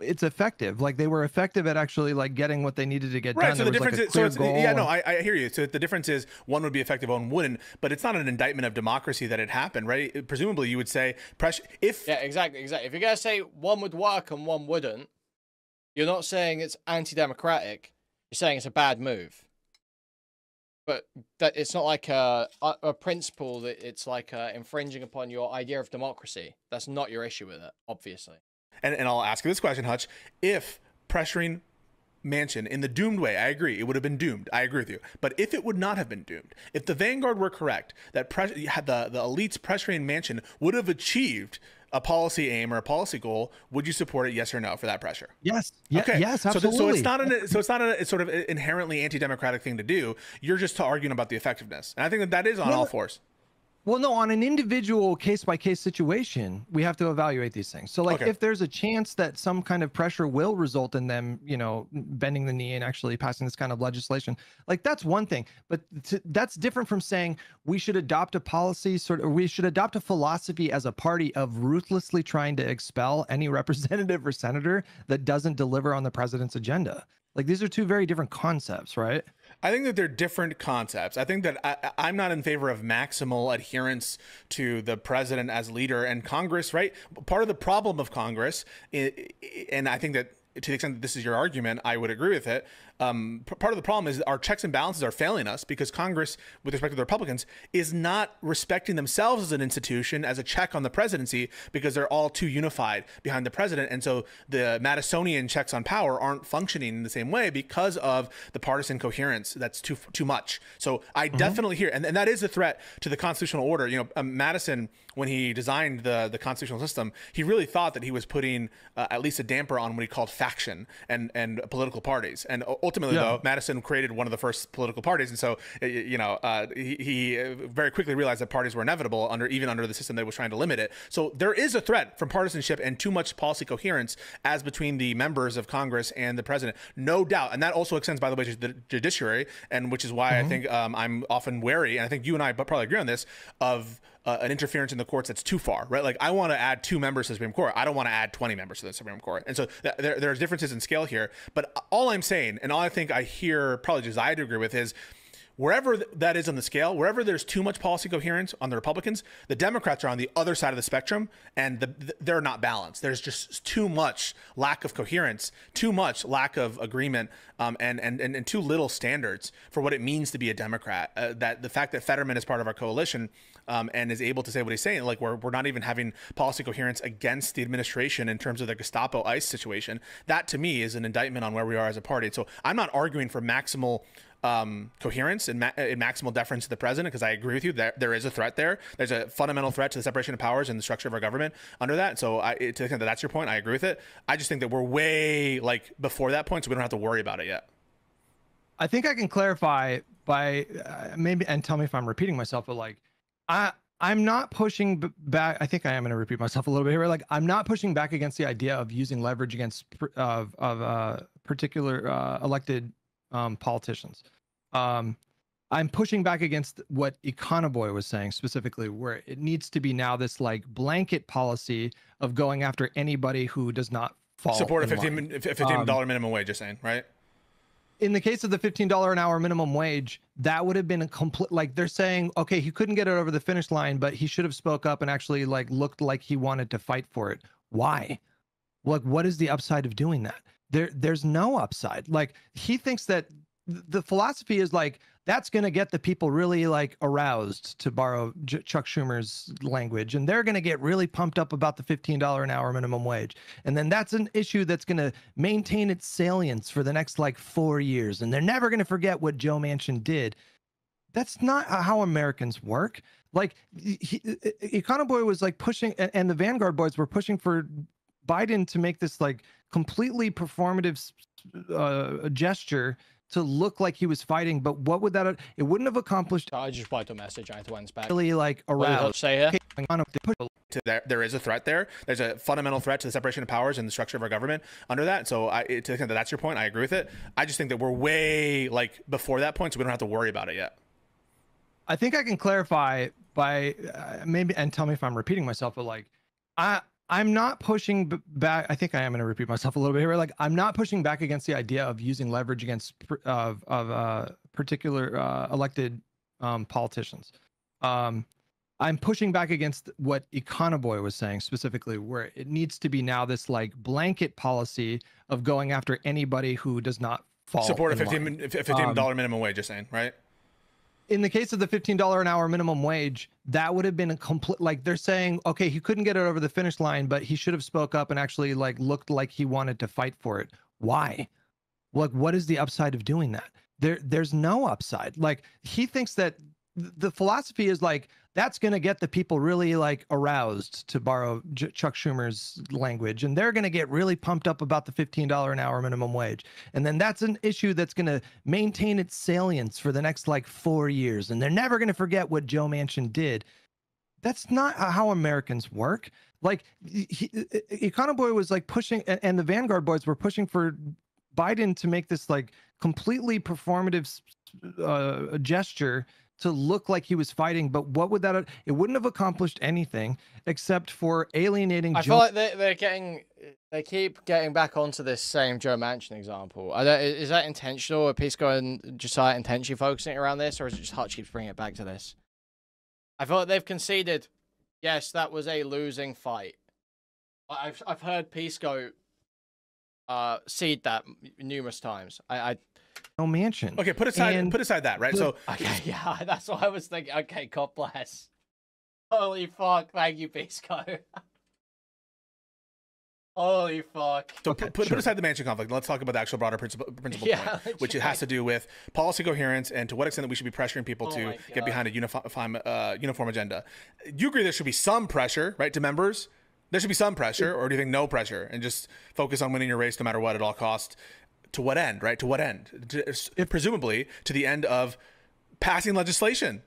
it's effective. Like they were effective at actually like getting what they needed to get Right. done. So There the was, like, difference a is, clear goal yeah, no, and- I hear you. So the difference is one would be effective, one wouldn't, but it's not an indictment of democracy that it happened, right? Presumably you would say if Yeah, exactly. If you're gonna say one would work and one wouldn't, you're not saying it's anti-democratic. You're saying it's a bad move. But that it's not like a principle that it's like infringing upon your idea of democracy. That's not your issue with it, obviously. and I'll ask you this question, Hutch. If pressuring Manchin in the doomed way, I agree, it would have been doomed. I agree with you. But if it would not have been doomed, if the Vanguard were correct, that the elites pressuring Manchin would have achieved a policy aim or a policy goal, would you support it? Yes or no for that pressure? Yes. Yeah, Okay. Yes. So Absolutely. it's not a sort of inherently anti-democratic thing to do. You're just arguing about the effectiveness, and I think that is on all fours. Well, no, on an individual case-by-case situation, we have to evaluate these things. So, like, Okay. if there's a chance that some kind of pressure will result in them, you know, bending the knee and actually passing this kind of legislation, like, that's one thing. But that's different from saying we should adopt a policy, or we should adopt a philosophy as a party of ruthlessly trying to expel any representative or senator that doesn't deliver on the president's agenda. Like, these are two very different concepts, right? I think that they're different concepts. I think that I'm not in favor of maximal adherence to the president as leader and Congress, right? Part of the problem of Congress, and I think that to the extent that this is your argument, I would agree with it. Part of the problem is our checks and balances are failing us because Congress, with respect to the Republicans, is not respecting themselves as an institution, as a check on the presidency, because they're all too unified behind the president. And so the Madisonian checks on power aren't functioning in the same way because of the partisan coherence. That's too much. So I definitely hear, and that is a threat to the constitutional order. You know, Madison, when he designed the constitutional system, he really thought that he was putting at least a damper on what he called faction and political parties. And ultimately, though, Madison created one of the first political parties, and so he very quickly realized that parties were inevitable even under the system that was trying to limit it. So there is a threat from partisanship and too much policy coherence as between the members of Congress and the president, no doubt. And that also extends, by the way, to the judiciary, and which is why I think I'm often wary, and I think you and I probably agree on this, of an interference in the courts that's too far, right? Like, I want to add 2 members to the Supreme Court. I don't want to add 20 members to the Supreme Court. And so there's differences in scale here. But all I'm saying, and all I think I hear probably Josiah to agree with, is wherever that is on the scale, wherever there's too much policy coherence on the Republicans, the Democrats are on the other side of the spectrum, and they're not balanced. There's just too much lack of coherence, too much lack of agreement, and too little standards for what it means to be a Democrat. That the fact that Fetterman is part of our coalition and is able to say what he's saying, like we're not even having policy coherence against the administration in terms of the Gestapo ICE situation, that to me is an indictment on where we are as a party. And so I'm not arguing for maximal coherence and maximal deference to the president, because I agree with you that there is a threat there. There's a fundamental threat to the separation of powers and the structure of our government under that. So to the extent that that's your point, I agree with it. I just think that we're way before that point, so we don't have to worry about it yet. I think I can clarify by maybe, and tell me if I'm repeating myself, but like, I'm not pushing back. I think I am going to repeat myself a little bit here. Like, I'm not pushing back against the idea of using leverage against particular elected politicians. I'm pushing back against what Econoboy was saying specifically, where it needs to be now this like blanket policy of going after anybody who does not fall. Support a in line. $15 minimum wage, just saying, right? In the case of the $15 an hour minimum wage, that would have been a complete, like, they're saying, okay, he couldn't get it over the finish line, but he should have spoke up and actually like looked like he wanted to fight for it. Why? Like, what is the upside of doing that? There's no upside. Like, he thinks that the philosophy is like, that's going to get the people really like aroused, to borrow Chuck Schumer's language, and they're going to get really pumped up about the $15 an hour minimum wage. And then that's an issue that's going to maintain its salience for the next like 4 years. And they're never going to forget what Joe Manchin did. That's not how Americans work. Like, Econoboy was like pushing, and the Vanguard boys were pushing for Biden to make this like completely performative gesture to look like he was fighting. But what would that, it wouldn't have accomplished. I just replied to a message. I had to answer back. Really like What did around. Hutch say here? There is a threat there. There's a fundamental threat to the separation of powers and the structure of our government under that. So to the extent that that's your point, I agree with it. I just think that we're way before that point, so we don't have to worry about it yet. I think I can clarify by maybe, and tell me if I'm repeating myself, but like, I'm not pushing back. I think I am going to repeat myself a little bit here. Like, I'm not pushing back against the idea of using leverage against particular elected politicians. I'm pushing back against what Econoboy was saying specifically, where it needs to be now this like blanket policy of going after anybody who does not fall. Support a in $15 minimum wage, you're saying, right? In the case of the $15 an hour minimum wage, that would have been a complete, like they're saying, okay, he couldn't get it over the finish line, but he should have spoke up and actually like looked like he wanted to fight for it. Why? Like, what is the upside of doing that? There's no upside. Like, he thinks that the philosophy is like, that's going to get the people really like aroused, to borrow Chuck Schumer's language, and they're going to get really pumped up about the $15 an hour minimum wage. And then that's an issue that's going to maintain its salience for the next like 4 years. And they're never going to forget what Joe Manchin did. That's not how Americans work. Like, Econoboy was like pushing, and the Vanguard boys were pushing for Biden to make this like completely performative gesture to look like he was fighting. But what would that, it wouldn't have accomplished anything except for alienating. I feel like they keep getting back onto this same Joe Manchin example. Is that intentional? Are Pisco and Josiah intentionally focusing around this, or is it just Hutch keeps bringing it back to this? I feel like they've conceded, yes, that was a losing fight. I've heard Pisco seed that numerous times. No Manchin. Okay, put aside that, right? So okay, yeah, that's what I was thinking. Okay, God bless. Holy fuck, thank you, Pisco. Holy fuck. So put aside the Manchin conflict. Let's talk about the actual broader principle point, which it has to do with policy coherence and to what extent that we should be pressuring people to get behind a uniform agenda. You agree there should be some pressure, right, to members? There should be some pressure, or do you think no pressure and just focus on winning your race no matter what at all costs? To what end, right? To what end? Presumably to the end of passing legislation.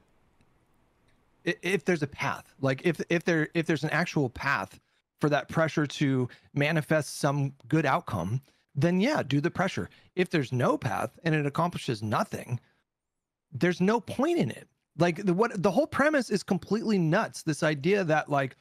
If there's a path, like if there's an actual path for that pressure to manifest some good outcome, then yeah, do the pressure. If there's no path and it accomplishes nothing, there's no point in it. Like the whole premise is completely nuts. This idea that like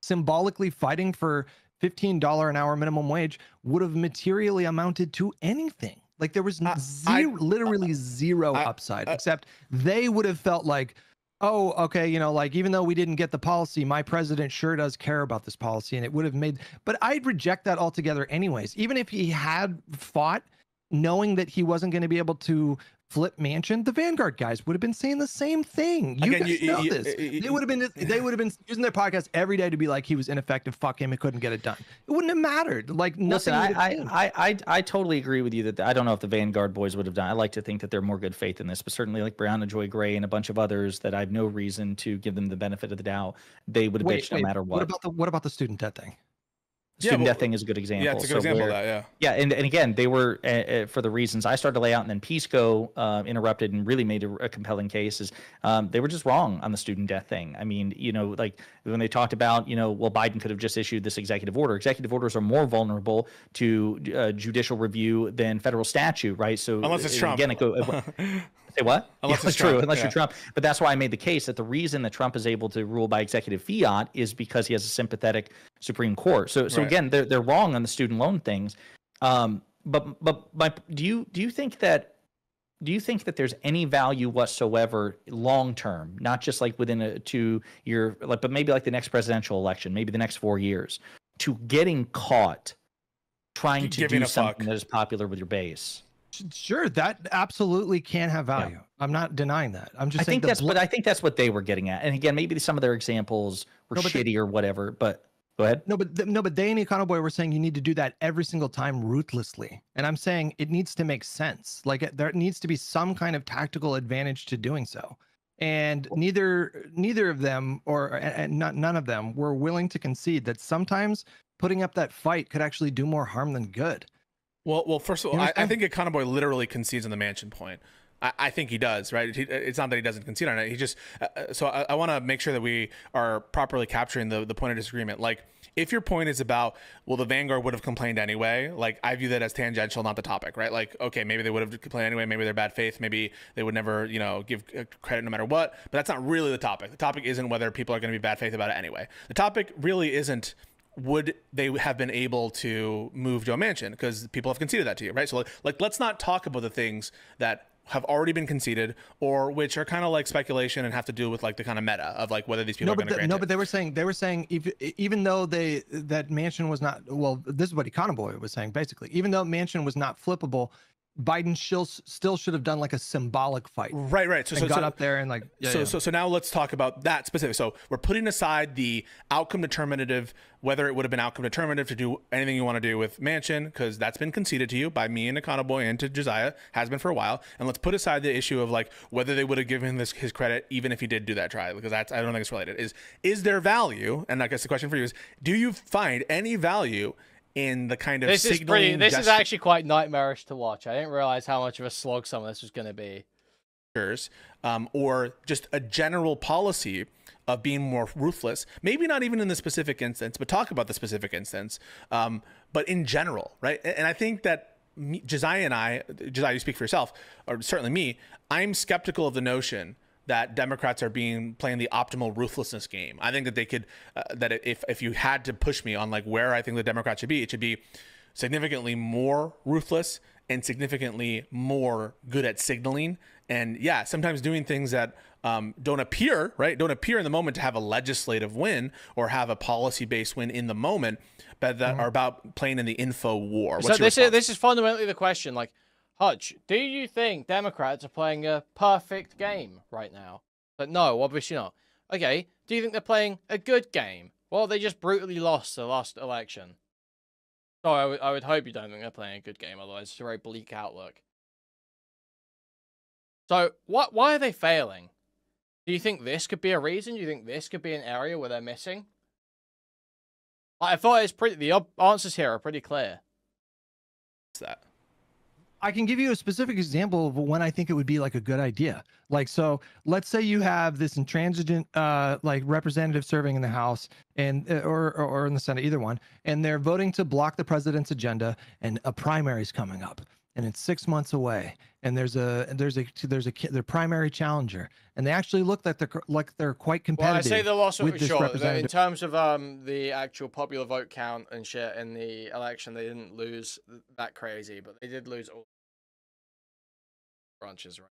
symbolically fighting for $15 an hour minimum wage would have materially amounted to anything. Like there was literally zero upside, except they would have felt like, oh, okay, you know, like even though we didn't get the policy, my president sure does care about this policy, and it would have made, but I'd reject that altogether anyways. Even if he had fought knowing that he wasn't going to be able to flip Manchin, the Vanguard guys would have been saying the same thing. You guys know this. They would have been using their podcast every day to be like, he was ineffective, fuck him, he couldn't get it done. It wouldn't have mattered. Like nothing. Listen, I totally agree with you that I don't know if the Vanguard boys would have done. I like to think that they're more good faith in this, but certainly like Brianna Joy Gray and a bunch of others that I have no reason to give them the benefit of the doubt, they would have bitched no matter what. What about the student debt thing? Student death thing is a good example. Yeah, it's a good example of that, yeah. Yeah, and again, they were, for the reasons I started to lay out, and then Pisco interrupted and really made a compelling case, is they were just wrong on the student death thing. I mean, you know, like when they talked about, you know, well, Biden could have just issued this executive order. Executive orders are more vulnerable to judicial review than federal statute, right? So unless it's Trump. Again, say what? Unless it's true, Trump. unless you're Trump. But that's why I made the case that the reason that Trump is able to rule by executive fiat is because he has a sympathetic Supreme Court. So right. Again, they're wrong on the student loan things. But do you think that there's any value whatsoever long term, not just like within a 2 year, like, but maybe like the next presidential election, maybe the next 4 years, to getting caught trying to do something that is popular with your base? Sure, that absolutely can have value. Yeah. I'm not denying that. I'm just saying but I think that's what they were getting at. And again, maybe some of their examples were shitty or whatever, but go ahead. No, but they and Econoboy were saying you need to do that every single time ruthlessly. And I'm saying it needs to make sense. Like there needs to be some kind of tactical advantage to doing so. And neither of them none of them were willing to concede that sometimes putting up that fight could actually do more harm than good. Well, first of all, I think Econoboy literally concedes on the Manchin point. I think he does, right? It's not that he doesn't concede on it. He just so I want to make sure that we are properly capturing the point of disagreement. Like if your point is about, well, the Vanguard would have complained anyway, like I view that as tangential, not the topic, right? Like, okay, maybe they would have complained anyway, maybe they're bad faith, maybe they would never, you know, give credit no matter what, but that's not really the topic. The topic isn't whether people are going to be bad faith about it anyway. The topic really isn't would they have been able to move Joe Manchin, because people have conceded that to you, right? So like, let's not talk about the things that have already been conceded, or which are kind of like speculation and have to do with like the kind of meta of like whether these people are going to grant it. But they were saying even though that Manchin was not, well, this is what Econoboy was saying basically, even though Manchin was not flippable, Biden still should have done like a symbolic fight. Right. So got up there and like, so now let's talk about that specific. So we're putting aside the outcome determinative, whether it would have been outcome determinative to do anything you want to do with Manchin, because that's been conceded to you by me and Econoboy and to Josiah, has been for a while. And let's put aside the issue of like whether they would have given his credit even if he did do that trial, because that's, I don't think it's related. Is there value? And I guess the question for you is, do you find any value in the kind of this is actually quite nightmarish to watch. I didn't realize how much of a slog some of this was going to be. Or just a general policy of being more ruthless, maybe not even in the specific instance, but talk about the specific instance, but in general, right? And I think that Josiah, you speak for yourself, or certainly me, I'm skeptical of the notion that Democrats are playing the optimal ruthlessness game. I think that they could, that if you had to push me on like where I think the Democrats should be, it should be significantly more ruthless and significantly more good at signaling. And yeah, sometimes doing things that don't appear in the moment to have a legislative win or have a policy-based win in the moment, but that are about playing in the info war. So this is fundamentally the question, like, Hutch, do you think Democrats are playing a perfect game right now? But no, obviously not. Okay, do you think they're playing a good game? Well, they just brutally lost the last election. So I would hope you don't think they're playing a good game, otherwise it's a very bleak outlook. So why are they failing? Do you think this could be a reason? Do you think this could be an area where they're missing? I thought the answers here are pretty clear. What's that? I can give you a specific example of when I think it would be like a good idea. Like, so let's say you have this intransigent, like representative serving in the House and or in the Senate, either one, and they're voting to block the president's agenda, and a primary is coming up, and it's 6 months away, and there's their primary challenger, and they actually look like they're quite competitive. Well, I say they lost with this representative. In terms of the actual popular vote count and shit in the election, they didn't lose that crazy, but they did lose all branches, right?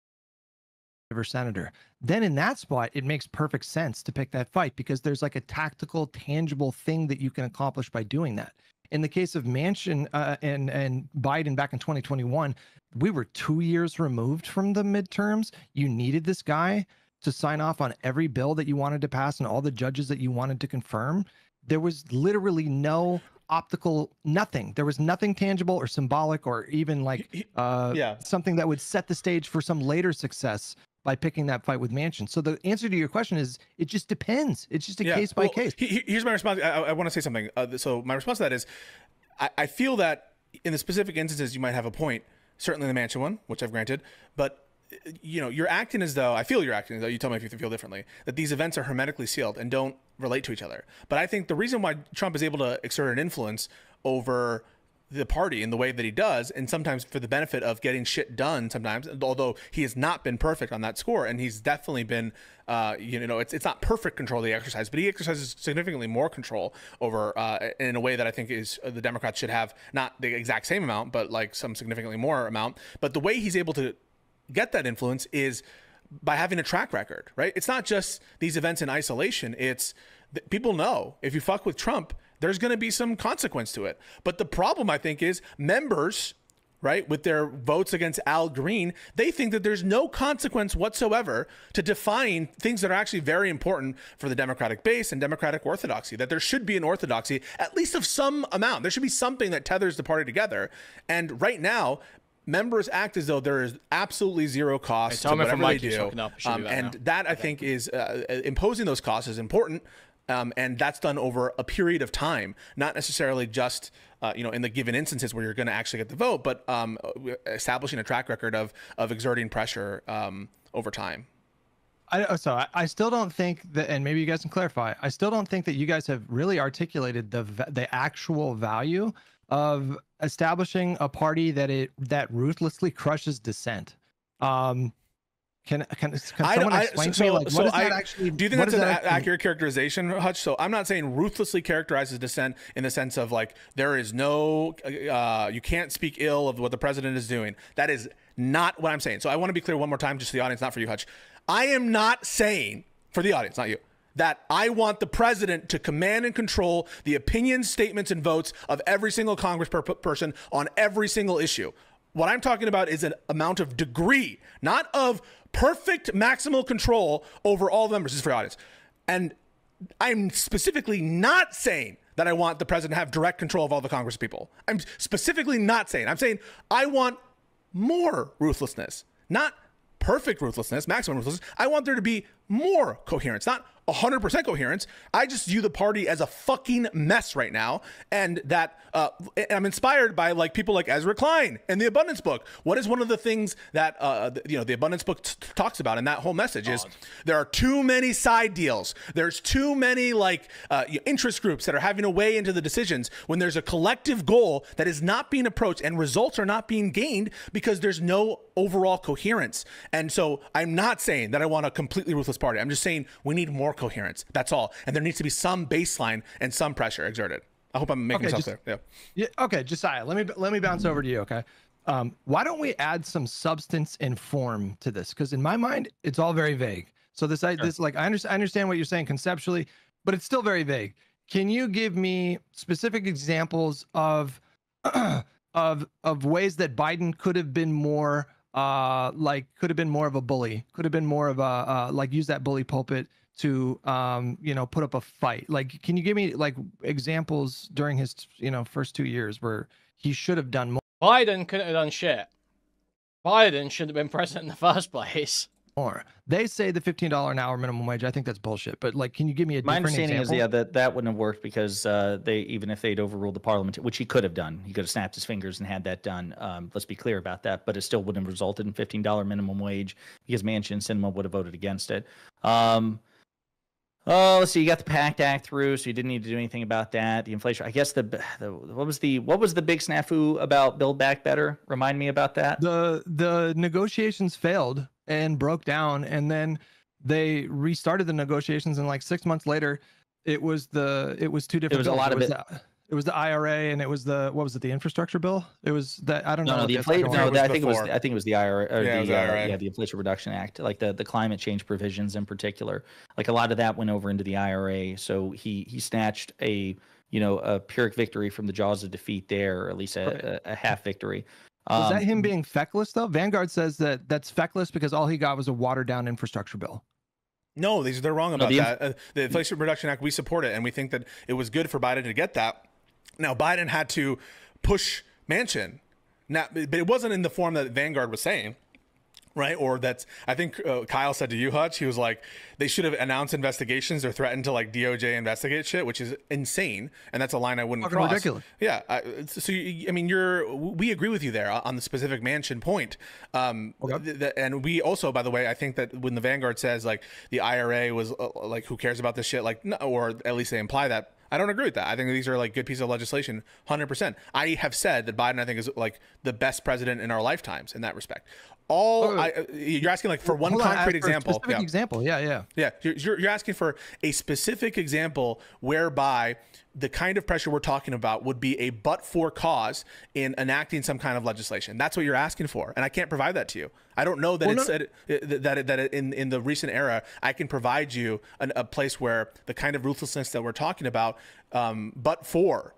Senator. Then in that spot, it makes perfect sense to pick that fight because there's like a tactical, tangible thing that you can accomplish by doing that. In the case of Manchin and Biden back in 2021, we were 2 years removed from the midterms. You needed this guy to sign off on every bill that you wanted to pass and all the judges that you wanted to confirm. There was literally no nothing. There was nothing tangible or symbolic or even like something that would set the stage for some later success by picking that fight with Manchin. So the answer to your question is, it just depends. It's just a case by case. Here's my response. I want to say something. So my response to that is, I feel that in the specific instances, you might have a point, certainly the Manchin one, which I've granted, but you know, you're acting as though, I feel you're acting as though, you tell me if you feel differently, that these events are hermetically sealed and don't relate to each other. But I think the reason why Trump is able to exert an influence over the party in the way that he does, and sometimes for the benefit of getting shit done sometimes, although he has not been perfect on that score, and he's definitely been, it's not perfect control that he exercises, but he exercises significantly more control over, in a way that I think is the Democrats should have, not the exact same amount, but like some significantly more amount. But the way he's able to get that influence is by having a track record, right? It's not just these events in isolation. It's people know if you fuck with Trump, there's going to be some consequence to it. But the problem, I think, is members, right, with their votes against Al Green, they think that there's no consequence whatsoever to define things that are actually very important for the Democratic base and Democratic orthodoxy, that there should be an orthodoxy, at least of some amount. There should be something that tethers the party together. And right now, members act as though there is absolutely zero cost to whatever they do. And that, I think, is imposing those costs is important. And that's done over a period of time, not necessarily just, in the given instances where you're going to actually get the vote, but establishing a track record of exerting pressure over time. I still don't think that, and maybe you guys can clarify. I still don't think that you guys have really articulated the actual value of establishing a party that ruthlessly crushes dissent. Can someone explain to me, like, what does that actually? Do you think that's an accurate characterization, Hutch? So I'm not saying ruthlessly characterizes dissent in the sense of like there is no, you can't speak ill of what the president is doing. That is not what I'm saying. So I want to be clear one more time, just to the audience, not for you, Hutch. I am not saying, for the audience, not you, that I want the president to command and control the opinions, statements, and votes of every single Congress person on every single issue. What I'm talking about is an amount of degree, not of perfect maximal control over all the members. This is for the audience. And I'm specifically not saying that I want the president to have direct control of all the Congress people. I'm specifically not saying. I'm saying I want more ruthlessness, not perfect ruthlessness, maximum ruthlessness. I want there to be more coherence, not 100% coherence. I just view the party as a fucking mess right now, and that I'm inspired by like people like Ezra Klein and the Abundance Book. What is one of the things that the Abundance Book talks about, and that whole message is there are too many side deals. There's too many like interest groups that are having a way into the decisions when there's a collective goal that is not being approached and results are not being gained because there's no overall coherence. And so I'm not saying that I want a completely ruthless party. I'm just saying we need more coherence. That's all. And there needs to be some baseline and some pressure exerted. I hope I'm making myself clear. Yeah. Okay, Josiah, let me bounce over to you. Okay. Why don't we add some substance and form to this? Because in my mind, it's all very vague. So this like I understand what you're saying conceptually, but it's still very vague. Can you give me specific examples of ways that Biden could have been more could have been more of a bully, could have been more of a like use that bully pulpit to put up a fight? Like, can you give me like examples during his first 2 years where he should have done more? Biden couldn't have done shit. Biden should have been president in the first place. They say the $15 an hour minimum wage. I think that's bullshit. But like, can you give me a different example? My understanding is that wouldn't have worked because even if they'd overruled the parliament, which he could have done, he could have snapped his fingers and had that done. Let's be clear about that. But it still wouldn't have resulted in $15 minimum wage because Manchin and Sinema would have voted against it. Let's see. You got the PACT Act through, so you didn't need to do anything about that. The inflation. I guess what was the big snafu about Build Back Better? Remind me about that. The negotiations failed and broke down, and then they restarted the negotiations, and like 6 months later it was two different bills. A lot of it. It was the IRA, and it was the the infrastructure bill. It was that I don't know. No, the inflation. No, I think it was the IRA. Or the Inflation Reduction Act, like the climate change provisions in particular. Like a lot of that went over into the IRA. So he snatched a Pyrrhic victory from the jaws of defeat there, or at least a half victory. Is that him being feckless though? Vanguard says that's feckless because all he got was a watered down infrastructure bill. No, they're wrong about that. The Inflation Reduction Act, we support it, and we think that it was good for Biden to get that. Now, Biden had to push Manchin, but it wasn't in the form that Vanguard was saying, right? Or I think Kyle said to you, Hutch, he was like, they should have announced investigations or threatened to like DOJ investigate shit, which is insane. And that's a line I wouldn't cross. Ridiculous. Yeah. We agree with you there on the specific Manchin point. And we also, by the way, I think that when the Vanguard says like the IRA was like, who cares about this shit? Like, no, or at least they imply that. I don't agree with that. I think these are like good pieces of legislation, 100%. I have said that Biden, I think, is like the best president in our lifetimes in that respect. You're asking like for one concrete example. Specific example, yeah. You're asking for a specific example whereby the kind of pressure we're talking about would be a but-for cause in enacting some kind of legislation. That's what you're asking for, and I can't provide that to you. I don't know that in the recent era I can provide you a place where the kind of ruthlessness that we're talking about, but for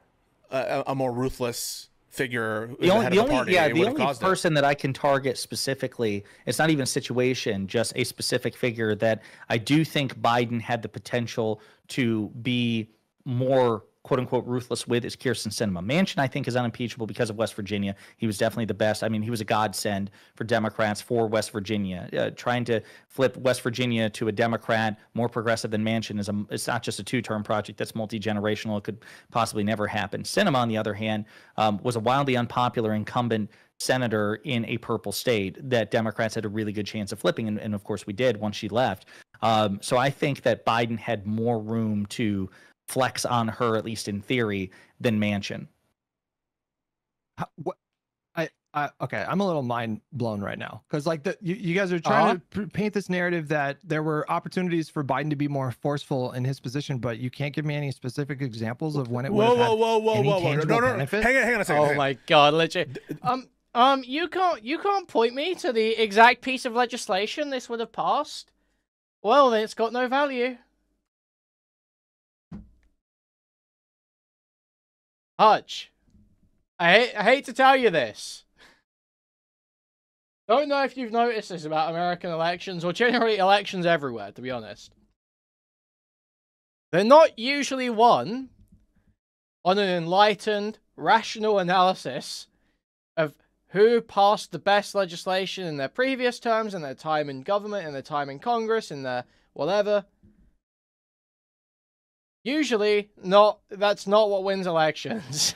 a more ruthless figure, the only person that I can target specifically, it's not even a situation, just a specific figure that I do think Biden had the potential to be more quote unquote ruthless with is Kyrsten Sinema. Manchin, I think, is unimpeachable because of West Virginia. He was definitely the best. I mean, he was a godsend for Democrats for West Virginia. Trying to flip West Virginia to a Democrat more progressive than Manchin it's not just a two-term project that's multi-generational. It could possibly never happen. Sinema, on the other hand, was a wildly unpopular incumbent senator in a purple state that Democrats had a really good chance of flipping, and of course we did once she left. So I think that Biden had more room to flex on her, at least in theory, than Manchin. Okay, I'm a little mind blown right now because like you guys are trying to paint this narrative that there were opportunities for Biden to be more forceful in his position, but you can't give me any specific examples of when it would have had any tangible benefit. Hang on a second. Oh my God, legit. You can't point me to the exact piece of legislation this would have passed. Well, then it's got no value. Hutch, I hate to tell you this. Don't know if you've noticed this about American elections, or generally elections everywhere, to be honest. They're not usually won on an enlightened, rational analysis of who passed the best legislation in their previous terms, in their time in government, in their time in Congress, in their whatever. Usually, that's not what wins elections.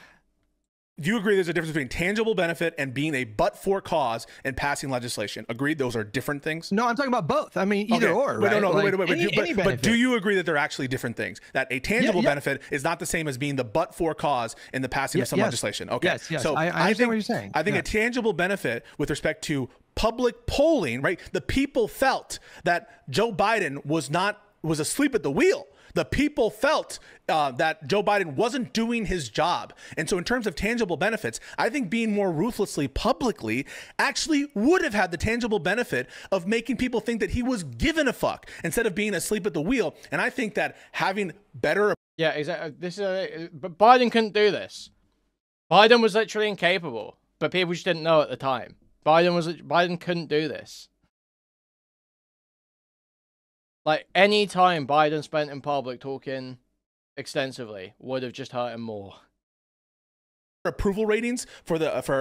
Do you agree there's a difference between tangible benefit and being a but-for cause and passing legislation? Agreed? Those are different things? No, I'm talking about both. I mean, either or, right? Wait. But do you agree that they're actually different things? That a tangible benefit is not the same as being the but-for cause in the passing of some legislation? Okay. Yes. So I understand what you're saying. I think a tangible benefit with respect to public polling, right? The people felt that Joe Biden was asleep at the wheel. The people felt that Joe Biden wasn't doing his job. And so in terms of tangible benefits, I think being more ruthlessly publicly actually would have had the tangible benefit of making people think that he was giving a fuck instead of being asleep at the wheel. And I think that having better... Yeah, exactly. But Biden couldn't do this. Biden was literally incapable, but people just didn't know at the time. Biden couldn't do this. Like, any time Biden spent in public talking extensively would have just hurt him more. Approval ratings for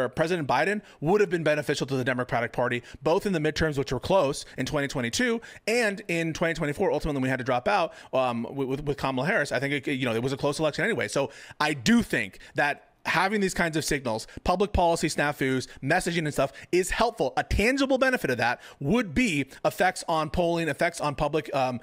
President Biden would have been beneficial to the Democratic Party, both in the midterms, which were close in 2022, and in 2024. Ultimately, we had to drop out with Kamala Harris. I think it was a close election anyway. So I do think that having these kinds of signals, public policy snafus, messaging and stuff is helpful. A tangible benefit of that would be effects on polling, effects on public, how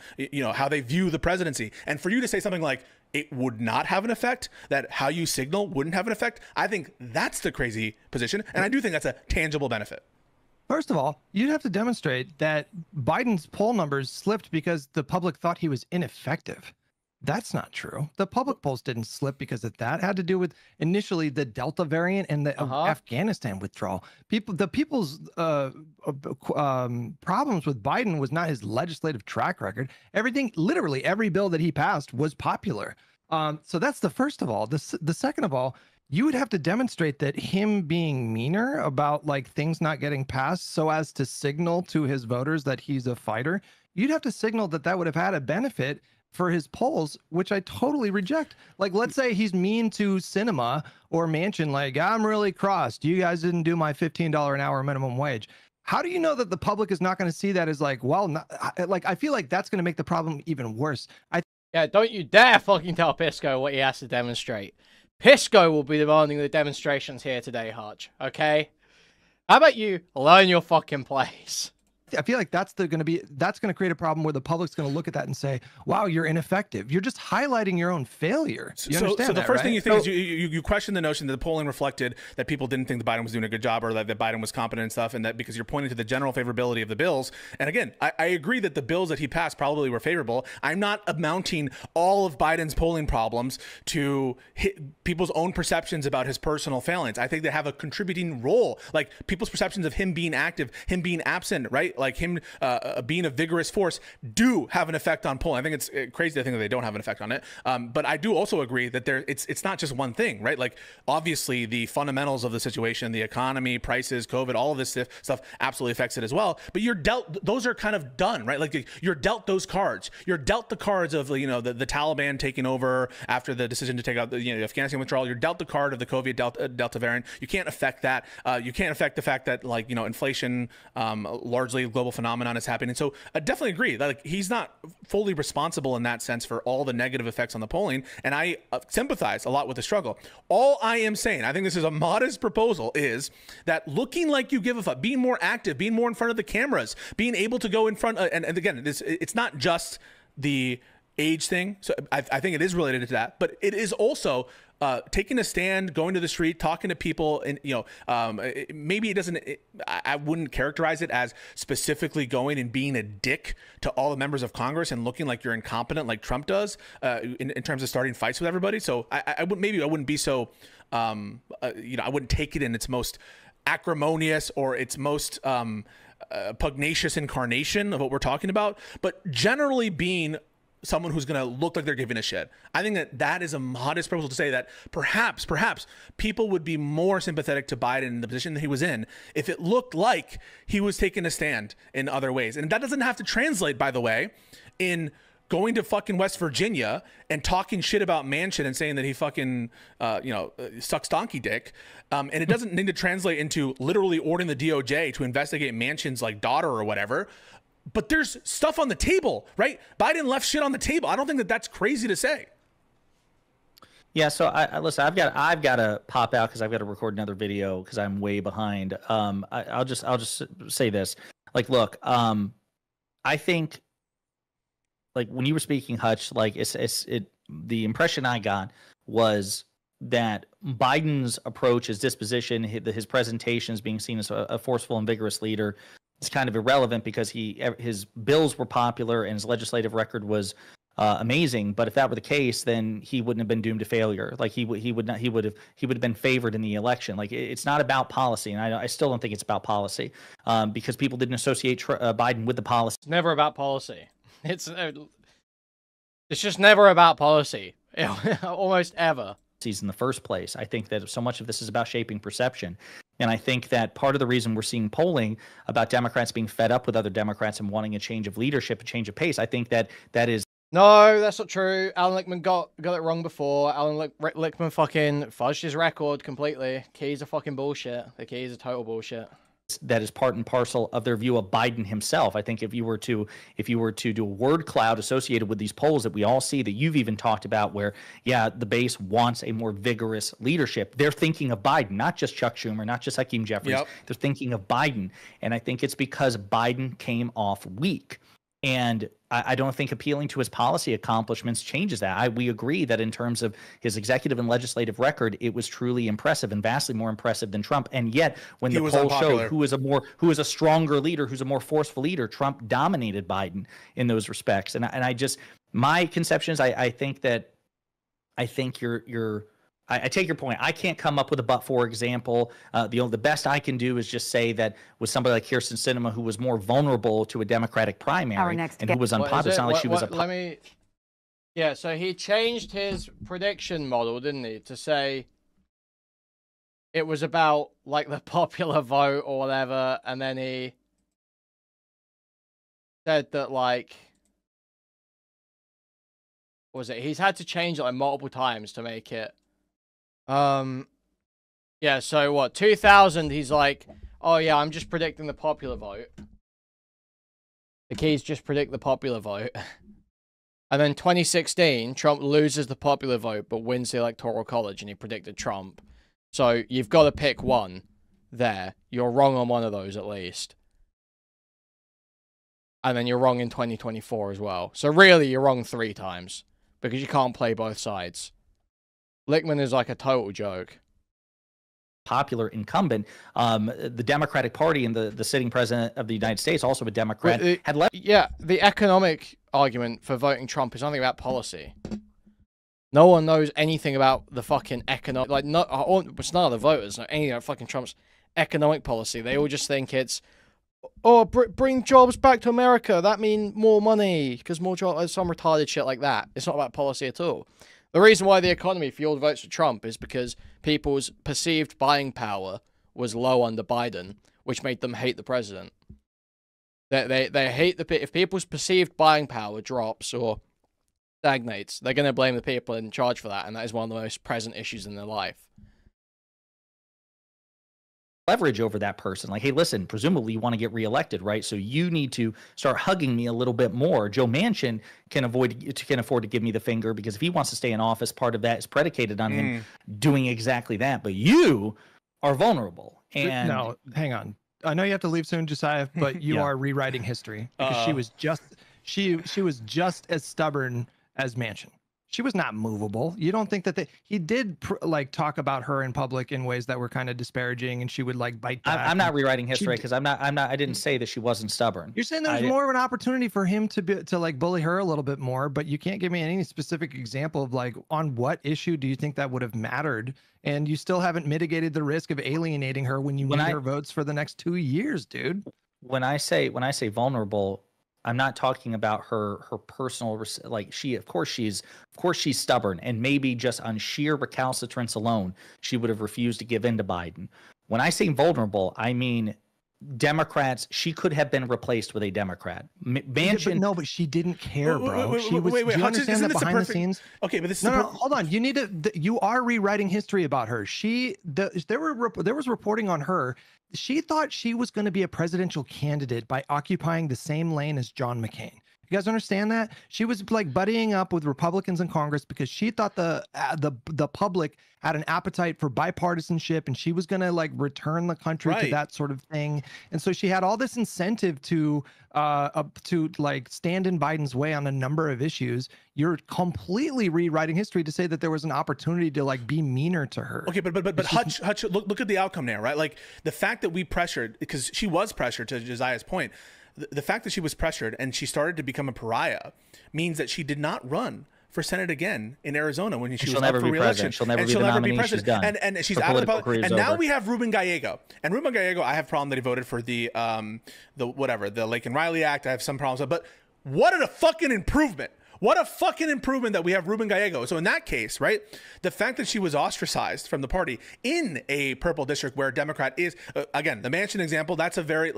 they view the presidency. And for you to say something like it would not have an effect, that how you signal wouldn't have an effect, I think that's the crazy position. And I do think that's a tangible benefit. First of all, you'd have to demonstrate that Biden's poll numbers slipped because the public thought he was ineffective. That's not true. The public polls didn't slip because of that. It had to do with initially the Delta variant and the Afghanistan withdrawal. The people's problems with Biden was not his legislative track record. Literally every bill that he passed was popular. So that's the first of all. The second of all, you would have to demonstrate that him being meaner about like things not getting passed so as to signal to his voters that he's a fighter. You'd have to signal that would have had a benefit for his polls, which I totally reject. Like, let's say he's mean to Cinema or Manchin, like, I'm really crossed. You guys didn't do my $15 an hour minimum wage. How do you know that the public is not going to see that as like, well, I feel like that's going to make the problem even worse. Yeah, don't you dare fucking tell Pisco what he has to demonstrate. Pisco will be demanding the demonstrations here today, Hutch, okay? How about you learn your fucking place? I feel like that's going to create a problem where the public's going to look at that and say, wow, you're ineffective. You're just highlighting your own failure. You understand so the that, first right? thing you think is you question the notion that the polling reflected that people didn't think that Biden was doing a good job or that Biden was competent and stuff, and that because you're pointing to the general favorability of the bills. And again, I agree that the bills that he passed probably were favorable. I'm not amounting all of Biden's polling problems to people's own perceptions about his personal failings. I think they have a contributing role, like people's perceptions of him being active, him being absent, right? Like him being a vigorous force do have an effect on polling. I think it's crazy to think that they don't have an effect on it. But I do also agree that it's not just one thing, right? Like obviously the fundamentals of the situation, the economy, prices, COVID, all of this stuff absolutely affects it as well. But those are kind of done, right? Like you're dealt those cards. You're dealt the cards of the Taliban taking over after the decision to take out the Afghanistan withdrawal. You're dealt the card of the COVID Delta variant. You can't affect that. You can't affect the fact that inflation largely global phenomenon is happening. So I definitely agree that like he's not fully responsible in that sense for all the negative effects on the polling. And I sympathize a lot with the struggle. All I am saying, I think this is a modest proposal, is that looking like you give a fuck, being more active, being more in front of the cameras, being able to go in front, and again, it's not just the age thing. So I think it is related to that, but it is also taking a stand, going to the street, talking to people, and maybe it doesn't. I wouldn't characterize it as specifically going and being a dick to all the members of Congress and looking like you're incompetent, like Trump does, in terms of starting fights with everybody. So I wouldn't be so, I wouldn't take it in its most acrimonious or its most pugnacious incarnation of what we're talking about, but generally being someone who's going to look like they're giving a shit. I think that is a modest proposal to say that perhaps people would be more sympathetic to Biden in the position that he was in if it looked like he was taking a stand in other ways. And that doesn't have to translate, by the way, in going to fucking West Virginia and talking shit about Manchin and saying that he fucking, sucks donkey dick. And it doesn't need to translate into literally ordering the DOJ to investigate Manchin's like daughter or whatever. But there's stuff on the table, right? Biden left shit on the table. I don't think that that's crazy to say. Yeah, so listen. I've got to pop out because I've got to record another video because I'm way behind. I'll just say this. Like, look, I think, like when you were speaking, Hutch, like the impression I got was that Biden's approach, his disposition, his presentation as being seen as a forceful and vigorous leader, it's kind of irrelevant because his bills were popular and his legislative record was amazing. But if that were the case, then he wouldn't have been doomed to failure. Like he would have been favored in the election. Like it's not about policy, and I still don't think it's about policy because people didn't associate Biden with the policy. It's never about policy. It's just never about policy, almost ever. In the first place. I think that so much of this is about shaping perception. And I think that part of the reason we're seeing polling about Democrats being fed up with other Democrats and wanting a change of leadership, a change of pace, I think that is... No, that's not true. Alan Lichtman got it wrong before. Alan Lichtman fucking fudged his record completely. Keys are fucking bullshit. The keys are total bullshit. That is part and parcel of their view of Biden himself. I think if you were to do a word cloud associated with these polls that we all see, that you've even talked about, where the base wants a more vigorous leadership, they're thinking of Biden, not just Chuck Schumer, not just Hakeem Jeffries. Yep. They're thinking of Biden, and I think it's because Biden came off weak. And I don't think appealing to his policy accomplishments changes that. We agree that in terms of his executive and legislative record, it was truly impressive and vastly more impressive than Trump. And yet, when the poll showed who is a stronger leader, who's a more forceful leader, Trump dominated Biden in those respects. And I just, my conception is I think I take your point. I can't come up with a but-for example. The best I can do is just say that with somebody like Kyrsten Sinema, who was more vulnerable to a Democratic primary and who was unpopular, it's not like she was Yeah, so he changed his prediction model, didn't he, to say it was about like the popular vote or whatever, and then he said that like, what was it? He's had to change it like multiple times to make it. Yeah, so what, 2000, he's like, oh yeah, I'm just predicting the popular vote. The keys just predict the popular vote. And then 2016, Trump loses the popular vote, but wins the Electoral College, and he predicted Trump. So you've got to pick one there. You're wrong on one of those, at least. And then you're wrong in 2024 as well. So really, you're wrong 3 times, because you can't play both sides. Lichtman is like a total joke. Popular incumbent. The Democratic Party and the sitting president of the United States, also a Democrat, had left. Yeah, the economic argument for voting Trump is nothing about policy. No one knows anything about the fucking economic. Like, it's none of the voters know anything about fucking Trump's economic policy. They all just think it's, oh, bring jobs back to America. That means more money because more jobs. Some retarded shit like that. It's not about policy at all. The reason why the economy fueled votes for Trump is because people's perceived buying power was low under Biden, which made them hate the president. They hate if people's perceived buying power drops or stagnates, they're going to blame the people in charge for that, and that is one of the most present issues in their life. leverage over that person. Like, hey, listen, presumably you want to get reelected, right? So you need to start hugging me a little bit more. Joe Manchin can afford to give me the finger because if he wants to stay in office, part of that is predicated on him doing exactly that. But you are vulnerable. And no, hang on. I know you have to leave soon, Josiah, but you are rewriting history because she was just as stubborn as Manchin. She was not movable. You don't think that he did like talk about her in public in ways that were kind of disparaging, and she would like bite back. I'm not rewriting history because I didn't say that she wasn't stubborn. You're saying there's more of an opportunity for him to like bully her a little bit more, but you can't give me any specific example of like on what issue do you think that would have mattered, and you still haven't mitigated the risk of alienating her when you need her votes for the next 2 years, dude. When I say vulnerable, I'm not talking about her personal, like of course she's stubborn, and maybe just on sheer recalcitrance alone, she would have refused to give in to Biden. When I say vulnerable, I mean Democrats. She could have been replaced with a Democrat. Manchin, but she didn't care, bro. She was. Wait, do you Hutch, understand that behind the scenes? Okay, but this is no. Hold on. You need to. You are rewriting history about her. There was reporting on her. She thought she was going to be a presidential candidate by occupying the same lane as John McCain. You guys understand that? She was like buddying up with Republicans in Congress because she thought the public had an appetite for bipartisanship, and she was going to like return the country to that sort of thing. And so she had all this incentive to like stand in Biden's way on a number of issues. You're completely rewriting history to say that there was an opportunity to like be meaner to her. Okay, but Hutch, look at the outcome there, right? Like the fact that we pressured, because she was pressured, to Josiah's point. The fact that she was pressured and she started to become a pariah means that she did not run for Senate again in Arizona when she was up for re-election. She'll never be the nominee. She's done. And she's out of the politics. And now we have Ruben Gallego. And Ruben Gallego, I have a problem that he voted for the Lake and Riley Act. I have some problems with, but what a fucking improvement. What a fucking improvement that we have Ruben Gallego. So in that case, right, the fact that she was ostracized from the party in a purple district where a Democrat is, again, the Manchin example, that's a very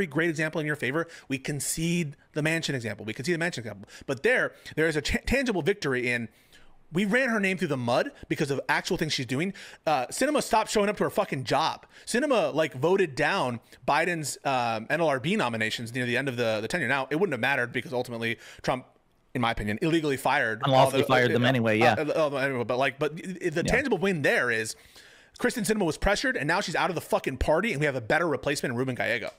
great example in your favor. We concede the Manchin example. But there is a tangible victory in, we ran her name through the mud because of actual things she's doing. Sinema stopped showing up to her fucking job. Sinema like voted down Biden's NLRB nominations near the end of the tenure. Now, it wouldn't have mattered because ultimately Trump, in my opinion, illegally unlawfully fired them anyway. Yeah. But the tangible win there is Kristen Sinema was pressured, and now she's out of the fucking party, and we have a better replacement in Ruben Gallego.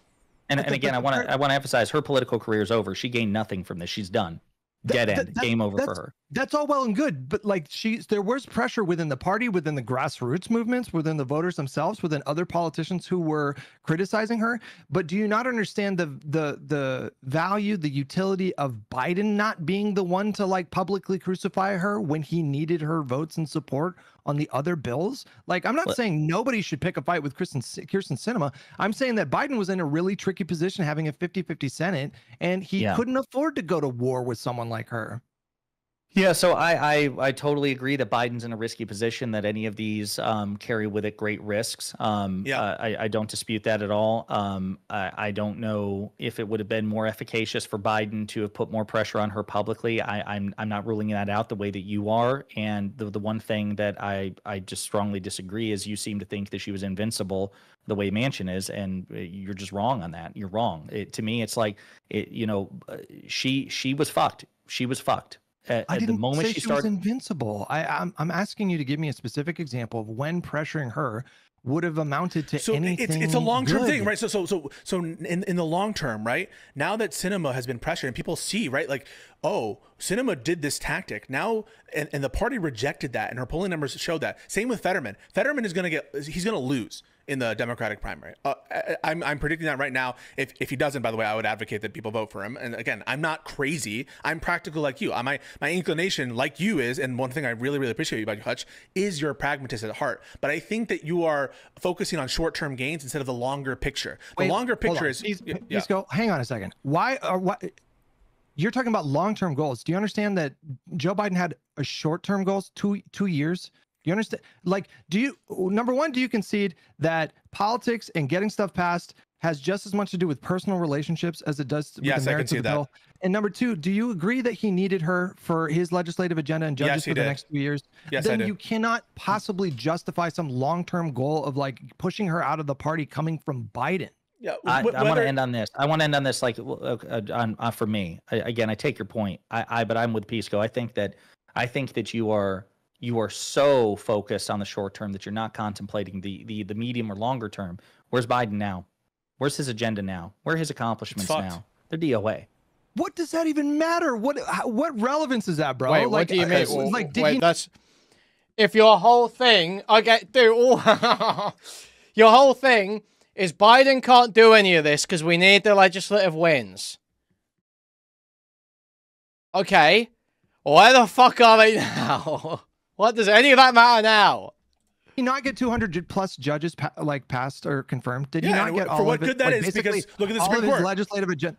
And again, I want to emphasize her political career is over. She gained nothing from this. She's done. Dead end. Game over for her. That's all well and good, but like there was pressure within the party, within the grassroots movements, within the voters themselves, within other politicians who were criticizing her. But do you not understand the value, the utility of Biden not being the one to like publicly crucify her when he needed her votes and support on the other bills? Like, I'm not saying nobody should pick a fight with Kyrsten Sinema. I'm saying that Biden was in a really tricky position having a 50-50 Senate, and he couldn't afford to go to war with someone like her. Yeah, so I totally agree that Biden's in a risky position, that any of these carry with it great risks. I don't dispute that at all. I don't know if it would have been more efficacious for Biden to have put more pressure on her publicly. I'm not ruling that out the way that you are. And the one thing that I just strongly disagree is you seem to think that she was invincible the way Manchin is, and you're just wrong on that. You're wrong. To me, it's like, she was fucked. She was fucked. I didn't say she was invincible. I'm asking you to give me a specific example of when pressuring her would have amounted to anything. It's a long-term thing, right? So in the long term, right? Now that Sinema has been pressured and people see, right, like, oh, Sinema did this tactic now, and the party rejected that, and her polling numbers showed that. Same with Fetterman. Fetterman is going to lose in the Democratic primary. I'm predicting that right now. If he doesn't, by the way, I would advocate that people vote for him. And again, I'm not crazy. I'm practical like you. My inclination, like you, is, and one thing I really, really appreciate about you, Hutch, is your pragmatist at heart. But I think that you are focusing on short-term gains instead of the longer picture. The longer picture is... Please go. Hang on a second. Why you're talking about long-term goals. Do you understand that Joe Biden had a short-term goals, two years? You understand? Like, number one, do you concede that politics and getting stuff passed has just as much to do with personal relationships as it does with the merits of the bill? And number two, do you agree that he needed her for his legislative agenda and judges Yes, he for the did. next 2 years? Yes, I Then do. you cannot possibly justify some long-term goal of like pushing her out of the party coming from Biden. Yeah, I want to whether- end on this. I want to end on this, like for me. Again, I take your point. But I'm with Pisco. I think that you are so focused on the short term that you're not contemplating the medium or longer term. Where's Biden now? Where's his agenda now? Where are his accomplishments now? They're DOA. What does that even matter? What relevance is that, bro? Wait, like, what do you mean? Well, like, did wait, he that's if your whole thing. Okay, dude, your whole thing is Biden can't do any of this because we need the legislative wins. Okay, where the fuck are they now? What does any of that matter now? he not get 200 plus judges passed or confirmed? Did he Yeah, not and get for all what of it? good that Like, is, basically because look at the all Supreme of his Court. legislative agenda.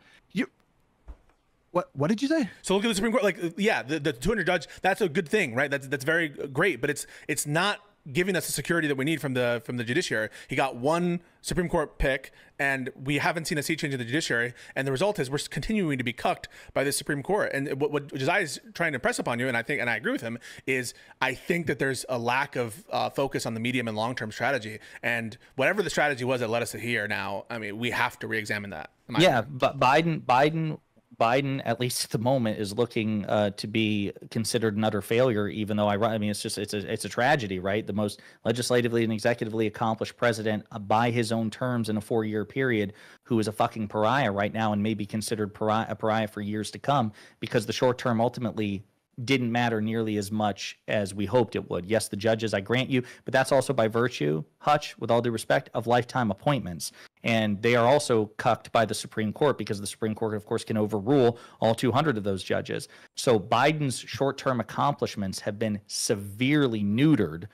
What did you say? So look at the Supreme Court. Like, yeah, the 200 judge. That's a good thing, right? That's very great. But it's not giving us the security that we need from the judiciary. He got one Supreme Court pick, and we haven't seen a sea change in the judiciary. And the result is we're continuing to be cucked by the Supreme Court. And what Josiah is trying to impress upon you, and I agree with him, is I think that there's a lack of focus on the medium and long term strategy. And whatever the strategy was that led us to here now, I mean, we have to re-examine that. Yeah, but Biden, at least at the moment, is looking to be considered an utter failure. Even though I mean, it's a tragedy, right? The most legislatively and executively accomplished president by his own terms in a 4-year period, who is a fucking pariah right now and may be considered a pariah for years to come, because the short term ultimately didn't matter nearly as much as we hoped it would. Yes, the judges, I grant you, but that's also by virtue, Hutch, with all due respect, of lifetime appointments. And they are also cucked by the Supreme Court, because the Supreme Court, of course, can overrule all 200 of those judges. So Biden's short-term accomplishments have been severely neutered,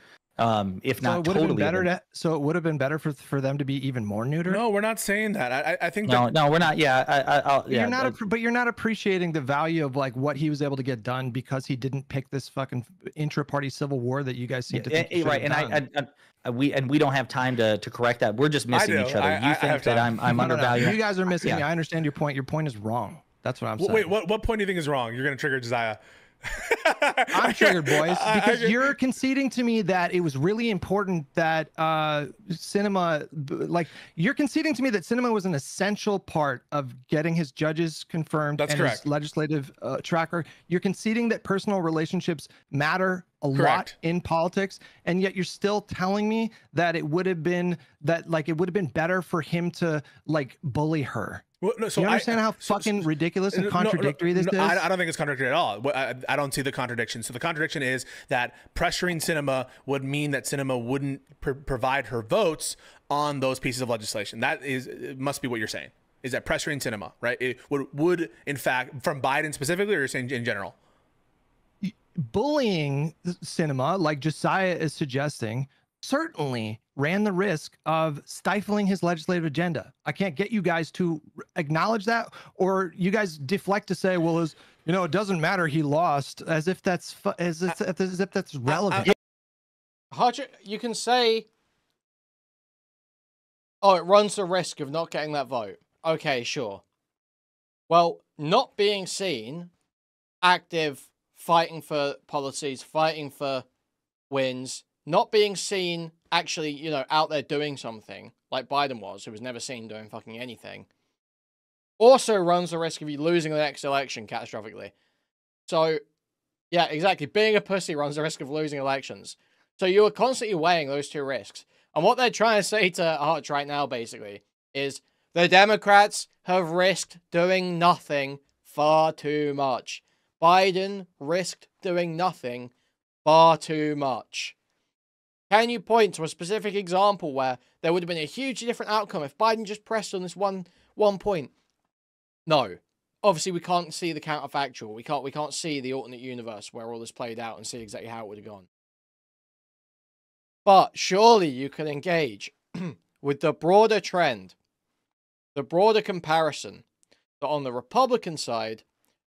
if not totally. So it would have been better for them to be even more neutered. No, we're not saying that. I think no, we're not. Yeah, but you're not appreciating the value of like what he was able to get done because he didn't pick this fucking intra-party civil war that you guys seem to think he right. And we don't have time to correct that. We're just missing each other. You think that I'm undervaluing? You guys are missing me. I understand your point. Your point is wrong. That's what I'm saying. Wait, what point do you think is wrong? You're gonna trigger Josiah. I'm triggered, boys, because you're conceding to me that it was really important that cinema, like, you're conceding to me that cinema was an essential part of getting his judges confirmed. That's and correct. His legislative tracker. You're conceding that personal relationships matter a lot in politics, and yet you're still telling me that it would have been better for him to like bully her. Well, no, so you understand how fucking ridiculous and contradictory this is? I don't think it's contradictory at all. I don't see the contradiction. So the contradiction is that pressuring cinema would mean that cinema wouldn't provide her votes on those pieces of legislation. It must be what you're saying, is that pressuring cinema, right? It would in fact, from Biden specifically, or you're saying in general? Bullying cinema, like Josiah is suggesting, certainly ran the risk of stifling his legislative agenda. I can't get you guys to acknowledge that, or you guys deflect to say, well, it doesn't matter, he lost, as if that's relevant. Hutch, you can say, oh, it runs the risk of not getting that vote. Okay, sure. Well, not being seen, active, fighting for policies, fighting for wins, not being seen actually, out there doing something, like Biden was, who was never seen doing fucking anything, also runs the risk of you losing the next election catastrophically. So, yeah, exactly. Being a pussy runs the risk of losing elections. So you are constantly weighing those two risks. And what they're trying to say to Hutch right now, basically, is the Democrats have risked doing nothing far too much. Biden risked doing nothing far too much. Can you point to a specific example where there would have been a hugely different outcome if Biden just pressed on this one point? No. Obviously, we can't see the counterfactual. We can't see the alternate universe where all this played out and see exactly how it would have gone. But surely you can engage with the broader trend, the broader comparison, that on the Republican side,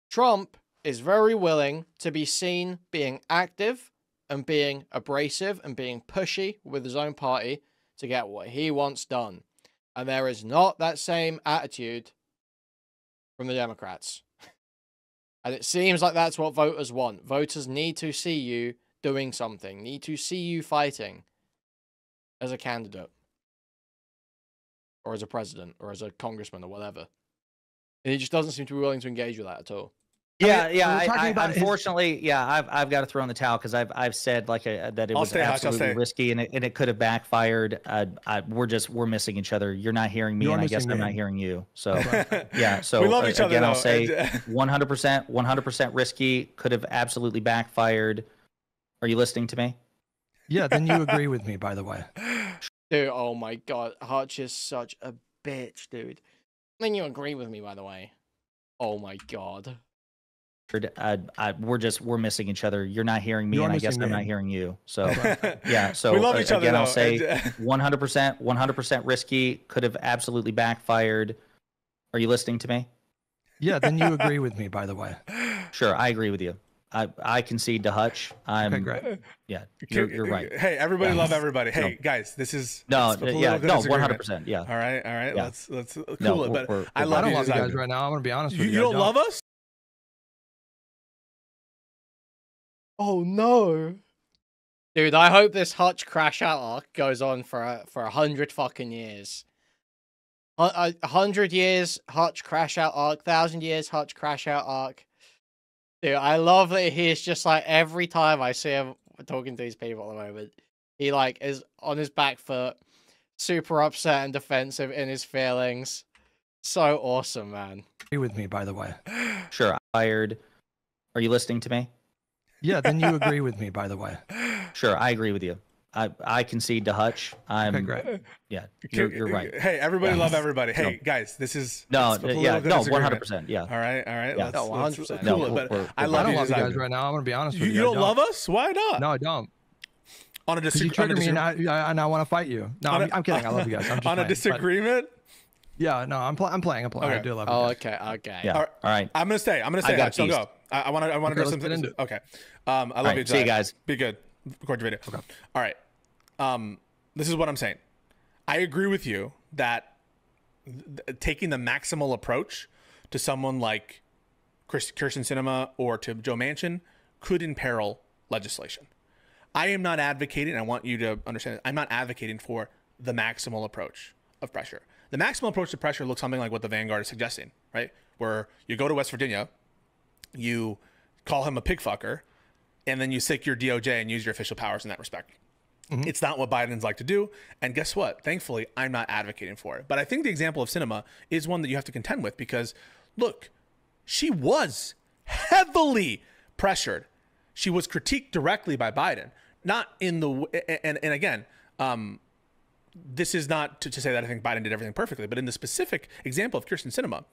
Trump is very willing to be seen being active and being abrasive and being pushy with his own party to get what he wants done. And there is not that same attitude from the Democrats. And it seems like that's what voters want. Voters need to see you doing something, need to see you fighting as a candidate, or as a president, or as a congressman, or whatever. And he just doesn't seem to be willing to engage with that at all. Yeah, unfortunately, I've got to throw in the towel because I've said that it was absolutely risky and it could have backfired. We're missing each other. You're not hearing me, and I guess I'm not hearing you. So yeah, so we love each other, again, though. I'll say 100% risky. Could have absolutely backfired. Are you listening to me? Yeah, then you agree with me, by the way. Dude, oh my god, Hutch is such a bitch, dude. Then you agree with me, by the way. Oh my god. We're missing each other. You're not hearing me, and I guess I'm not hearing you. So yeah, so we love each other, again, though. I'll say 100% risky. Could have absolutely backfired. Are you listening to me? Yeah, then you agree with me, by the way. Sure, I agree with you. I concede to Hutch. Okay, great. Yeah, you're right. Hey, everybody love everybody. Hey, guys, this is 100%. Yeah. All right. Yeah. Let's cool No, it. But we're- I I love don't you love you guys. guys right now. I'm gonna be honest with you. You don't love us? Oh no. Dude, I hope this Hutch crash out arc goes on for 100 fucking years. 100 years Hutch crash out arc, 1,000 years Hutch crash out arc. Dude, I love that he's just like, every time I see him talking to these people at the moment, he like is on his back foot, super upset and defensive in his feelings. So awesome, man. Agree with me, by the way. Sure. Fired. Are you listening to me? Yeah, then you agree with me, by the way. Sure, I agree with you. I concede to Hutch. Okay, great. Yeah, you're right. Hey, everybody love everybody. Hey, guys, this is 100%. Yeah. All right. Yeah. No, 100%. Cool it. But I I love don't you love you guys. guys right now. I'm gonna be honest with you. You don't love us? Why not? No, I don't. On a Because you trigger me, and I want to fight you. No, I'm kidding. I love you guys. I'm just on a playing, disagreement. Yeah, no, I'm playing. Okay. I do love you. Oh, guys. okay. Yeah. All right. I'm gonna stay. I got Hutch, don't teased. go. I want to Okay, do let's something. get into it. Okay. I love right, you. see you guys. Be good. Record your video. Okay. All right. This is what I'm saying. I agree with you that taking the maximal approach to someone like Kirsten Sinema or to Joe Manchin could imperil legislation. I am not advocating, I want you to understand, I'm not advocating for the maximal approach of pressure. The maximal approach to pressure looks something like what the Vanguard is suggesting, right? Where you go to West Virginia, you call him a pig fucker, and then you sick your DOJ and use your official powers in that respect. Mm-hmm. It's not what Biden's like to do. And guess what? Thankfully, I'm not advocating for it. But I think the example of Sinema is one that you have to contend with because, look, she was heavily pressured. She was critiqued directly by Biden. Not in the... And again, this is not to say that I think Biden did everything perfectly, but in the specific example of Kirsten Sinema,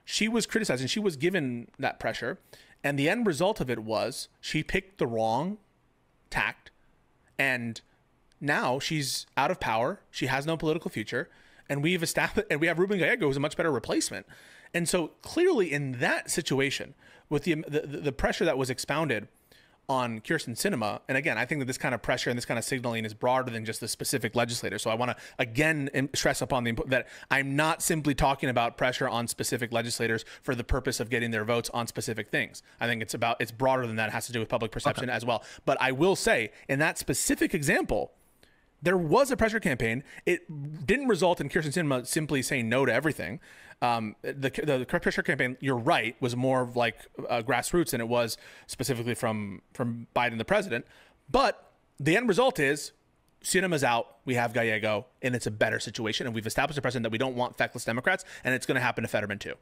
she was criticized and she was given that pressure. And the end result of it was she picked the wrong tact. And now she's out of power. She has no political future. And we have Ruben Gallego, who's a much better replacement. And so clearly in that situation, with the pressure that was expounded on Kirsten Sinema, and again, I think that this kind of pressure and this kind of signaling is broader than just the specific legislator. So I want to again stress upon that I'm not simply talking about pressure on specific legislators for the purpose of getting their votes on specific things. I think it's broader than that. It has to do with public perception as well. But I will say in that specific example, there was a pressure campaign. It didn't result in Kirsten Sinema simply saying no to everything. The pressure campaign, you're right, was more of like grassroots than it was specifically from Biden, the president. But the end result is Sinema's out. We have Gallego, and it's a better situation. And we've established a precedent that we don't want feckless Democrats, and it's going to happen to Fetterman too.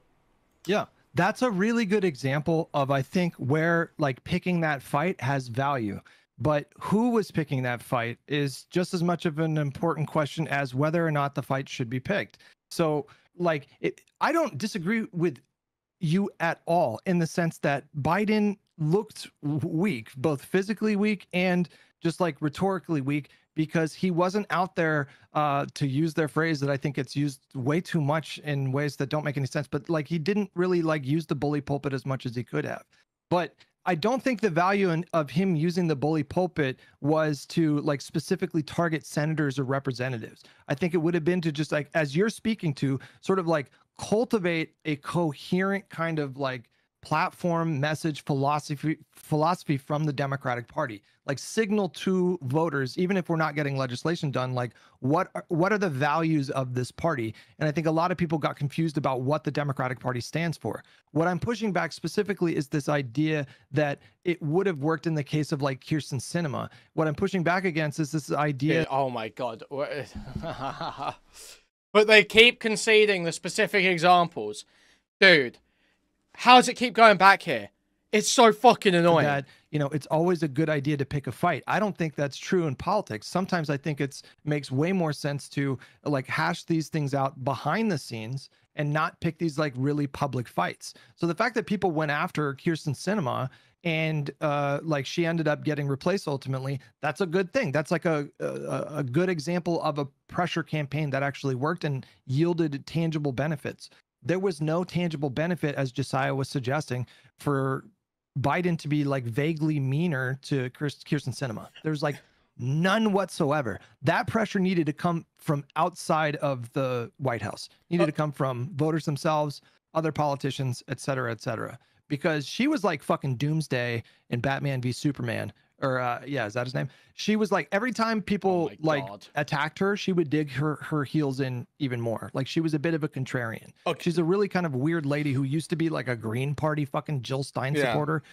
Yeah, that's a really good example of, I think, where like picking that fight has value. But who was picking that fight is just as much of an important question as whether or not the fight should be picked. So, like, I don't disagree with you at all in the sense that Biden looked weak, both physically weak and just like rhetorically weak, because he wasn't out there, to use their phrase that I think it's used way too much in ways that don't make any sense. But like, he didn't really like use the bully pulpit as much as he could have. But I don't think the value of him using the bully pulpit was to like specifically target senators or representatives. I think it would have been to just like, as you're speaking to, sort of like cultivate a coherent kind of like platform, message, philosophy from the Democratic Party. Like signal to voters, even if we're not getting legislation done, like what are the values of this party? And I think a lot of people got confused about what the Democratic Party stands for. What I'm pushing back specifically is this idea that it would have worked in the case of like Kirsten Sinema. What I'm pushing back against is this idea. Dude, oh my God. But they keep conceding the specific examples. Dude, how does it keep going back here? It's so fucking annoying. That, you know, it's always a good idea to pick a fight. I don't think that's true in politics. Sometimes I think it's makes way more sense to like hash these things out behind the scenes and not pick these like really public fights. So the fact that people went after Kirsten Sinema and like she ended up getting replaced ultimately, that's a good thing. That's like a good example of a pressure campaign that actually worked and yielded tangible benefits. There was no tangible benefit, as Josiah was suggesting, for Biden to be like vaguely meaner to Kirsten Sinema. There's like none whatsoever. That pressure needed to come from outside of the White House, needed to come from voters themselves, other politicians, et cetera, because she was like fucking Doomsday in Batman v Superman. Or yeah, is that his name? She was like, every time people like attacked her, she would dig her heels in even more. Like she was a bit of a contrarian. Okay. She's a really kind of weird lady who used to be like a Green Party fucking Jill Stein supporter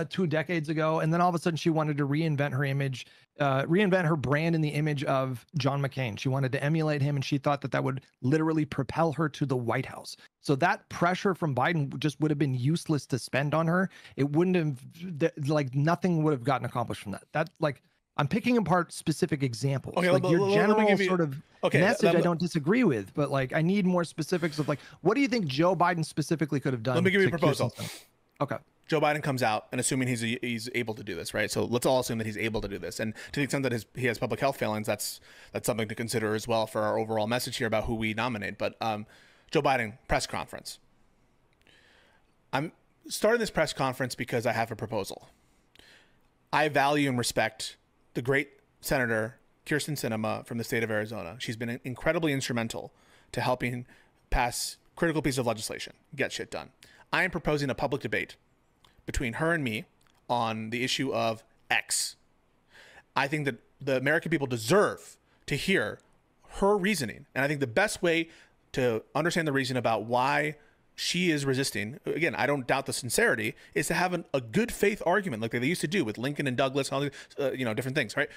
2 decades ago. And then all of a sudden she wanted to reinvent her image, reinvent her brand in the image of John McCain. She wanted to emulate him, and she thought that that would literally propel her to the White House. So that pressure from Biden just would have been useless to spend on her. It wouldn't have, like, nothing would have gotten accomplished from that. That, like, I'm picking apart specific examples. Okay, like your general sort of message, I don't disagree with, but like I need more specifics of like, what do you think Joe Biden specifically could have done? Let me give you a proposal. Okay. Joe Biden comes out, and assuming he's able to do this, right? So let's all assume that he's able to do this, and to the extent that he has public health failings, that's something to consider as well for our overall message here about who we nominate. But Joe Biden press conference. I'm starting this press conference because I have a proposal. I value and respect the great Senator Kirsten Sinema from the state of Arizona. She's been incredibly instrumental to helping pass critical pieces of legislation, get shit done. I am proposing a public debate between her and me on the issue of X. I think that the American people deserve to hear her reasoning. And I think the best way to understand the reason about why she is resisting, again, I don't doubt the sincerity, is to have a good faith argument like they used to do with Lincoln and Douglas, and all these, different things, right?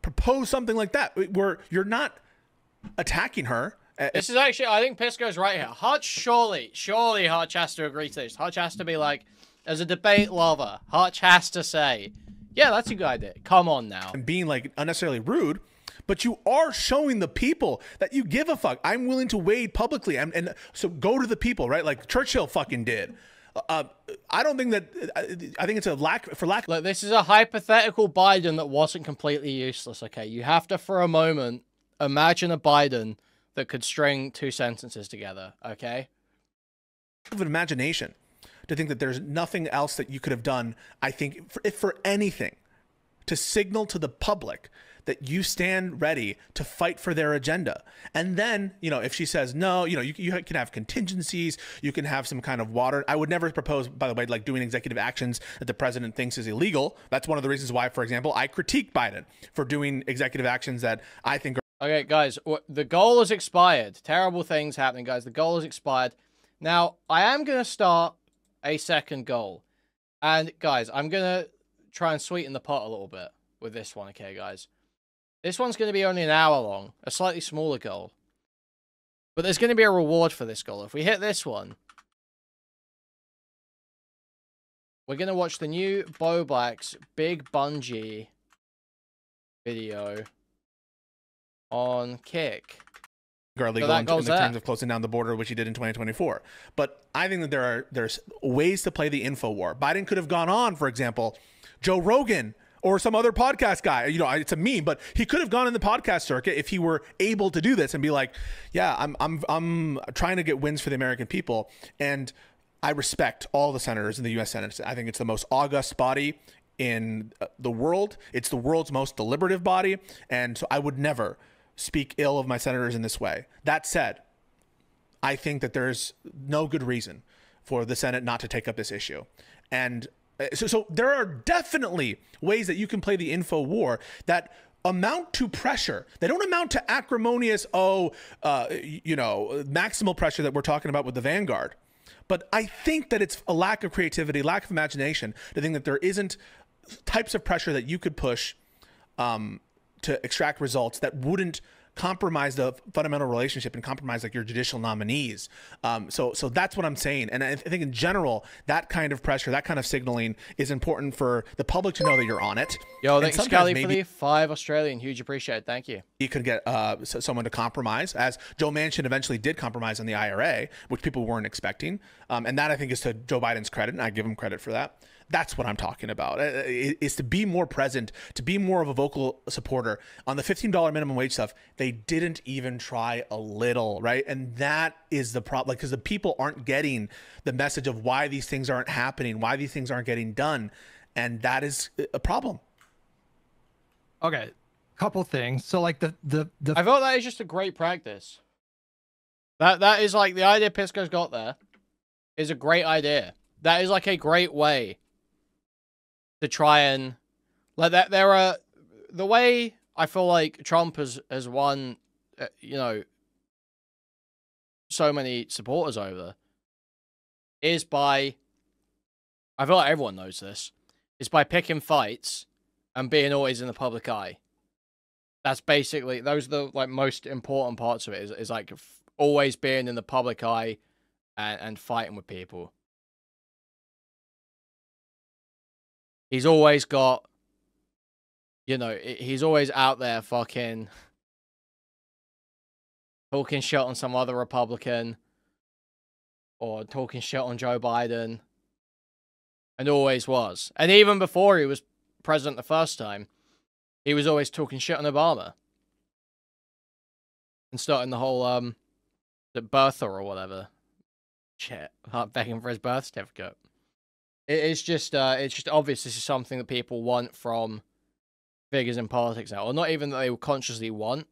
Propose something like that where you're not attacking her. This is actually, I think Pisco's right here. Hutch, surely Hutch has to agree to this. Hutch has to be like, as a debate lover, Hutch has to say, yeah, that's a good idea. Come on now. And being like unnecessarily rude, but you are showing the people that you give a fuck. I'm willing to wade publicly. And so go to the people, right? Like Churchill fucking did. I don't think that, I think it's a lack. Look, this is a hypothetical Biden that wasn't completely useless, okay? You have to, for a moment, imagine a Biden that could string 2 sentences together, okay? Of an imagination to think that there's nothing else that you could have done, I think, if for anything, to signal to the public that you stand ready to fight for their agenda. And then, if she says no, you can have contingencies, you can have some kind of water. I would never propose, by the way, like doing executive actions that the president thinks is illegal. That's one of the reasons why, for example, I critique Biden for doing executive actions that I think are... Okay, guys, the goal has expired. Terrible things happening, guys. The goal has expired. Now, I am going to start a second goal. And, guys, I'm going to try and sweeten the pot a little bit with this one, okay, guys? This one's going to be only an hour long, a slightly smaller goal. But there's going to be a reward for this goal. If we hit this one, we're going to watch the new Bo Black's Big Bungee video on Kick. Are legal in terms of closing down the border, which he did in 2024. But I think that there's ways to play the info war. Biden could have gone on, for example, Joe Rogan or some other podcast guy. It's a meme, but he could have gone in the podcast circuit if he were able to do this and be like, yeah, I'm trying to get wins for the American people. And I respect all the senators in the U.S. Senate. I think it's the most august body in the world. It's the world's most deliberative body. And so I would never speak ill of my senators in this way. That said, I think that there's no good reason for the Senate not to take up this issue. And so there are definitely ways that you can play the info war that amount to pressure. They don't amount to acrimonious, maximal pressure that we're talking about with the Vanguard. But I think that it's a lack of creativity, lack of imagination to think that there isn't types of pressure that you could push to extract results that wouldn't compromise the fundamental relationship and compromise like your judicial nominees. So that's what I'm saying. And I think in general, that kind of pressure, that kind of signaling is important for the public to know that you're on it. Yo, thanks Scully for the 5 Australian. Huge appreciate. Thank you. You could get someone to compromise, as Joe Manchin eventually did compromise on the IRA, which people weren't expecting. And that I think is to Joe Biden's credit, and I give him credit for that. That's what I'm talking about, is to be more present, to be more of a vocal supporter. On the $15 minimum wage stuff, they didn't even try a little, right? And that is the problem, because the people aren't getting the message of why these things aren't happening, why these things aren't getting done. And that is a problem. Okay, couple things. So like the I thought that is just a great practice. That is like the idea Pisco's got there is a great idea. That is like a great way to try and like that. There are the way I feel like Trump has won, so many supporters over is by, I feel like everyone knows this, is by picking fights and being always in the public eye. That's basically, those are the like most important parts of it is like always being in the public eye and fighting with people. He's always got, he's always out there fucking talking shit on some other Republican or talking shit on Joe Biden. And always was. And even before he was president the first time, he was always talking shit on Obama. And starting the whole, the birther or whatever. Shit. Begging for his birth certificate. It's just obvious this is something that people want from figures in politics now, or not even that they consciously want,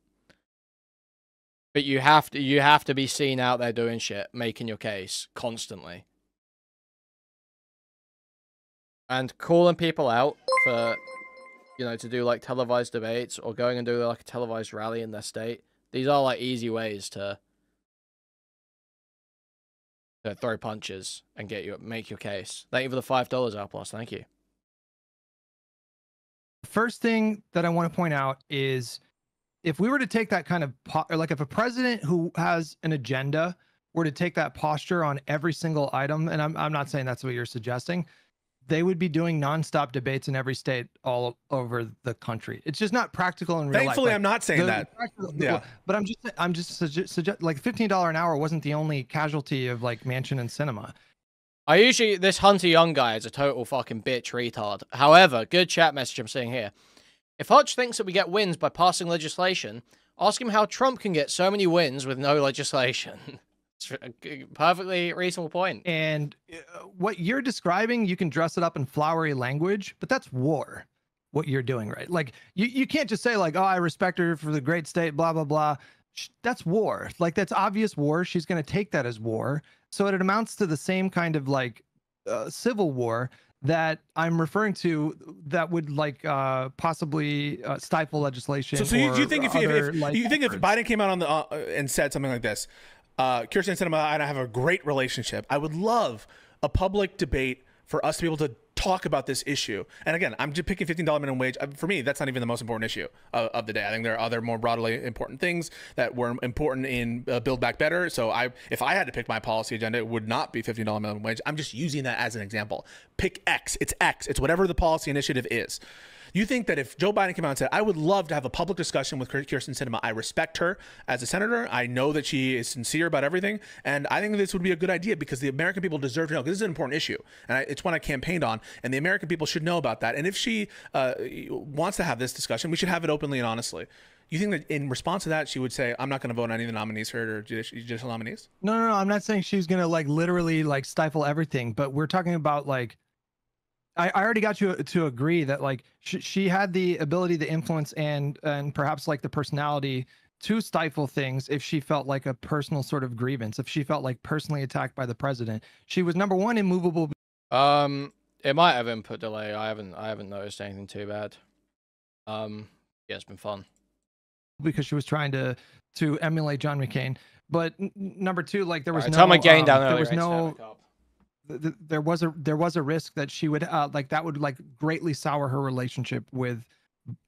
but you have to be seen out there doing shit, making your case constantly, and calling people out for, to do like televised debates or going and do like a televised rally in their state. These are like easy ways to throw punches and make your case. Thank you for the $5 out plus. Thank you. First thing that I want to point out is if we were to take that kind of like if a president who has an agenda were to take that posture on every single item, and I'm not saying that's what you're suggesting, they would be doing nonstop debates in every state all over the country. It's just not practical in real life. Thankfully, I'm not saying that. Yeah, but I'm just suggest like $15 an hour wasn't the only casualty of like Manchin and Sinema. This Hunter Young guy is a total fucking bitch retard. However, good chat message I'm seeing here. If Hutch thinks that we get wins by passing legislation, ask him how Trump can get so many wins with no legislation. It's a perfectly reasonable point. And what you're describing, you can dress it up in flowery language, but that's war, what you're doing, right? Like, you can't just say, like, oh, I respect her for the great state, blah, blah, blah. That's war. Like, that's obvious war. She's going to take that as war. So it amounts to the same kind of, like, civil war that I'm referring to that would, like, possibly stifle legislation. So you think if Biden came out on the and said something like this, Kirsten Sinema and I have a great relationship, I would love a public debate for us to be able to talk about this issue. And again, I'm just picking $15 minimum wage. For me, that's not even the most important issue of the day. I think there are other more broadly important things that were important in Build Back Better. So if I had to pick my policy agenda, it would not be $15 minimum wage. I'm just using that as an example. Pick X. It's X. It's whatever the policy initiative is. You think that if Joe Biden came out and said, I would love to have a public discussion with Kirsten Sinema. I respect her as a senator. I know that she is sincere about everything. And I think this would be a good idea because the American people deserve to know, because this is an important issue. And it's one I campaigned on. And the American people should know about that. And if she wants to have this discussion, we should have it openly and honestly. You think that in response to that, she would say, I'm not going to vote on any of the nominees for her or judicial nominees? No. I'm not saying she's going to like literally like stifle everything. But we're talking about like, I already got you to agree that like she had the ability to influence and perhaps like the personality to stifle things if she felt like a personal sort of grievance, if she felt like personally attacked by the president. She was, number one, immovable. It might have input delay. I haven't noticed anything too bad. Yeah, it's been fun. Because she was trying to emulate John McCain. But number two, like there was no time I gained down there was earlier, no there was a risk that she would like that would like greatly sour her relationship with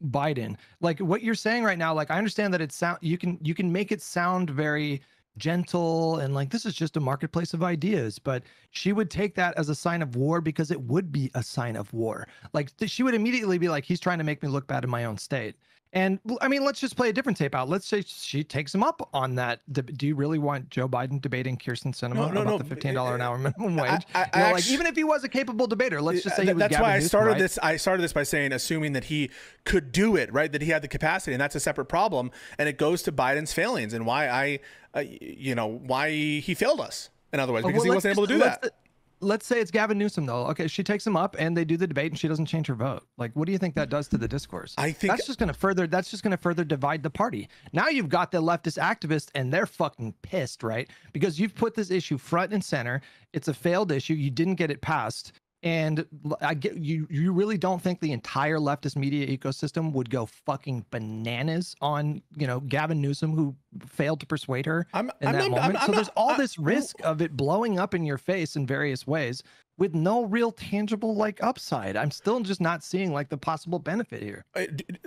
Biden. Like what you're saying right now, like I understand that you can make it sound very gentle and like this is just a marketplace of ideas, but she would take that as a sign of war because it would be a sign of war. Like she would immediately be like, he's trying to make me look bad in my own state. And I mean, let's just play a different tape out. Let's say she takes him up on that. Do you really want Joe Biden debating Kirsten Sinema about the $15 an hour minimum wage? Like even if he was a capable debater, let's just say he was that's Gavin why I Newsom, started right? this. I started this by saying, assuming that he could do it, right? That he had the capacity, and that's a separate problem. And it goes to Biden's failings and why why he failed us. In other words, because he wasn't able to do that. Let's say it's Gavin Newsom though. Okay, she takes him up and they do the debate and she doesn't change her vote. Like, what do you think that does to the discourse? I think that's just going to further divide the party. Now you've got the leftist activists and they're fucking pissed, right? Because you've put this issue front and center. It's a failed issue. You didn't get it passed. And I get you really don't think the entire leftist media ecosystem would go fucking bananas on, Gavin Newsom, who failed to persuade her in that moment. So there's all this risk of it blowing up in your face in various ways with no real tangible like upside. I'm still just not seeing like the possible benefit here.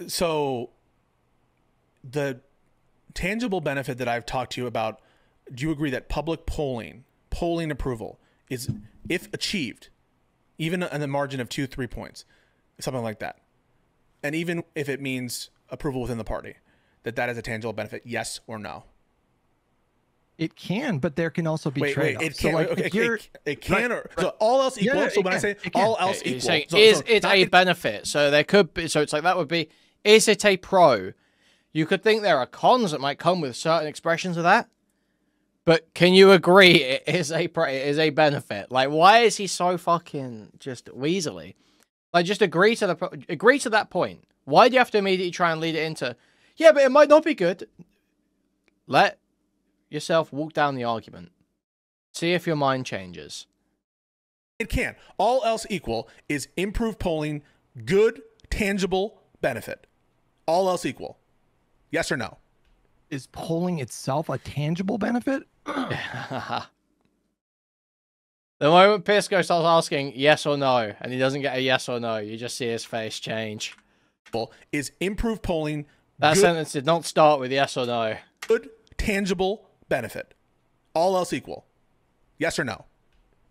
So the tangible benefit that I've talked to you about, do you agree that public polling approval is, if achieved, even in the margin of 2-3 points, something like that, and even if it means approval within the party, that is a tangible benefit, yes or no? It can, but there can also be trade-offs. It can, it can, or so all else equal. So when I say all else equal, saying, is it a benefit? So there could be. So it's like that would be. Is it a pro? You could think there are cons that might come with certain expressions of that. But can you agree it is a benefit? Like, why is he so fucking just weaselly? Like, just agree to that point. Why do you have to immediately try and lead it into, yeah, but it might not be good? Let yourself walk down the argument. See if your mind changes. It can. All else equal is improved polling, good, tangible benefit. All else equal. Yes or no? Is polling itself a tangible benefit? The moment Pisco starts asking yes or no, and he doesn't get a yes or no, you just see his face change. Is improved polling... That sentence did not start with yes or no. Good, tangible benefit. All else equal. Yes or no?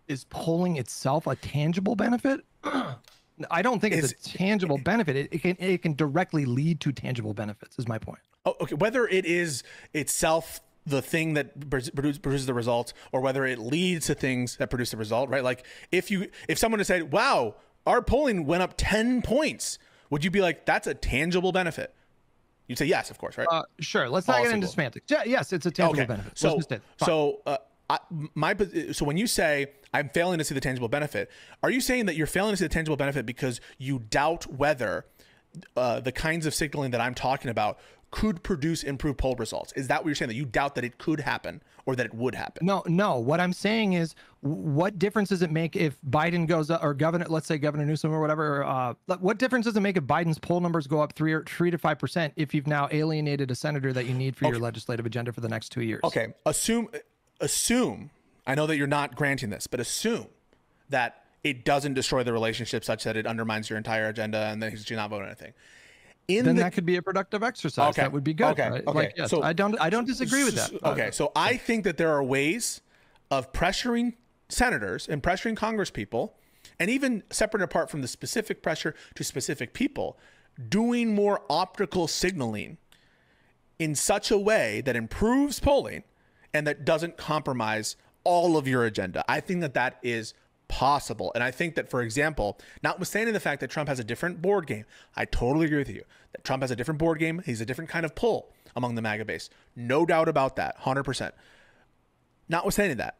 Is polling itself a tangible benefit? I don't think it's a tangible benefit. It can directly lead to tangible benefits, is my point. Oh, okay. Whether it is itself the thing that produces the result, or whether it leads to things that produce the result, right? Like if someone had said, wow, our polling went up 10 points, would you be like, that's a tangible benefit? You'd say yes, of course, right? Sure. Let's not get into semantics. Yeah, yes, it's a tangible benefit. So when you say I'm failing to see the tangible benefit, are you saying that you're failing to see the tangible benefit because you doubt whether the kinds of signaling that I'm talking about could produce improved poll results? Is that what you're saying, that you doubt that it could happen or that it would happen? No. What I'm saying is, what difference does it make if Biden goes up, or let's say Governor Newsom or whatever, what difference does it make if Biden's poll numbers go up 3 to 5% if you've now alienated a senator that you need for your legislative agenda for the next 2 years? Okay. Assume, I know that you're not granting this, but assume that it doesn't destroy the relationship such that it undermines your entire agenda and then you're not voting anything. Then that could be a productive exercise. Okay. That would be good. Okay. Right? Okay. Like, yes, so I don't disagree with that. Okay. So I think that there are ways of pressuring senators and pressuring congresspeople, and even separate apart from the specific pressure to specific people, doing more optical signaling in such a way that improves polling and that doesn't compromise all of your agenda. I think that is possible. And I think that, for example, notwithstanding the fact that Trump has a different board game, I totally agree with you that Trump has a different board game. He's a different kind of pull among the MAGA base. No doubt about that. 100%. Notwithstanding that,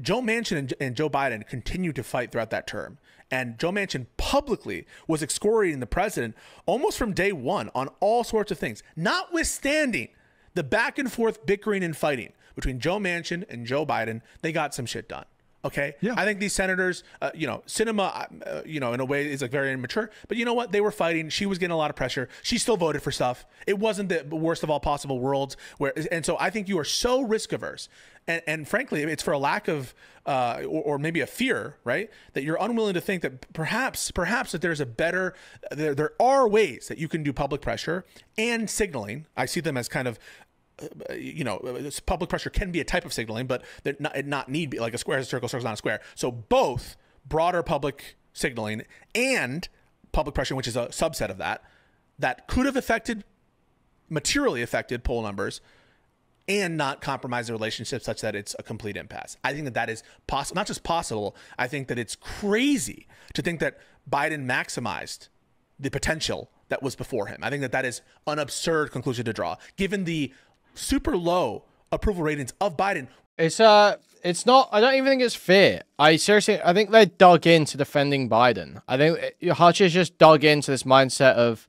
Joe Manchin and Joe Biden continued to fight throughout that term. And Joe Manchin publicly was excoriating the president almost from day one on all sorts of things, notwithstanding the back and forth bickering and fighting between Joe Manchin and Joe Biden. They got some shit done. Okay. Yeah. I think these senators, Cinema, in a way is like very immature, but you know what? They were fighting. She was getting a lot of pressure. She still voted for stuff. It wasn't the worst of all possible worlds and so I think you are so risk averse. And frankly, it's for a lack of, or maybe a fear, right? That you're unwilling to think that perhaps that there's a better, there are ways that you can do public pressure and signaling. I see them as kind of, public pressure can be a type of signaling, but not need be like a square is a circle, circle's not a square. So both broader public signaling and public pressure, which is a subset of that could have materially affected poll numbers and not compromise the relationship such that it's a complete impasse. I think that is possible, not just possible. I think that it's crazy to think that Biden maximized the potential that was before him. I think that is an absurd conclusion to draw, given the super low approval ratings of Biden. It's not, I don't even think it's fair. I think they dug into defending Biden. I think Hutch has just dug into this mindset of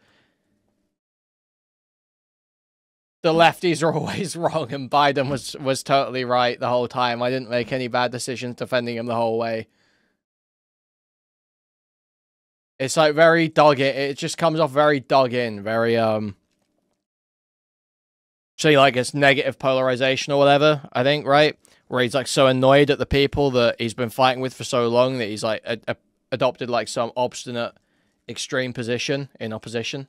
the lefties are always wrong and Biden was totally right the whole time. I didn't make any bad decisions defending him the whole way. It's like very dug in. It just comes off very dug in, very so like it's negative polarization or whatever, I think, right? Where he's like so annoyed at the people that he's been fighting with for so long that he's like adopted like some obstinate extreme position in opposition.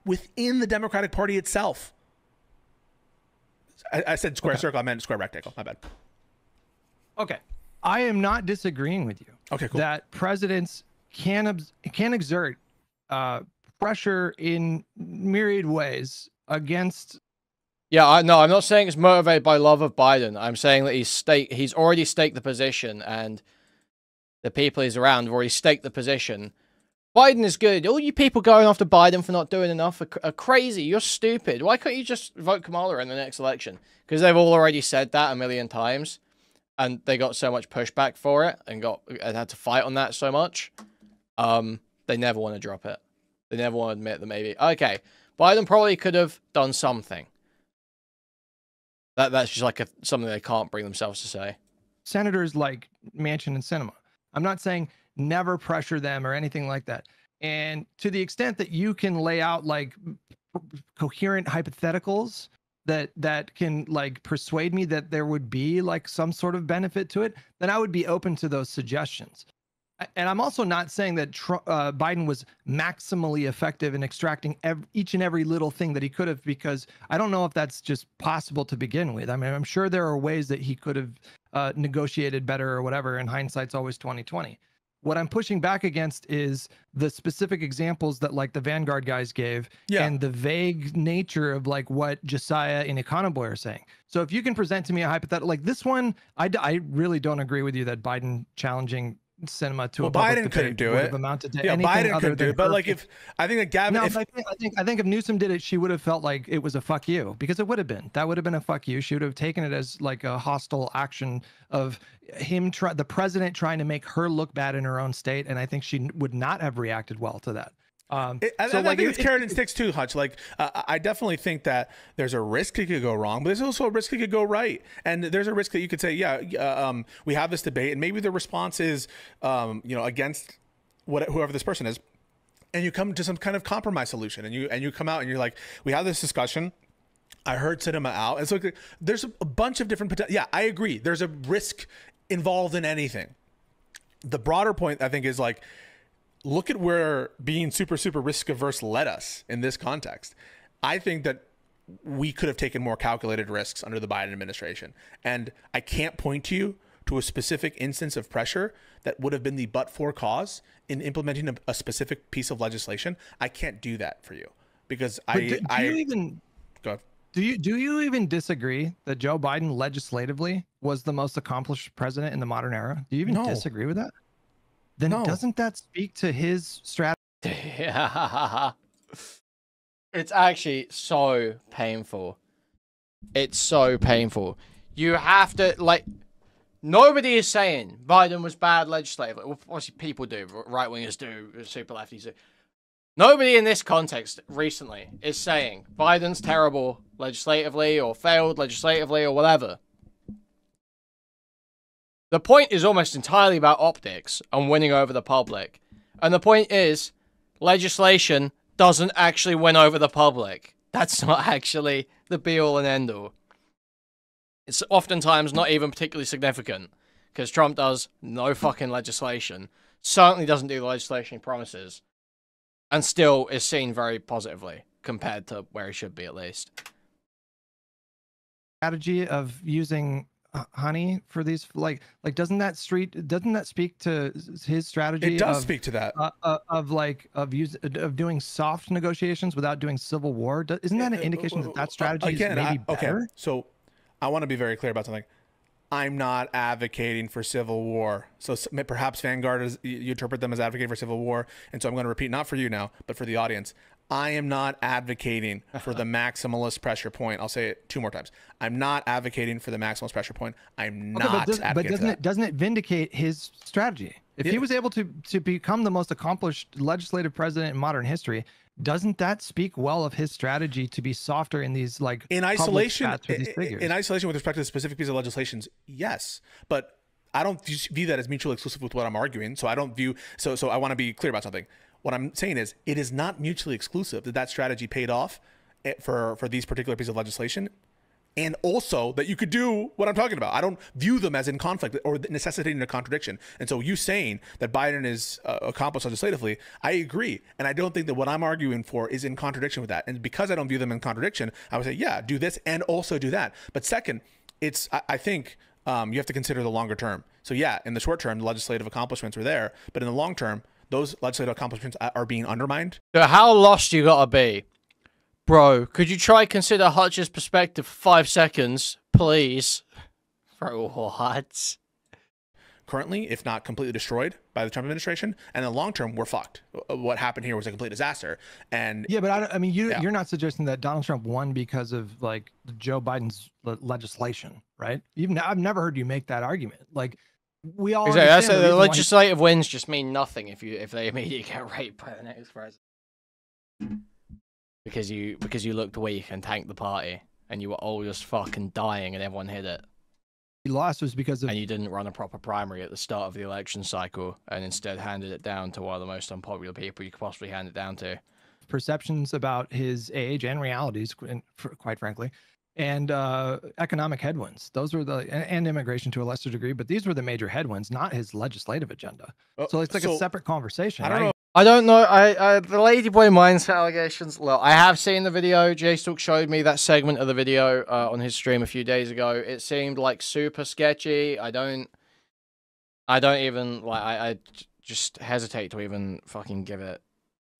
Within the Democratic Party itself. I said square circle, I meant square rectangle. My bad. Okay. I am not disagreeing with you. Okay, cool. That presidents can exert pressure in myriad ways against. Yeah, I'm not saying it's motivated by love of Biden. I'm saying that he's already staked the position, and the people he's around have already staked the position. Biden is good. All you people going after Biden for not doing enough are crazy. You're stupid. Why can't you just vote Kamala in the next election? Because they've all already said that a million times, and they got so much pushback for it, and had to fight on that so much. They never want to drop it. They never want to admit that maybe okay, Biden probably could have done something. That's just like something they can't bring themselves to say. Senators like Manchin and Sinema. I'm not saying never pressure them or anything like that. And to the extent that you can lay out like coherent hypotheticals that can like persuade me that there would be like some sort of benefit to it, then I would be open to those suggestions. And I'm also not saying that Biden was maximally effective in extracting each and every little thing that he could have, because I don't know if that's just possible to begin with. I mean, I'm sure there are ways that he could have negotiated better or whatever, and hindsight's always 20/20. What I'm pushing back against is the specific examples that like the Vanguard guys gave, and the vague nature of like what Josiah and Econoboy are saying. So if you can present to me a hypothetical like this one, I really don't agree with you that Biden challenging Cinema to a Biden couldn't do it. Amounted to yeah, anything Biden other could do than it. But like if I think that Gavin, no, I think if Newsom did it, she would have felt like it was a fuck you, because it would have been. That would have been a fuck you. She would have taken it as like a hostile action of him the president trying to make her look bad in her own state, and I think she would not have reacted well to that. I think it's carrot and sticks too, Hutch. Like I definitely think that there's a risk it could go wrong, but there's also a risk it could go right. And there's a risk that you could say, we have this debate, and maybe the response is, against whoever this person is, and you come to some kind of compromise solution, and you come out and you're like, we have this discussion. I heard Cinema out, and so there's a bunch of different. Yeah, I agree. There's a risk involved in anything. The broader point, I think, is like, look at where being super, super risk averse led us in this context. I think that we could have taken more calculated risks under the Biden administration. And I can't point to you to a specific instance of pressure that would have been the but-for cause in implementing a specific piece of legislation. I can't do that for you because do you even disagree that Joe Biden legislatively was the most accomplished president in the modern era? Do you even disagree with that? Then doesn't that speak to his strategy? Yeah. It's actually so painful. It's so painful. You have to, like, nobody is saying Biden was bad legislatively. Well, obviously people do, right-wingers do, super lefties do. Nobody in this context recently is saying Biden's terrible legislatively or failed legislatively or whatever. The point is almost entirely about optics and winning over the public. And the point is, legislation doesn't actually win over the public. That's not actually the be-all and end-all. It's oftentimes not even particularly significant, because Trump does no fucking legislation, certainly doesn't do the legislation he promises, and still is seen very positively compared to where he should be, at least. Strategy of using honey for these, like doesn't that speak to his strategy? It does speak to that. Of doing soft negotiations without doing civil war. Isn't that an indication that strategy is maybe better? Okay, so I want to be very clear about something. I'm not advocating for civil war. So perhaps Vanguard, you interpret them as advocating for civil war. And so I'm going to repeat, not for you now, but for the audience. I am not advocating for the maximalist pressure point. I'll say it 2 more times. I'm not advocating for the maximalist pressure point. I'm not advocating for that. Doesn't it vindicate his strategy? If he was able to become the most accomplished legislative president in modern history, doesn't that speak well of his strategy to be softer in these, like, in isolation? In isolation with respect to the specific piece of legislations, yes, but I don't view that as mutually exclusive with what I'm arguing. So I don't view. So I want to be clear about something. What I'm saying is, it is not mutually exclusive that strategy paid off for these particular pieces of legislation, and also that you could do what I'm talking about. I don't view them as in conflict or necessitating a contradiction. And so you saying that Biden is accomplished legislatively, I agree. And I don't think that what I'm arguing for is in contradiction with that. And because I don't view them in contradiction, I would say, yeah, do this and also do that. But second, I think you have to consider the longer term. So yeah, in the short term, the legislative accomplishments are there, but in the long term, those legislative accomplishments are being undermined. So how lost you gotta be? Bro, could you try consider Hutch's perspective for 5 seconds, please? Bro, what? Currently, if not completely destroyed by the Trump administration, and in the long term, we're fucked. What happened here was a complete disaster. And yeah, but I mean, you're not suggesting that Donald Trump won because of, like, Joe Biden's legislation, right? I've never heard you make that argument. Like, we all exactly. The legislative wins just mean nothing if they immediately get raped by the next president. Because you looked weak and tanked the party, and you were all just fucking dying, and everyone hid it. He lost was because of... And you didn't run a proper primary at the start of the election cycle, and instead handed it down to one of the most unpopular people you could possibly hand it down to. Perceptions about his age and realities, quite frankly, and economic headwinds. Those were and immigration to a lesser degree, but these were the major headwinds, not his legislative agenda. So it's like a separate conversation. I don't know. The Ladyboy mindset allegations. Look, I have seen the video. J-Stalk showed me that segment of the video on his stream a few days ago. It seemed like super sketchy. I don't even like. I just hesitate to even fucking give it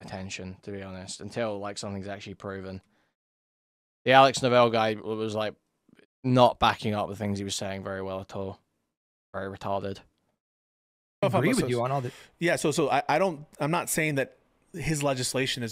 attention, to be honest, until like something's actually proven. The Alex Novell guy was like not backing up the things he was saying very well at all. Very retarded. I agree with you on all this. Yeah, I'm not saying that his legislation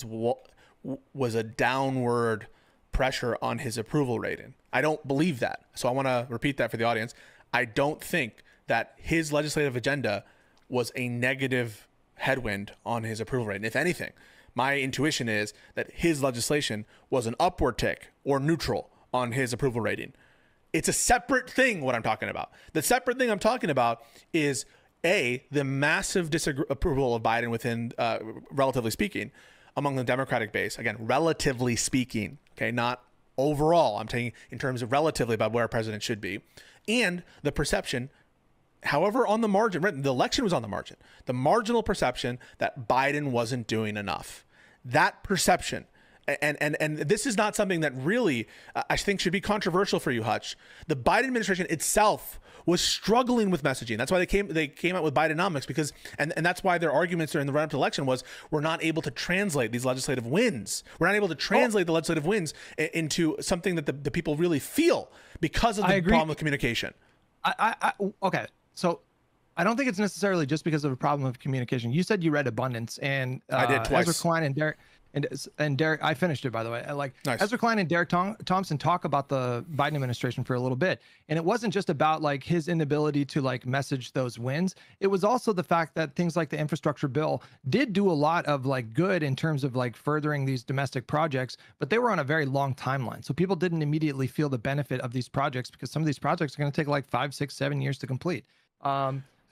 was a downward pressure on his approval rating. I don't believe that. So I want to repeat that for the audience. I don't think that his legislative agenda was a negative headwind on his approval rating. If anything, my intuition is that his legislation was an upward tick or neutral on his approval rating. It's a separate thing, what I'm talking about. The separate thing I'm talking about is the massive disapproval of Biden within, relatively speaking, among the Democratic base. Again, relatively speaking, okay, not overall. I'm taking in terms of relatively about where a president should be. And the perception, however, on the margin, right, the election was on the margin, the marginal perception that Biden wasn't doing enough. That perception, and this is not something that really I think should be controversial for you, Hutch. The Biden administration itself was struggling with messaging. That's why they came out with Bidenomics, because and that's why their arguments during the run-up to election was we're not able to translate these legislative wins. We're not able to translate the legislative wins into something that the people really feel because of the problem with communication. Okay, so I don't think it's necessarily just because of a problem of communication. You said you read Abundance, and I did twice. Ezra Klein and Derek. and Derek, I finished it by the way. Like Nice. Ezra Klein and Derek Thompson talk about the Biden administration for a little bit, and it wasn't just about like his inability to like message those wins. It was also the fact that things like the infrastructure bill did do a lot of like good in terms of like furthering these domestic projects, but they were on a very long timeline, so people didn't immediately feel the benefit of these projects because some of these projects are going to take like 5, 6, 7 years to complete.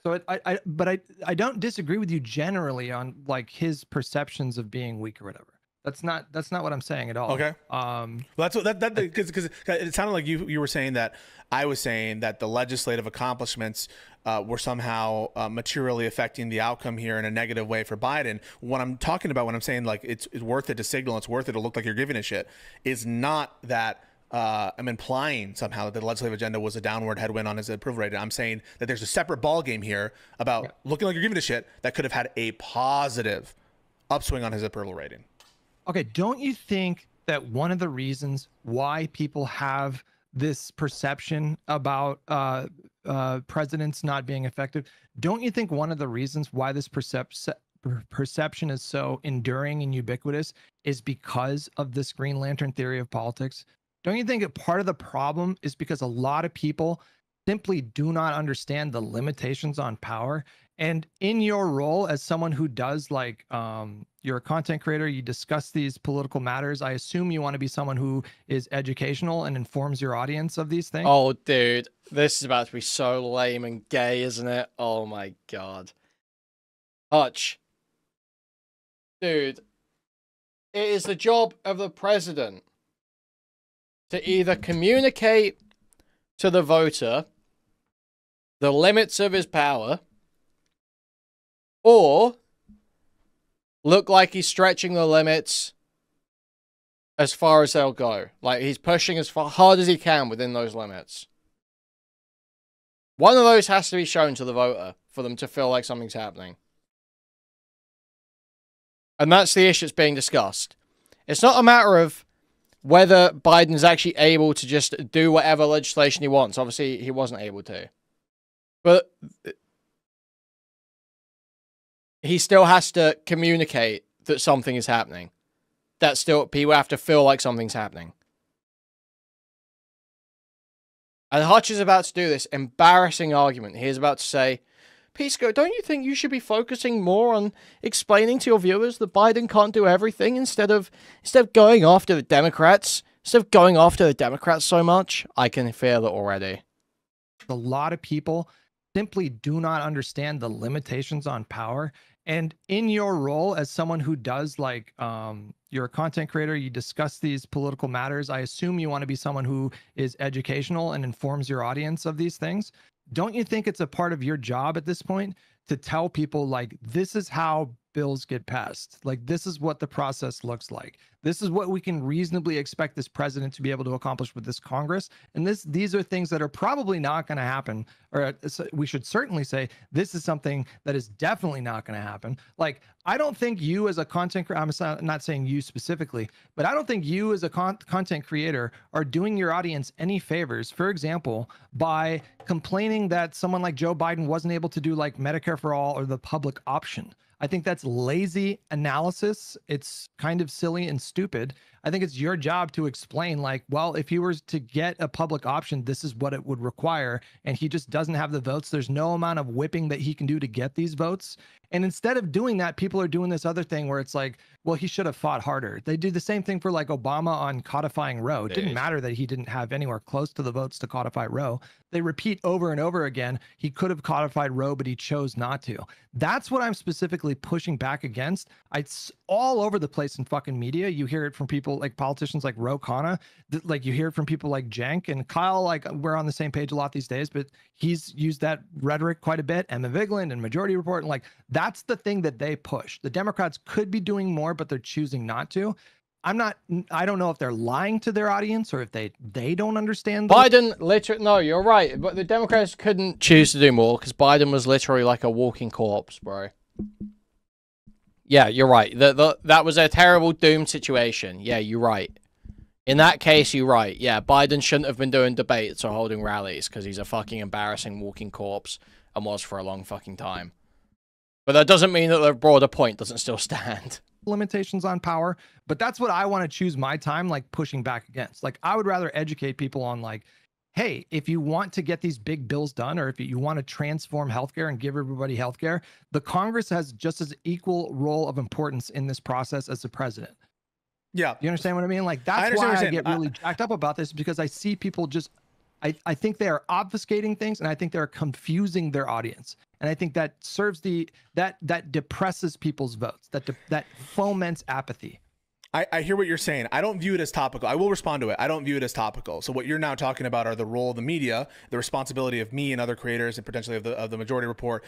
So I don't disagree with you generally on like his perceptions of being weak or whatever. That's not what I'm saying at all. Okay. Well, that's what that because it sounded like you were saying that I was saying that the legislative accomplishments were somehow materially affecting the outcome here in a negative way for Biden. What I'm talking about when I'm saying like it's worth it to signal, it's worth it to look like you're giving a shit, is not that. I'm implying somehow that the legislative agenda was a downward headwind on his approval rating. I'm saying that there's a separate ball game here about looking like you're giving a shit that could have had a positive upswing on his approval rating. Okay, don't you think that one of the reasons why people have this perception about presidents not being effective, don't you think one of the reasons why this perception is so enduring and ubiquitous is because of this Green Lantern theory of politics? Don't you think that part of the problem is because a lot of people simply do not understand the limitations on power? And in your role as someone who does like, you're a content creator, you discuss these political matters. I assume you want to be someone who is educational and informs your audience of these things. Oh, dude, this is about to be so lame and gay, isn't it? Oh my God. Hutch. Dude, it is the job of the president to either communicate to the voter the limits of his power, or look like he's stretching the limits as far as they'll go. Like he's pushing as hard as he can within those limits. One of those has to be shown to the voter for them to feel like something's happening. And that's the issue that's being discussed. It's not a matter of whether Biden is actually able to just do whatever legislation he wants. Obviously, he wasn't able to. But he still has to communicate that something is happening. That still, people have to feel like something's happening. And Hutch is about to do this embarrassing argument. He's about to say, Pisco, don't you think you should be focusing more on explaining to your viewers that Biden can't do everything instead of going after the Democrats? Instead of going after the Democrats so much? I can feel it already. A lot of people simply do not understand the limitations on power. And in your role as someone who does like, you're a content creator, you discuss these political matters. I assume you want to be someone who is educational and informs your audience of these things. Don't you think it's a part of your job at this point to tell people like, this is how bills get passed? Like, this is what the process looks like. This is what we can reasonably expect this president to be able to accomplish with this Congress. And these are things that are probably not going to happen. Or we should certainly say this is something that is definitely not going to happen. Like, I don't think you as a content creator, I'm not saying you specifically, but I don't think you as a content creator are doing your audience any favors, for example, by complaining that someone like Joe Biden wasn't able to do like Medicare for all or the public option. I think that's lazy analysis. It's kind of silly and stupid. I think it's your job to explain like, well, if he were to get a public option, this is what it would require. And he just doesn't have the votes. There's no amount of whipping that he can do to get these votes. And instead of doing that, people are doing this other thing where it's like, well, he should have fought harder. They do the same thing for like Obama on codifying Roe. It didn't matter that he didn't have anywhere close to the votes to codify Roe. They repeat over and over again, he could have codified Roe, but he chose not to. That's what I'm specifically pushing back against. It's all over the place in fucking media. You hear it from people like politicians like Ro Khanna, like you hear it from people like Cenk and Kyle. Like we're on the same page a lot these days, but he's used that rhetoric quite a bit. Emma Vigeland and Majority Report, and like that's the thing that they push. The Democrats could be doing more, but they're choosing not to. I don't know if they're lying to their audience or if they don't understand. Biden literally, no, you're right. But the Democrats couldn't choose to do more because Biden was literally like a walking corpse, bro. Yeah, you're right. That was a terrible doomed situation. Yeah, you're right. In that case, you're right. Yeah, Biden shouldn't have been doing debates or holding rallies because he's a fucking embarrassing walking corpse and was for a long fucking time. But that doesn't mean that the broader point doesn't still stand. limitations on power, but that's what I want to choose my time like pushing back against. Like I would rather educate people on like, hey, if you want to get these big bills done, or if you want to transform healthcare and give everybody healthcare, the Congress has just as equal role of importance in this process as the president. Yeah. You understand what I mean? Like that's why I get really jacked up about this, because I see people just, I think they are obfuscating things, and I think they're confusing their audience. And I think that serves that depresses people's votes, that foments apathy. I hear what you're saying. I don't view it as topical. I will respond to it. I don't view it as topical. So what you're now talking about are the role of the media, the responsibility of me and other creators, and potentially of the Majority Report,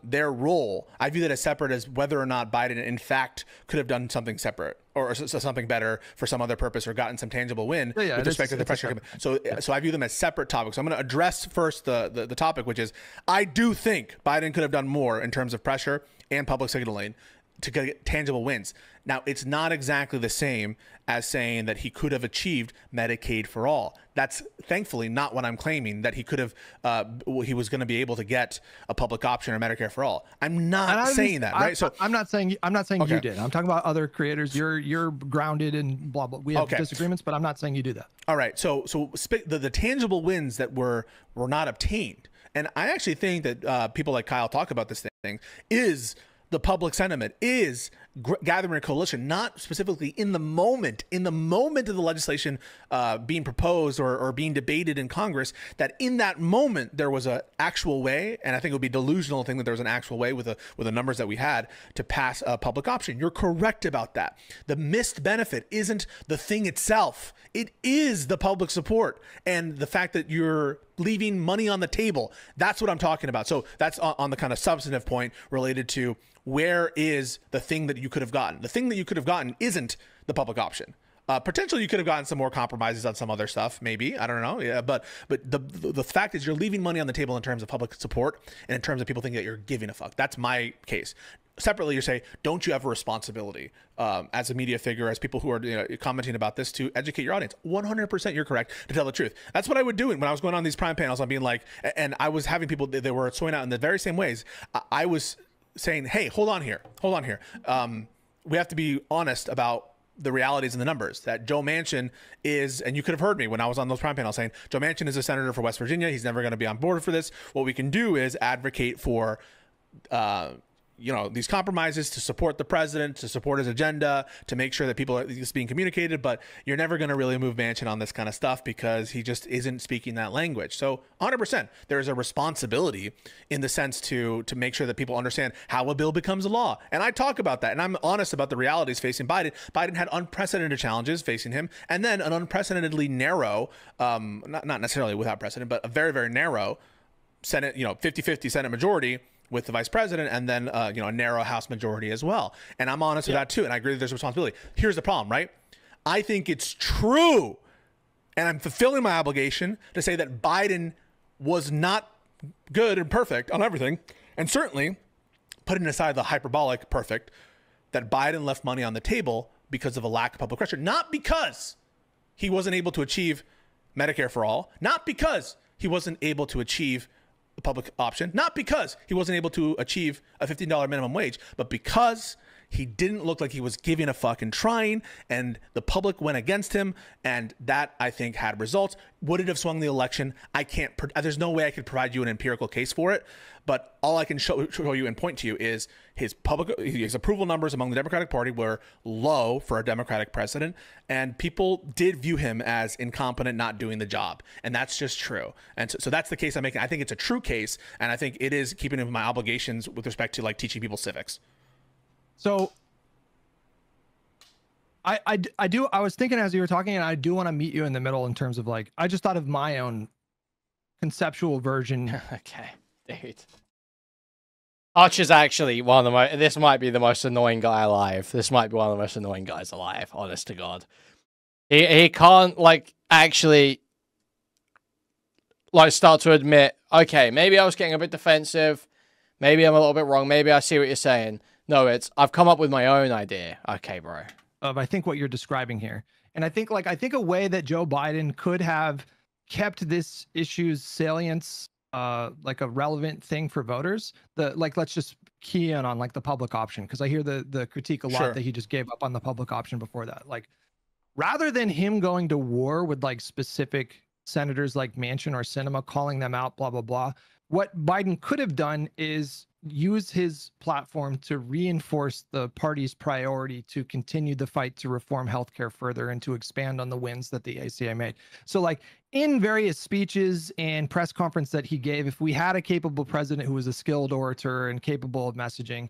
their role. I view that as separate as whether or not Biden, in fact, could have done something separate or something better for some other purpose or gotten some tangible win with respect to the pressure. So I view them as separate topics. So I'm going to address first the topic, which is I do think Biden could have done more in terms of pressure and public signaling to get tangible wins. Now, it's not exactly the same as saying that he could have achieved Medicaid for all. That's thankfully not what I'm claiming, that he could have, he was going to be able to get a public option or Medicare for all. I'm not saying that, right? So I'm not saying you did. I'm talking about other creators. You're grounded in blah, blah. We have disagreements, but I'm not saying you do that. All right. So the tangible wins that were not obtained. And I actually think that people like Kyle talk about this thing is the public sentiment, is gathering a coalition, not specifically in the moment of the legislation being proposed or being debated in Congress, that in that moment there was an actual way, and I think it would be delusional to think that there was an actual way with the numbers that we had to pass a public option. You're correct about that. The missed benefit isn't the thing itself. It is the public support and the fact that you're leaving money on the table. That's what I'm talking about. So that's on the kind of substantive point related to where is the thing that you could have gotten. The thing that you could have gotten isn't the public option. Potentially you could have gotten some more compromises on some other stuff, maybe. I don't know. Yeah, but the fact is you're leaving money on the table in terms of public support and in terms of people thinking that you're giving a fuck. That's my case. Separately, you say, don't you have a responsibility as a media figure, as people who are commenting about this, to educate your audience? 100% you're correct to tell the truth. That's what I would do when I was going on these Prime panels. I'm being like, and I was having people, they were throwing out in the very same ways. I was saying, hey, hold on here. We have to be honest about the realities and the numbers. That Joe Manchin is, and you could have heard me when I was on those Prime panels saying, Joe Manchin is a senator for West Virginia. He's never going to be on board for this. What we can do is advocate for these compromises to support the president, to support his agenda, to make sure that people are just being communicated, but you're never going to really move Manchin on this kind of stuff because he just isn't speaking that language. So 100%, there is a responsibility in the sense to make sure that people understand how a bill becomes a law. And I talk about that, and I'm honest about the realities facing Biden. Biden had unprecedented challenges facing him, and then an unprecedentedly narrow, not necessarily without precedent, but a very, very narrow Senate, 50-50 Senate majority with the vice president, and then a narrow House majority as well. And I'm honest with that too, and I agree that there's a responsibility. Here's the problem, right? I think it's true, and I'm fulfilling my obligation to say that Biden was not good and perfect on everything, and certainly, putting aside the hyperbolic perfect, that Biden left money on the table because of a lack of public pressure, not because he wasn't able to achieve Medicare for all, not because he wasn't able to achieve the public option, not because he wasn't able to achieve a $15 minimum wage, but because he didn't look like he was giving a fuck and trying, and the public went against him, and that, I think, had results. Would it have swung the election? I can't, there's no way I could provide you an empirical case for it, but all I can show you and point to you is his approval numbers among the Democratic Party were low for a Democratic president, and people did view him as incompetent, not doing the job, and that's just true. And so that's the case I'm making. I think it's a true case, and I think it is keeping with my obligations with respect to like teaching people civics. So I was thinking as you were talking, and I do want to meet you in the middle in terms of like, I just thought of my own conceptual version. Okay, dude. Hutch is actually one of the most, this might be the most annoying guy alive. This might be one of the most annoying guys alive, honest to God. He can't like actually like start to admit, okay, maybe I was getting a bit defensive. Maybe I'm a little bit wrong. Maybe I see what you're saying. No, I've come up with my own idea. Okay, bro. Of I think what you're describing here. And I think a way that Joe Biden could have kept this issue's salience like a relevant thing for voters, let's just key in on like the public option, because I hear the critique a lot Sure. that he just gave up on the public option before that. Like, rather than him going to war with like specific senators like Manchin or Sinema, calling them out, blah blah blah, what Biden could have done is use his platform to reinforce the party's priority to continue the fight to reform healthcare further and to expand on the wins that the ACA made. So like in various speeches and press conference that he gave, if we had a capable president who was a skilled orator and capable of messaging,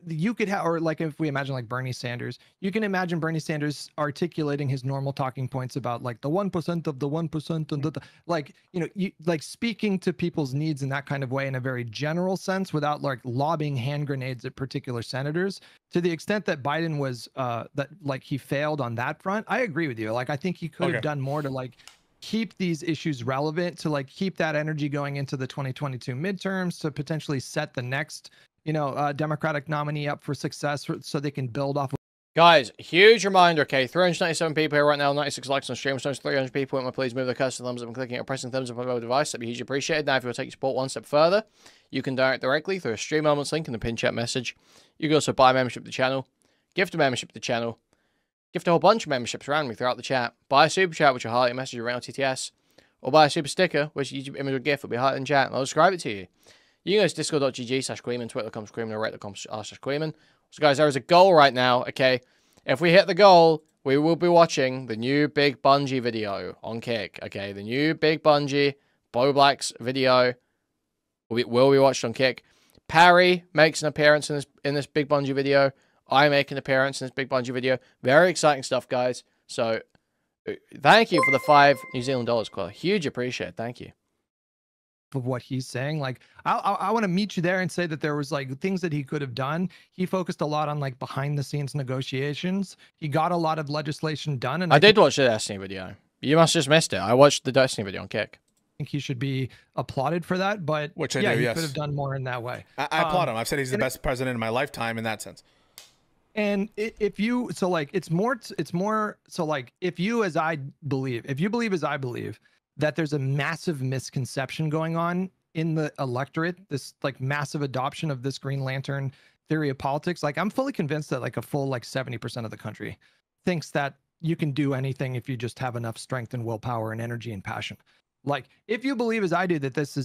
you could have, or like if we imagine like Bernie Sanders, you can imagine Bernie Sanders articulating his normal talking points about like the 1% of the 1% and like, you know, you like speaking to people's needs in that kind of way in a very general sense without like lobbing hand grenades at particular senators. To the extent that Biden was that like he failed on that front, I agree with you. Like I think he could have done more to like keep these issues relevant, to like keep that energy going into the 2022 midterms, to potentially set the next, you know, Democratic nominee up for success so they can build off. Guys, huge reminder, okay, 397 people here right now, 96 likes on stream, so 300 people, please move the cursor thumbs up and clicking or pressing thumbs up on your device. That'd be hugely appreciated. Now, if you want to take your support one step further, you can direct directly through a Stream Elements link in the pin chat message. You can also buy a membership to the channel, gift a membership to the channel, gift a whole bunch of memberships randomly throughout the chat, buy a super chat, which will highlight a message around TTS, or buy a super sticker, which YouTube image or gift will be highlighted in chat, and I'll describe it to you. You can go to discord.gg/Kuihman, twitter.com/Kuihman, or reddit.com/Kuihman. So guys, there is a goal right now, okay? If we hit the goal, we will be watching the new Big Bungie video on Kick, okay? The new Big Bungie, Bo Black's video will be watched on Kick. Parry makes an appearance in this Big Bungie video. I make an appearance in this Big Bungie video. Very exciting stuff, guys. So, thank you for the $5 New Zealand dollars, Quilla. Huge appreciate. Thank you. Of what he's saying, like I want to meet you there and say that there was like things that he could have done. He focused a lot on like behind the scenes negotiations. He got a lot of legislation done, and I did watch the Destiny video. You must have just missed it. I watched the Destiny video on Kick. I think he should be applauded for that, but Which I yeah, do, he yes. could have done more in that way. I applaud him. I've said he's the best president in my lifetime in that sense. And if you, so like it's more so like if you as I believe, if you believe as I believe that there's a massive misconception going on in the electorate, this like massive adoption of this Green Lantern theory of politics, like I'm fully convinced that like a full like 70% of the country thinks that you can do anything if you just have enough strength and willpower and energy and passion. Like if you believe as I do that it's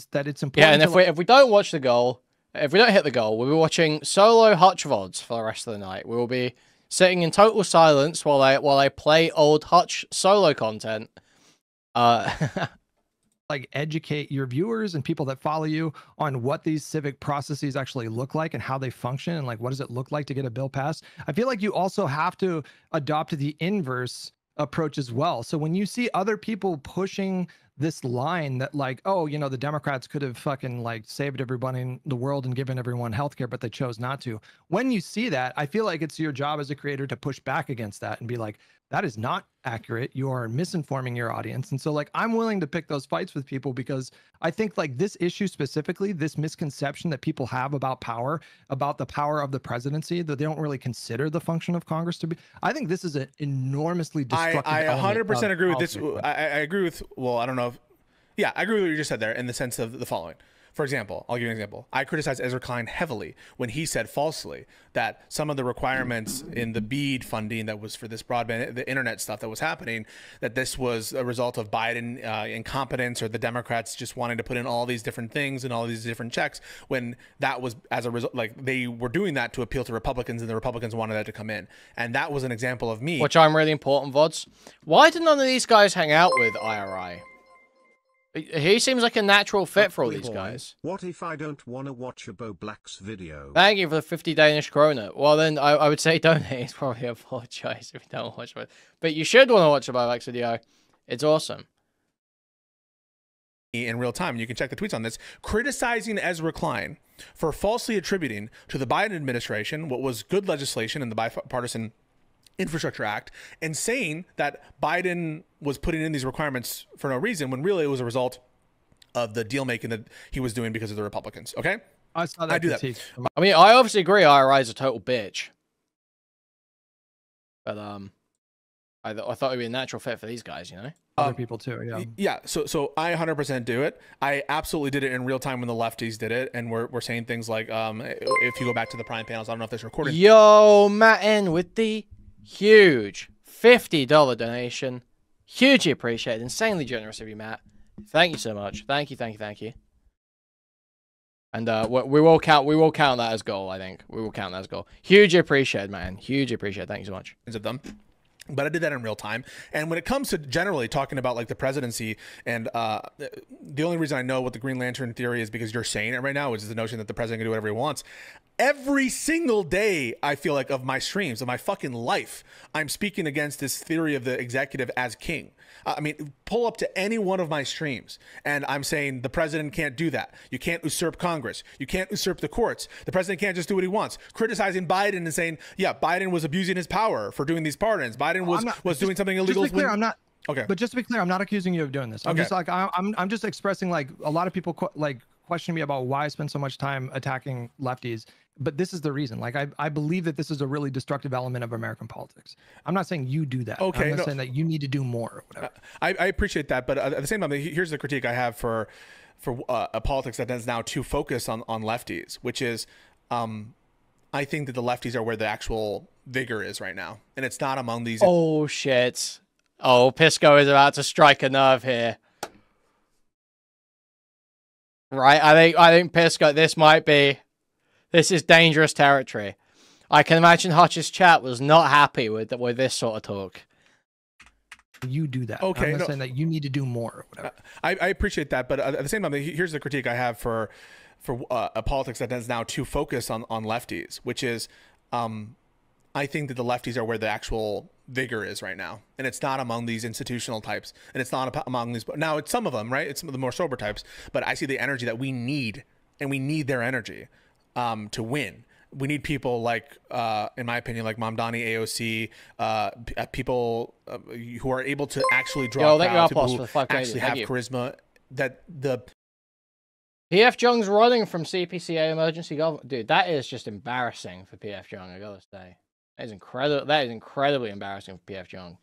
important. Yeah, and if we don't watch the goal, if we don't hit the goal, we'll be watching solo Hutch VODs for the rest of the night. We will be sitting in total silence while I play old Hutch solo content. Like educate your viewers and people that follow you on what these civic processes actually look like and how they function, and like what does it look like to get a bill passed. I feel like you also have to adopt the inverse approach as well. So when you see other people pushing this line that like, oh, you know, the Democrats could have fucking like saved everybody in the world and given everyone healthcare, but they chose not to. When you see that, I feel like it's your job as a creator to push back against that and be like, that is not accurate. You are misinforming your audience. And so like, I'm willing to pick those fights with people because I think like this issue specifically, this misconception that people have about power, about the power of the presidency, that they don't really consider the function of Congress to be. I think this is an enormously destructive I 100% agree with this. politics. I agree with, well, I don't know if, yeah, I agree with what you just said there in the sense of the following. For example, I'll give you an example. I criticized Ezra Klein heavily when he said falsely that some of the requirements in the BEAD funding that was for this broadband, the internet stuff that was happening, that this was a result of Biden incompetence or the Democrats just wanting to put in all these different things and all these different checks, when that was as a result, like they were doing that to appeal to Republicans and the Republicans wanted that to come in. And that was an example of me. Which I'm really important, VODs. Why did none of these guys hang out with IRI? He seems like a natural fit for all these guys. What if I don't want to watch a Bo Black's video? Thank you for the 50 Danish krona. Well, then I would say donate. Probably apologize if you don't watch it. But you should want to watch a Bo Black's video. It's awesome. In real time, you can check the tweets on this, criticizing Ezra Klein for falsely attributing to the Biden administration what was good legislation in the Bipartisan Infrastructure Act, and saying that Biden was putting in these requirements for no reason when really it was a result of the deal making that he was doing because of the Republicans. Okay, I saw that. I do that. I mean, I obviously agree IRI is a total bitch, but I thought it'd be a natural fit for these guys, you know. Other people too, yeah. Yeah, so I 100% do it. I absolutely did it in real time when the lefties did it, and we're saying things like, if you go back to the Prime panels, I don't know if this recorded. Yo, Matt N with the huge $50 donation. Hugely appreciated. Insanely generous of you, Matt. Thank you so much. Thank you. And we will count that as goal, I think. We will count that as goal. Hugely appreciated, man. Hugely appreciated. Thank you so much. Of them. But I did that in real time. And when it comes to generally talking about like the presidency, and the only reason I know what the Green Lantern theory is because you're saying it right now, which is the notion that the president can do whatever he wants. Every single day, I feel like, of my streams, of my fucking life, I'm speaking against this theory of the executive as king. I mean, pull up to any one of my streams, and I'm saying the president can't do that. You can't usurp Congress. You can't usurp the courts. The president can't just do what he wants. Criticizing Biden and saying, yeah, Biden was abusing his power for doing these pardons. Biden was doing something illegal. Just to be clear, I'm not. Okay. But just to be clear, I'm not accusing you of doing this. I'm just like I'm just expressing, like, a lot of people question me about why I spend so much time attacking lefties. But this is the reason. Like, I believe that this is a really destructive element of American politics. I'm not saying you do that. Okay, I'm not saying that you need to do more or whatever. I appreciate that, but at the same time, here's the critique I have for a politics that is now too focused on lefties, which is, I think that the lefties are where the actual vigor is right now, and it's not among these. Oh shit! Oh, Pisco is about to strike a nerve here. Right, I think Pisco, this is dangerous territory. I can imagine Hutch's chat was not happy with this sort of talk. You do that. Okay, I'm not saying that you need to do more or whatever. I appreciate that, but at the same time, here's the critique I have for a politics that is now too focused on lefties, which is, I think that the lefties are where the actual vigor is right now, and it's not among these institutional types, and it's not among these. Now it's some of them, right? It's some of the more sober types, but I see the energy that we need, and we need their energy to win. We need people like, in my opinion, like Mamdani, AOC, people who are able to actually draw crowds, people who actually have charisma. That the PF Jung's running from CPCA emergency government, dude. That is just embarrassing for PF Jung. I gotta say, that is incredible. That is incredibly embarrassing for PF Jung.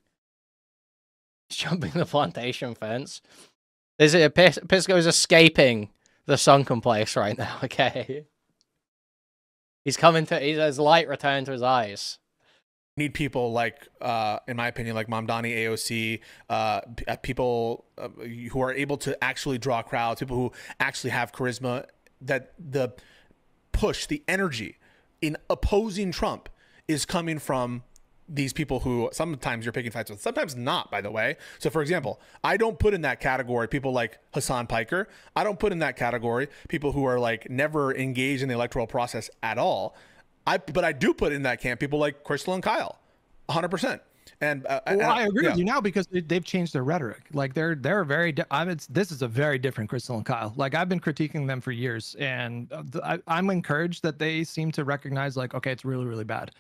He's jumping the plantation fence. Pisco is escaping the sunken place right now. Okay. He's his light returned to his eyes. Need people like, in my opinion, like Mamdani, AOC, people who are able to actually draw crowds, people who actually have charisma, that the push, the energy in opposing Trump is coming from these people who sometimes you're picking fights with, sometimes not, by the way. So, for example, I don't put in that category people like Hassan Piker. I don't put in that category people who are like never engaged in the electoral process at all. But I do put in that camp people like Crystal and Kyle, 100%. And I agree with you now because they've changed their rhetoric. Like they're very. This is a very different Crystal and Kyle. Like I've been critiquing them for years, and I'm encouraged that they seem to recognize, like, okay, it's really, really bad.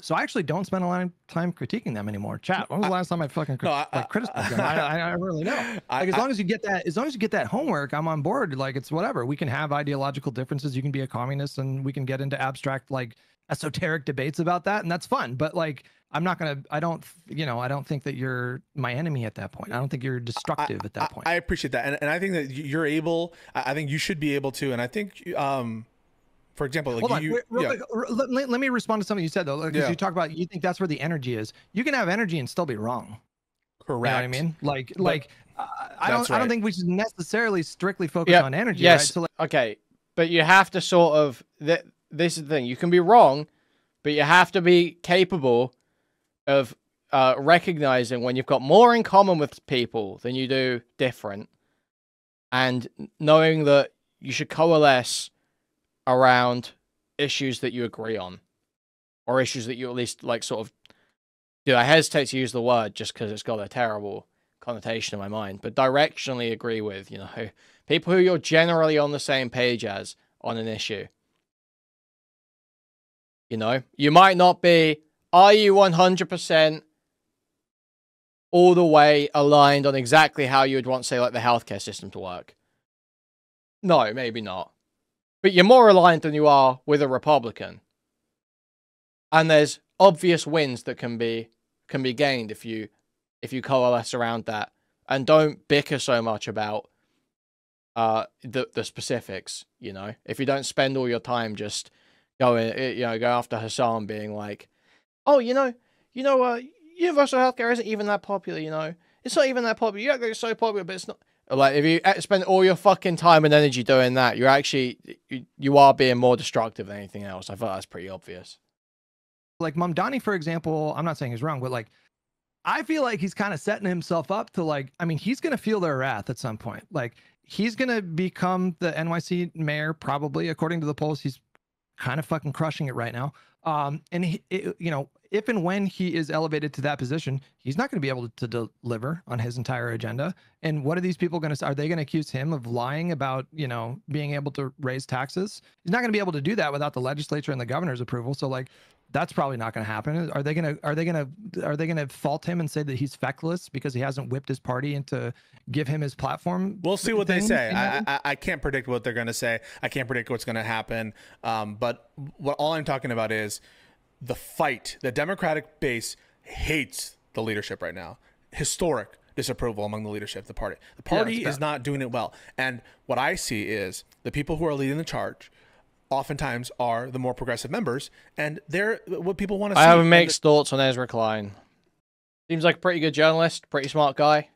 So I actually don't spend a lot of time critiquing them anymore. Chat. When was the last time I fucking criticized them? I really know. Like as long as you get that homework, I'm on board. Like it's whatever. We can have ideological differences. You can be a communist, and we can get into abstract, like esoteric debates about that, and that's fun. But like, I'm not gonna. I don't think that you're my enemy at that point. I don't think you're destructive at that point. I appreciate that, and I think that you're able. I think you should be able to, and I think. For example, like let me respond to something you said though, because you talk about you think that's where the energy is. You can have energy and still be wrong. Correct. You know what I mean? I don't think we should necessarily strictly focus on energy. Yes. Right? So okay, but you have to sort of. This is the thing. You can be wrong, but you have to be capable of recognizing when you've got more in common with people than you do different, and knowing that you should coalesce around issues that you agree on, or issues that you at least like sort of. Dude, I hesitate to use the word just because it's got a terrible connotation in my mind, but directionally agree with, you know, people who you're generally on the same page as on an issue. You know, you might not be, are you 100% all the way aligned on exactly how you would want, say, like the healthcare system to work? No, maybe not. But you're more aligned than you are with a Republican. And there's obvious wins that can be gained if you if you coalesce around that and don't bicker so much about the specifics. You know, if you don't spend all your time just go after Hassan being like, oh, universal healthcare isn't even that popular. You know, it's not even that popular. You act like it's so popular, but it's not. Like, if you spend all your fucking time and energy doing that, you're actually you are being more destructive than anything else. I thought that's pretty obvious. Like Mamdani, for example, I'm not saying he's wrong, but like, I feel like he's kind of setting himself up to like, I mean, he's going to feel their wrath at some point. Like, he's going to become the NYC mayor, probably, according to the polls. He's kind of fucking crushing it right now. And if and when he is elevated to that position, he's not going to be able to deliver on his entire agenda. And what are these people going to, are they going to accuse him of lying about, being able to raise taxes? He's not going to be able to do that without the legislature and the governor's approval. So like, that's probably not going to happen. Are they going to fault him and say that he's feckless because he hasn't whipped his party into give him his platform? We'll see what they say. I can't predict what they're going to say. I can't predict what's going to happen. But all I'm talking about is the fight. The Democratic base hates the leadership right now. Historic disapproval among the leadership, the party. The party is not doing it well. And what I see is the people who are leading the charge oftentimes are the more progressive members, and they're what people want to see. I have mixed thoughts on Ezra Klein. Seems like a pretty good journalist, pretty smart guy.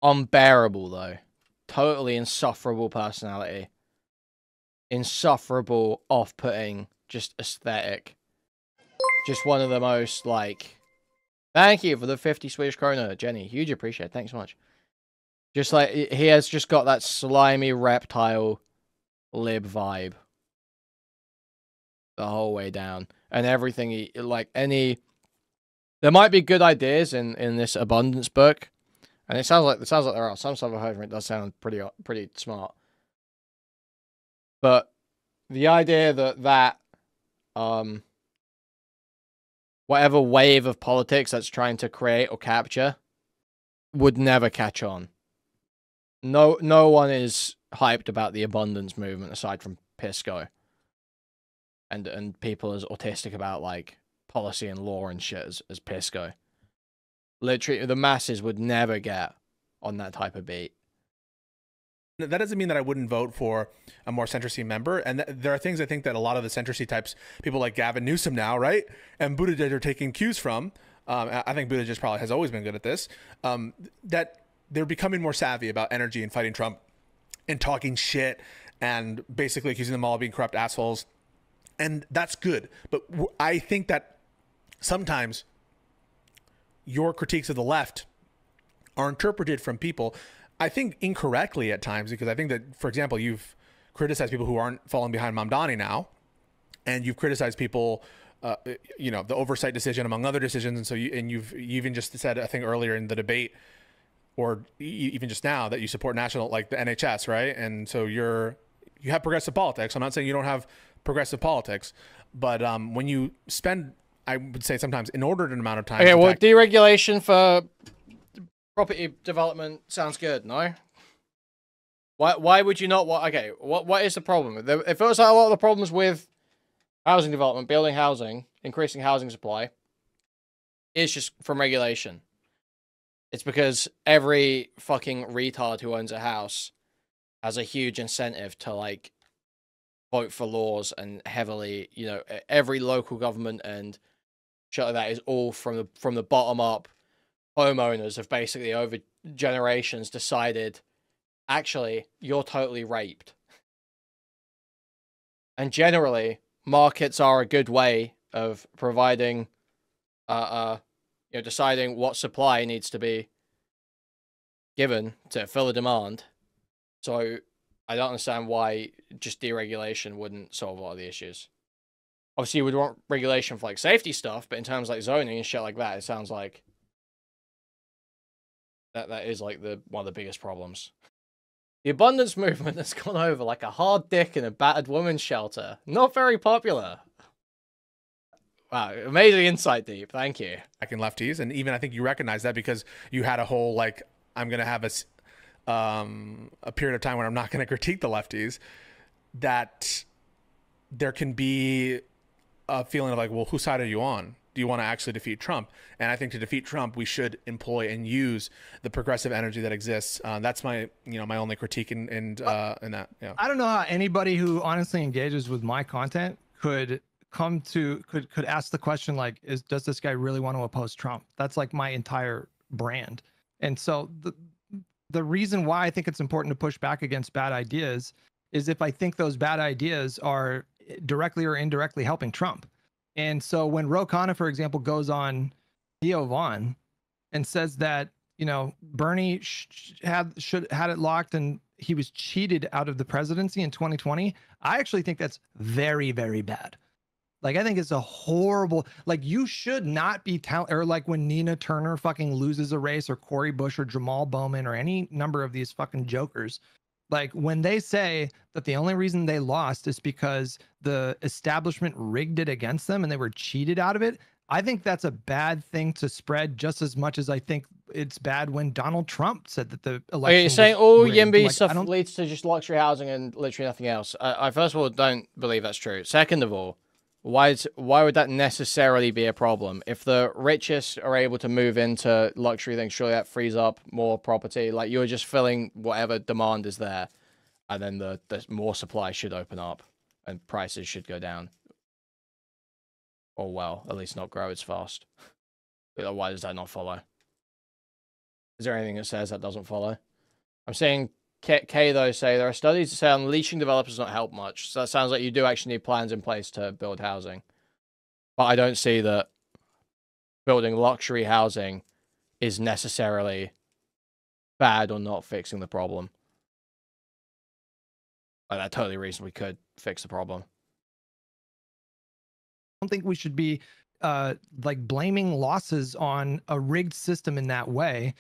Unbearable though. Totally insufferable personality. Insufferable, off-putting, just aesthetic. Just one of the most, like... Thank you for the 50 Swedish krona, Jenny. Huge appreciate. Thanks so much. Just like, he has just got that slimy reptile lib vibe. The whole way down. And everything, there might be good ideas in this abundance book. And it sounds like there are. Some stuff I've heard from it does sound pretty smart. But the idea that whatever wave of politics that's trying to create or capture would never catch on. No one is hyped about the abundance movement aside from Pisco. And people as autistic about like policy and law and shit as Pisco. Literally, the masses would never get on that type of beat. That doesn't mean that I wouldn't vote for a more centrist member. And there are things I think that a lot of the centrist types, people like Gavin Newsom now, right? And Buttigieg are taking cues from. I think Buttigieg probably has always been good at this. That they're becoming more savvy about energy and fighting Trump and talking shit and basically accusing them all of being corrupt assholes. And that's good. But I think that sometimes your critiques of the left are interpreted from people, I think incorrectly at times, because I think that, for example, you've criticized people who aren't falling behind Mamdani now, and you've criticized people, the oversight decision among other decisions. And so you've even just said, I think earlier in the debate, or even just now, that you support national, like the NHS, right? And so you have progressive politics. I'm not saying you don't have progressive politics, but when you spend, I would say sometimes inordinate amount of time. Okay, well, deregulation for property development sounds good, no? Why would you not want... Okay, what is the problem? It feels like a lot of the problems with housing development, building housing, increasing housing supply, is just from regulation. It's because every fucking retard who owns a house has a huge incentive to, like, vote for laws and heavily, every local government and shit like that is all from the bottom up. Homeowners have basically over generations decided, actually, you're totally raped. And generally, markets are a good way of providing, deciding what supply needs to be given to fill the demand. So I don't understand why just deregulation wouldn't solve a lot of the issues. Obviously, you would want regulation for like safety stuff, but in terms of like zoning and shit like that, it sounds like that is like one of the biggest problems. The abundance movement has gone over like a hard dick in a battered woman's shelter. Not very popular. Wow, amazing insight, Deep. Thank you. Back in lefties, and even I think you recognize that because you had a whole like, I'm gonna have a period of time when I'm not gonna critique the lefties. That there can be a feeling of like, well, whose side are you on? Do you want to actually defeat Trump? And I think to defeat Trump, we should employ and use the progressive energy that exists. That's my, my only critique in that. Yeah. I don't know how anybody who honestly engages with my content could ask the question like, does this guy really want to oppose Trump? That's like my entire brand. And so the reason why I think it's important to push back against bad ideas is if I think those bad ideas are directly or indirectly helping Trump. And so when Ro Khanna, for example, goes on Theo Vaughn and says that, Bernie had it locked and he was cheated out of the presidency in 2020, I actually think that's very, very bad. Like, I think it's a horrible, like, you should not be or like when Nina Turner fucking loses a race, or Cory Bush or Jamal Bowman or any number of these fucking jokers. Like, when they say that the only reason they lost is because the establishment rigged it against them and they were cheated out of it, I think that's a bad thing to spread just as much as I think it's bad when Donald Trump said that the election. Okay, you're saying all rigged. YIMBY Like, stuff leads to just luxury housing and literally nothing else. I first of all don't believe that's true. Second of all, why would that necessarily be a problem? If the richest are able to move into luxury things, surely that frees up more property. Like, you're just filling whatever demand is there, and then the more supply should open up, and prices should go down. Or, well, at least not grow as fast. But why does that not follow? Is there anything that says that doesn't follow? I'm saying K, though, say there are studies that say unleashing developers does not help much. So that sounds like you do actually need plans in place to build housing. But I don't see that building luxury housing is necessarily bad or not fixing the problem. Like, that totally reason we could fix the problem. I don't think we should be like blaming losses on a rigged system in that way.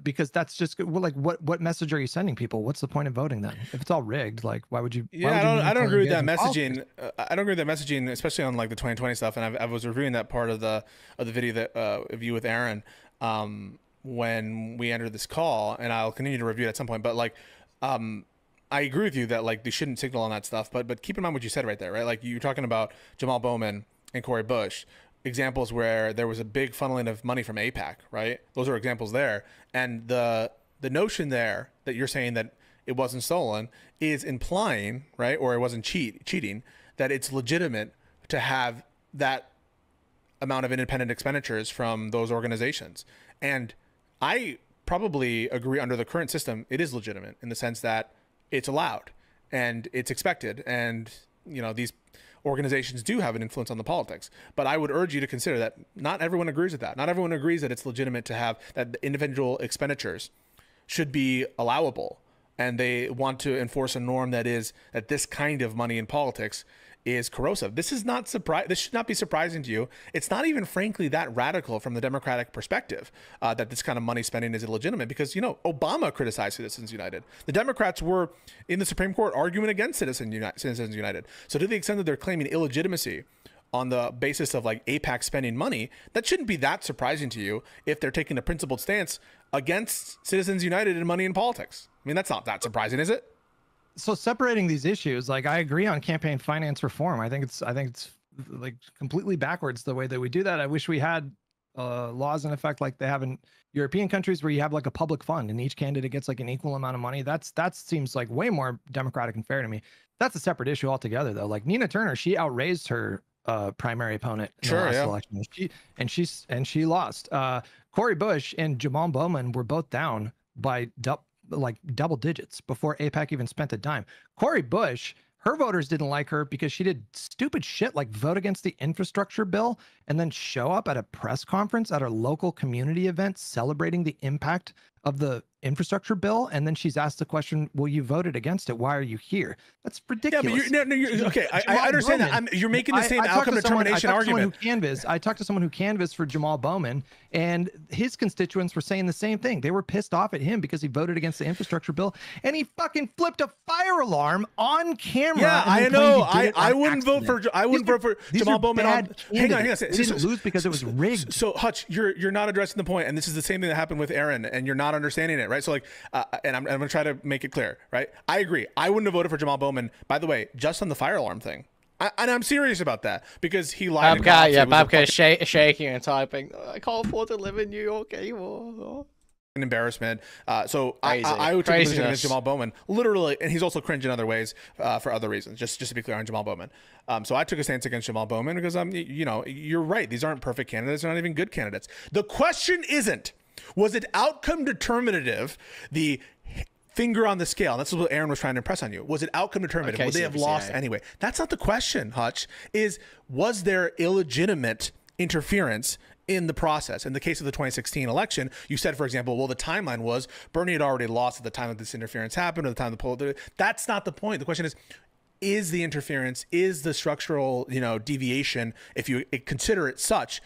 Because that's just like, what message are you sending people? What's the point of voting then? If it's all rigged, like, why would you? Yeah, I don't agree with that messaging. I don't agree with that messaging, especially on like the 2020 stuff. And I was reviewing that part of the video that of you with Aaron when we entered this call, and I'll continue to review it at some point. But like, I agree with you that like they shouldn't signal on that stuff. But keep in mind what you said right there, right? Like, you're talking about Jamal Bowman and Cory Bush. Examples where there was a big funneling of money from AIPAC, right? Those are examples there. And the notion there that you're saying that it wasn't stolen is implying, right, or it wasn't cheating, that it's legitimate to have that amount of independent expenditures from those organizations. And I probably agree, under the current system, it is legitimate in the sense that it's allowed and it's expected. And, these organizations do have an influence on the politics. But I would urge you to consider that not everyone agrees with that. Not everyone agrees that it's legitimate to have that the individual expenditures should be allowable. And they want to enforce a norm that is that this kind of money in politics is corrosive. This is not this should not be surprising to you. It's not even frankly that radical from the Democratic perspective that this kind of money spending is illegitimate, because Obama criticized Citizens United. The Democrats were in the Supreme Court arguing against Citizens United. So to the extent that they're claiming illegitimacy on the basis of like AIPAC spending money, that shouldn't be that surprising to you if they're taking a principled stance against Citizens United and money in politics. I mean, that's not that surprising, is it? So separating these issues, like, I agree on campaign finance reform. I think it's like completely backwards the way that we do that. I wish we had laws in effect like they have in European countries, where you have like a public fund and each candidate gets like an equal amount of money. That seems like way more democratic and fair to me. That's a separate issue altogether, though. Like, Nina Turner, she outraised her primary opponent in the last election. She lost. Cory Bush and Jamal Bowman were both down by double digits before AIPAC even spent a dime. Cory Bush, her voters didn't like her because she did stupid shit like vote against the infrastructure bill and then show up at a press conference at a local community event celebrating the impact of the infrastructure bill. And then she's asked the question, well, you voted against it. Why are you here? That's ridiculous. Yeah, but you're okay. I understand that. You're making the same outcome determination argument. I talked to someone who canvassed for Jamal Bowman, and his constituents were saying the same thing. They were pissed off at him because he voted against the infrastructure bill, and he fucking flipped a fire alarm on camera. Yeah, I know. I wouldn't vote for Jamal Bowman. Hang on. They didn't lose because it was rigged. So Hutch, you're not addressing the point, and this is the same thing that happened with Aaron, and you're not understanding it, right? So like, and I'm going to try to make it clear, right? I agree. I wouldn't have voted for Jamal Bowman. By the way, just on the fire alarm thing, And I'm serious about that because he lied. Babka, yeah, Babka is shaking and typing. I can't afford to live in New York anymore. An embarrassment. So Crazy. I took a position Craziness. against Jamal Bowman, literally, and he's also cringe in other ways for other reasons. Just to be clear on Jamal Bowman. So I took a stance against Jamal Bowman because you're right. These aren't perfect candidates. They're not even good candidates. The question isn't, was it outcome determinative? The finger on the scale. And that's what Aaron was trying to impress on you. Was it outcome determinative? Okay, Would they have lost anyway? That's not the question, Hutch. Was there illegitimate interference in the process? In the case of the 2016 election, you said, for example, well, the timeline was Bernie had already lost at the time that this interference happened, or the time the poll. That's not the point. The question is the interference, is the structural, deviation, if you consider it such,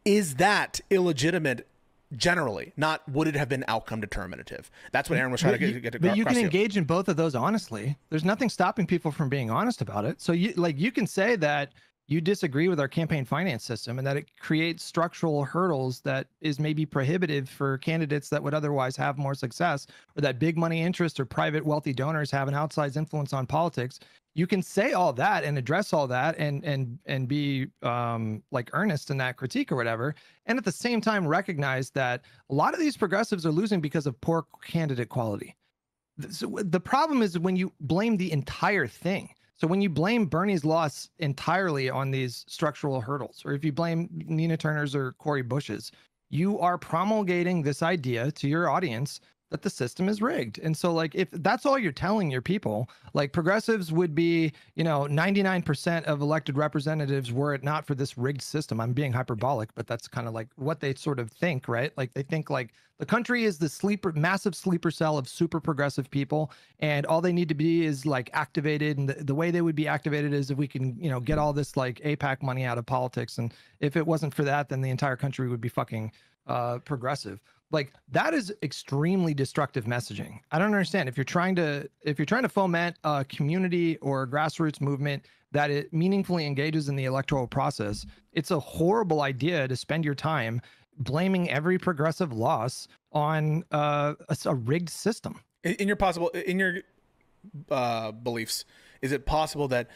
is that illegitimate? Generally, not would it have been outcome determinative? That's what Aaron was trying to get across. But you can engage in both of those honestly. There's nothing stopping people from being honest about it. So you can say that you disagree with our campaign finance system and that it creates structural hurdles that is maybe prohibitive for candidates that would otherwise have more success, or that big money interests or private wealthy donors have an outsized influence on politics. You can say all that and address all that and be like earnest in that critique or whatever. And at the same time, recognize that a lot of these progressives are losing because of poor candidate quality. So the problem is when you blame the entire thing. So when you blame Bernie's loss entirely on these structural hurdles, or if you blame Nina Turner's or Cory Bush's, you are promulgating this idea to your audience that the system is rigged. And so like, if that's all you're telling your people, like progressives would be, 99% of elected representatives were it not for this rigged system. I'm being hyperbolic, but that's kind of like what they sort of think, right? Like they think like the country is the massive sleeper cell of super progressive people. And all they need to be is like activated. And the way they would be activated is if we can, get all this like APAC money out of politics. And if it wasn't for that, then the entire country would be fucking progressive. Like that is extremely destructive messaging. I don't understand if you're trying to foment a community or a grassroots movement that it meaningfully engages in the electoral process. It's a horrible idea to spend your time blaming every progressive loss on a rigged system. In your beliefs, is it possible that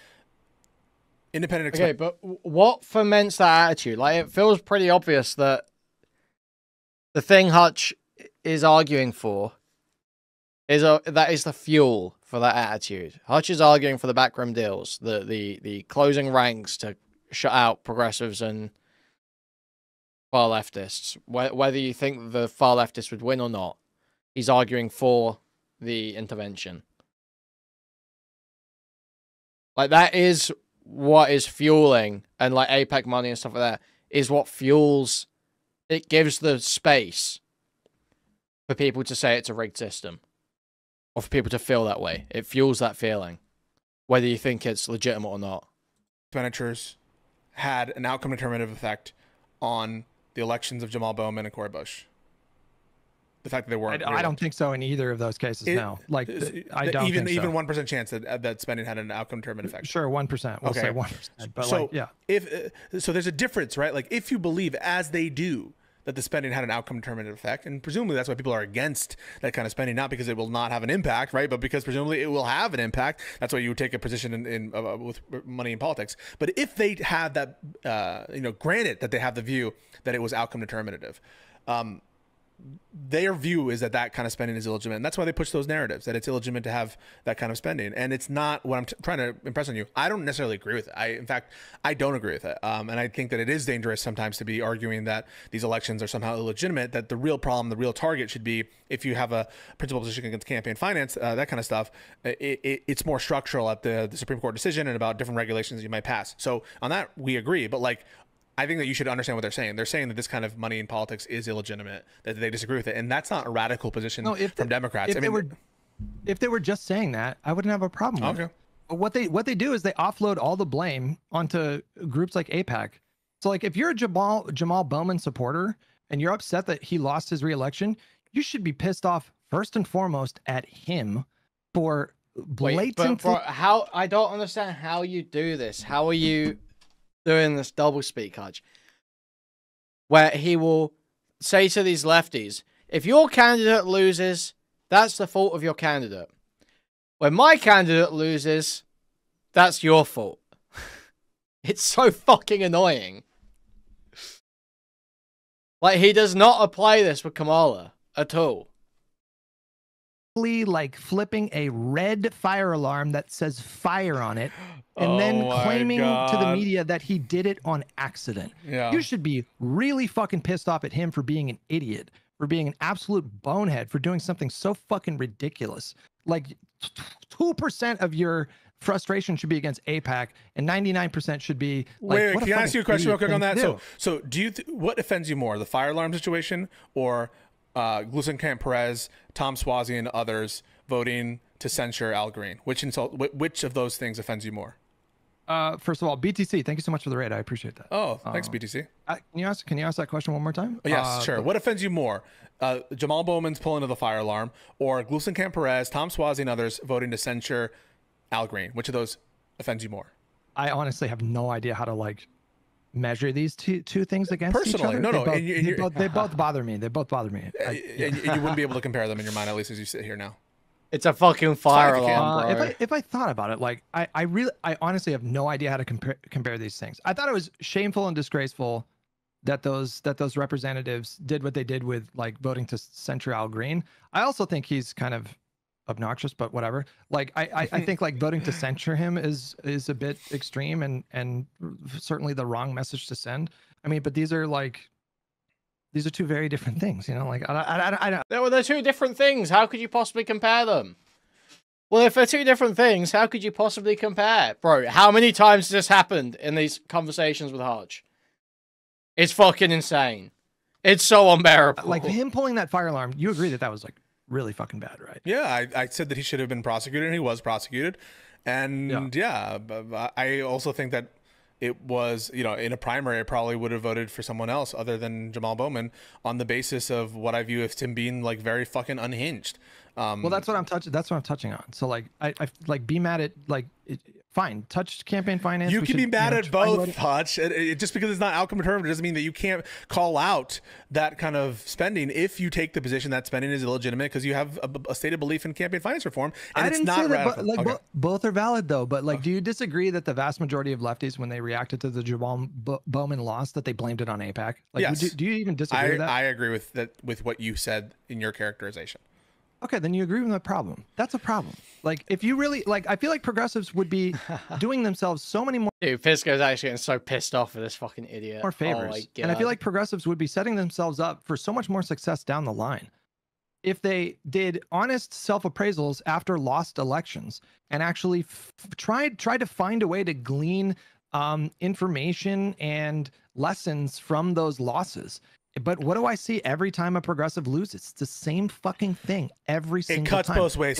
independent? Okay, but what foments that attitude? Like it feels pretty obvious that the thing Hutch is arguing for is that is the fuel for that attitude. Hutch is arguing for the backroom deals, the closing ranks to shut out progressives and far leftists. Whether you think the far leftists would win or not, he's arguing for the intervention. Like that is what is fueling, and like APEC money and stuff like that is what fuels. It gives the space for people to say it's a rigged system, or for people to feel that way. It fuels that feeling, whether you think it's legitimate or not. Expenditures had an outcome determinative effect on the elections of Jamal Bowman and Cory Bush. The fact that they weren't. I don't think so in either of those cases. No, like I don't even think so. 1% chance that spending had an outcome determinative effect. Sure, 1%. We'll say 1%. But so like, yeah. So there's a difference, right? Like if you believe, as they do, that the spending had an outcome determinative effect, and presumably that's why people are against that kind of spending, not because it will not have an impact, right? But because presumably it will have an impact. That's why you would take a position with money in politics. But if they have that, granted that they have the view that it was outcome determinative, their view is that kind of spending is illegitimate. And that's why they push those narratives, that it's illegitimate to have that kind of spending. And it's not what I'm trying to impress on you. I don't necessarily agree with it. In fact, I don't agree with it. And I think that it is dangerous sometimes to be arguing that these elections are somehow illegitimate, that the real problem, the real target should be, if you have a principal position against campaign finance, that kind of stuff, it's more structural at the Supreme Court decision and about different regulations you might pass. So on that, we agree. But like, I think that you should understand what they're saying. They're saying that this kind of money in politics is illegitimate, that they disagree with it. And that's not a radical position from Democrats. If they were just saying that, I wouldn't have a problem with it. But what they do is they offload all the blame onto groups like AIPAC. So like if you're a Jamal Bowman supporter and you're upset that he lost his reelection, you should be pissed off first and foremost at him for blatant. But how? I don't understand how you do this. How are you doing this double speak, Hutch, where he will say to these lefties, if your candidate loses, that's the fault of your candidate. When my candidate loses, that's your fault. It's so fucking annoying. Like, he does not apply this with Kamala at all. Like flipping a red fire alarm that says fire on it and Oh then my claiming to the God. media that he did it on accident. Yeah. You should be really fucking pissed off at him for being an idiot, for being an absolute bonehead, for doing something so fucking ridiculous. Like 2% of your frustration should be against AIPAC and 99% should be like, Wait, can I ask you a question real quick on that? So So do you what offends you more, the fire alarm situation or Glusen Camp Perez, Tom Swazi, and others voting to censure Al Green? Which of those things offends you more? first of all, BTC, thank you so much for the raid. I appreciate that. Oh, thanks, BTC. Can you ask that question one more time? Yes, sure. What offends you more? Jamal Bowman's pulling of the fire alarm, or Glusen Camp Perez, Tom Swazi, and others voting to censure Al Green? Which of those offends you more? I honestly have no idea how to like measure these two things against Personally, each other. no. They both bother me. They both bother me. And you wouldn't be able to compare them in your mind, at least as you sit here now. It's a fucking fire Fine if you alarm, bro. If I thought about it, like I honestly have no idea how to compare these things. I thought it was shameful and disgraceful that those representatives did what they did with like voting to censure Al Green. I also think he's kind of obnoxious, but whatever. Like I think like voting to censure him is a bit extreme and certainly the wrong message to send. I mean, but these are two very different things, you know. Like I don't. They're two different things. How could you possibly compare them? Well, if they're two different things, how could you possibly compare? Bro, how many times has this happened in these conversations with Hutch? It's fucking insane. It's so unbearable. Like him pulling that fire alarm, you agree that was like really fucking bad, right? Yeah, I said that he should have been prosecuted, and he was prosecuted. And yeah, I also think that it was, you know, in a primary, I probably would have voted for someone else other than Jamal Bowman on the basis of what I view as him being like very fucking unhinged. Well, that's what I'm touching. That's what I'm touching on. So like, I like be mad at like, fine, touch campaign finance. You can be mad at both, Hutch. Just because it's not outcome determined doesn't mean that you can't call out that kind of spending if you take the position that spending is illegitimate because you have a stated belief in campaign finance reform, and it's not radical. But, like, both are valid though. But like, do you disagree that the vast majority of lefties, when they reacted to the Jamal Bowman loss, that they blamed it on AIPAC? Like, yes. do you even disagree with that? I agree with that, with what you said in your characterization. Okay, then you agree with the problem. That's a problem. Like, if you really like, I feel like progressives would be doing themselves so many more. Dude, Pisco's actually getting so pissed off with this fucking idiot. More favors. Oh my God. And I feel like progressives would be setting themselves up for so much more success down the line if they did honest self-appraisals after lost elections and actually tried to find a way to glean information and lessons from those losses. But what do I see every time a progressive loses? It's the same fucking thing every single time. It cuts both ways.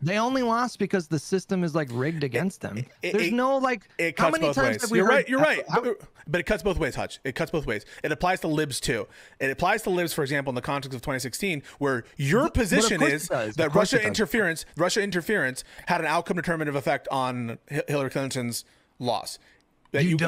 They only lost because the system is like rigged against them. There's no like. It cuts how many both times ways. have we You're heard, right. You're right. But it cuts both ways, Hutch. It cuts both ways. It applies to libs too. It applies to libs, for example, in the context of 2016, where your position is that Russia interference had an outcome determinative effect on Hillary Clinton's loss. That you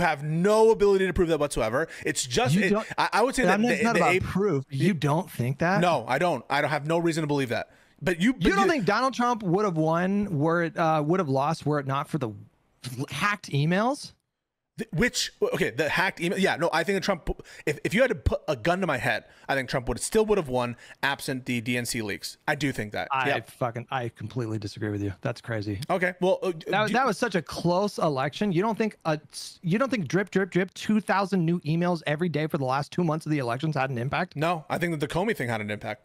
have no ability to prove that whatsoever. It's just I would say that it's not about proof. You don't think that? No, I don't. I don't have no reason to believe that. But you don't think Donald Trump would have won would have lost were it not for the hacked emails? The hacked email. Yeah, no, I think that Trump, if you had to put a gun to my head, I think Trump would have won absent the DNC leaks. I do think that. I completely disagree with you. That's crazy. Okay, well, that was such a close election. You don't think drip 2,000 new emails every day for the last 2 months of the elections had an impact? No, I think that the Comey thing had an impact.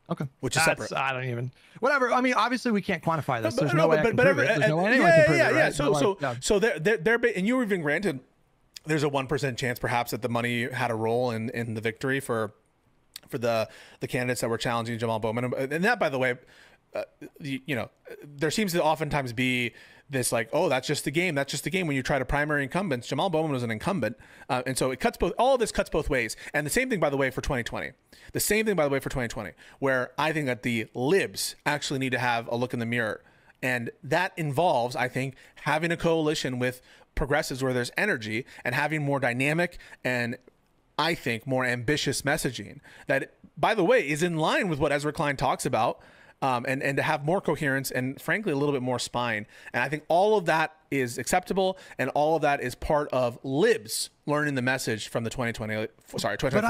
Okay, which is separate. I don't even. Whatever. I mean, obviously we can't quantify this. There's no way I can prove it. There's no way anyone can prove it. Right? So they're and you were even granted. There's a 1% chance, perhaps, that the money had a role in the victory for the candidates that were challenging Jamal Bowman. And that, by the way, there seems to oftentimes be this like, oh, that's just the game. That's just the game. When you try to primary incumbents, Jamal Bowman was an incumbent, and so it cuts both. All of this cuts both ways. And the same thing, by the way, for 2020. The same thing, by the way, for 2020, where I think that the libs actually need to have a look in the mirror, and that involves, I think, having a coalition with progressives where there's energy and having more dynamic and, I think, more ambitious messaging that, by the way, is in line with what Ezra Klein talks about, and to have more coherence and, frankly, a little bit more spine. And I think all of that is acceptable, and all of that is part of libs learning the message from the 2024 election. But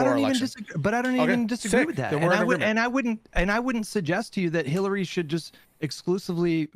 I don't even disagree with that. And I wouldn't suggest to you that Hillary should just exclusively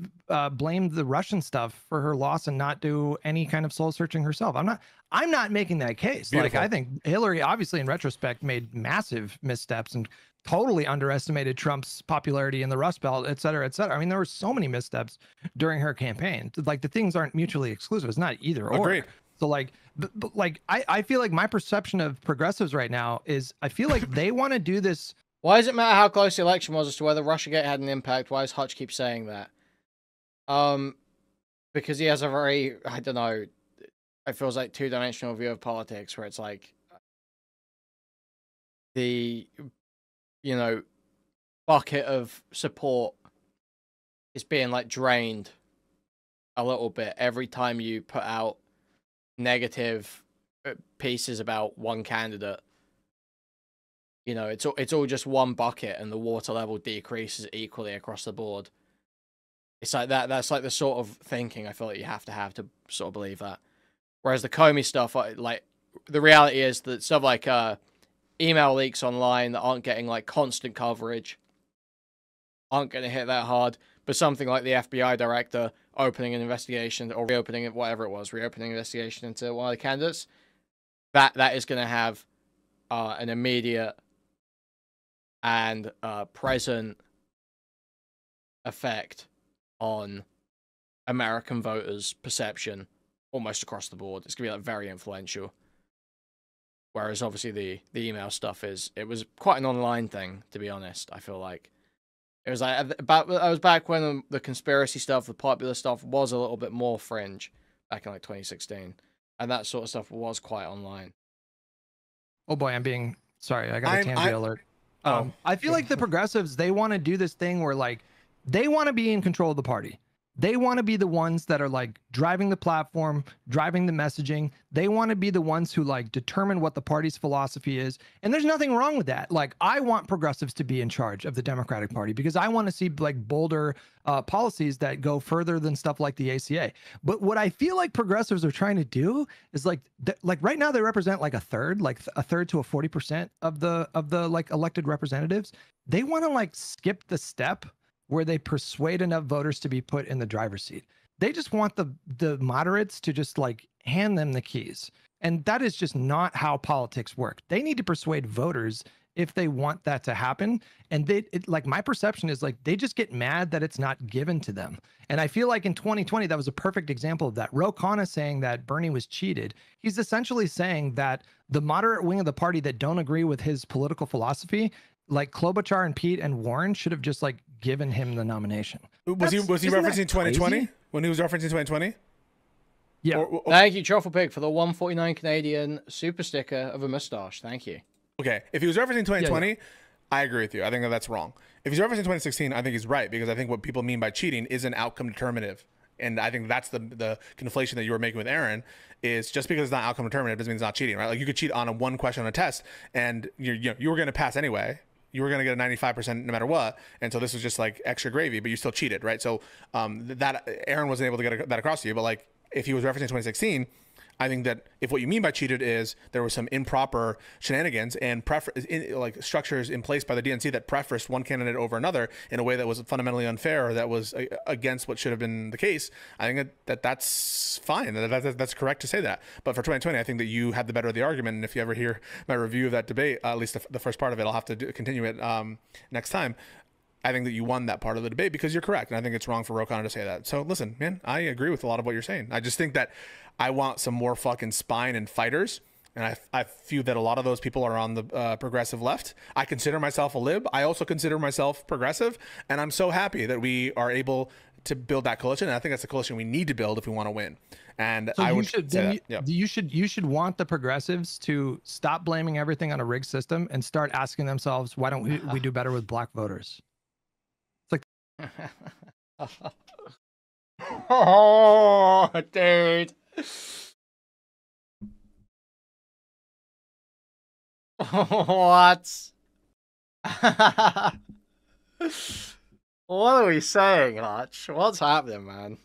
blame the Russian stuff for her loss and not do any kind of soul searching herself. I'm not making that case. Beautiful. Like, I think Hillary, obviously in retrospect, made massive missteps and totally underestimated Trump's popularity in the Rust Belt, et cetera, et cetera. I mean, there were so many missteps during her campaign. Like, the things aren't mutually exclusive. It's not either or. Agreed. So like, but like, I feel like my perception of progressives right now is I feel like they want to do this. Why does it matter how close the election was as to whether Russiagate had an impact? Why does Hutch keep saying that? Because he has a very, I don't know, it feels like two-dimensional view of politics where it's like the, you know, bucket of support is being like drained a little bit every time you put out negative pieces about one candidate. You know, it's all just one bucket and the water level decreases equally across the board. It's like that. That's like the sort of thinking I feel like you have to sort of believe that. Whereas the Comey stuff, like, the reality is that stuff like email leaks online that aren't getting like constant coverage aren't going to hit that hard. But something like the FBI director opening an investigation or reopening it, whatever it was, reopening an investigation into one of the candidates, that is going to have an immediate and present effect on American voters' perception almost across the board. It's going to be like very influential. Whereas obviously the email stuff it was quite an online thing, to be honest. I feel like it was like I was back when the conspiracy stuff, the popular stuff was a little bit more fringe back in like 2016, and that sort of stuff was quite online. Oh boy, sorry, I got a tangent alert. I feel like the progressives, they want to do this thing where like they want to be in control of the party. They want to be the ones that are like driving the platform, driving the messaging. They want to be the ones who like determine what the party's philosophy is. And there's nothing wrong with that. Like, I want progressives to be in charge of the Democratic Party because I want to see like bolder policies that go further than stuff like the ACA. But what I feel like progressives are trying to do is like right now they represent like a third to a 40% of the like elected representatives. They want to like skip the step where they persuade enough voters to be put in the driver's seat. They just want the moderates to just like hand them the keys. And that is just not how politics work. They need to persuade voters if they want that to happen. And like, my perception is like, they just get mad that it's not given to them. And I feel like in 2020, that was a perfect example of that. Ro Khanna saying that Bernie was cheated. He's essentially saying that the moderate wing of the party that don't agree with his political philosophy, like Klobuchar and Pete and Warren, should have just like given him the nomination. Was he referencing 2020 when he was referencing 2020? Yeah. Thank you, Truffle Pig, for the 149 Canadian super sticker of a mustache. Thank you. Okay, if he was referencing 2020, yeah. I agree with you. I think that's wrong. If he's referencing 2016, I think he's right, because I think what people mean by cheating is an outcome determinative. And I think that's the conflation that you were making with Aaron, is just because it's not outcome determinative doesn't mean it's not cheating, right? Like, you could cheat on one question on a test and you were going to pass anyway. You were going to get a 95% no matter what. And so this was just like extra gravy, but you still cheated, right? So that Aaron wasn't able to get that across to you. But like, if he was referencing 2016, I think that if what you mean by cheated is there was some improper shenanigans and like structures in place by the DNC that preferenced one candidate over another in a way that was fundamentally unfair or that was against what should have been the case, I think that's fine. That's correct to say that. But for 2020, I think that you had the better of the argument. And if you ever hear my review of that debate, at least the first part of it, I'll have to continue it next time. I think that you won that part of the debate because you're correct. And I think it's wrong for Ro Khanna to say that. So listen, man, I agree with a lot of what you're saying. I just think that I want some more fucking spine and fighters. And I feel that a lot of those people are on the progressive left. I consider myself a lib. I also consider myself progressive. And I'm so happy that we are able to build that coalition. And I think that's the coalition we need to build if we want to win. And so you should want the progressives to stop blaming everything on a rigged system and start asking themselves, why don't we do better with black voters? Oh, dude. What? What are we saying, Hutch? What's happening, man?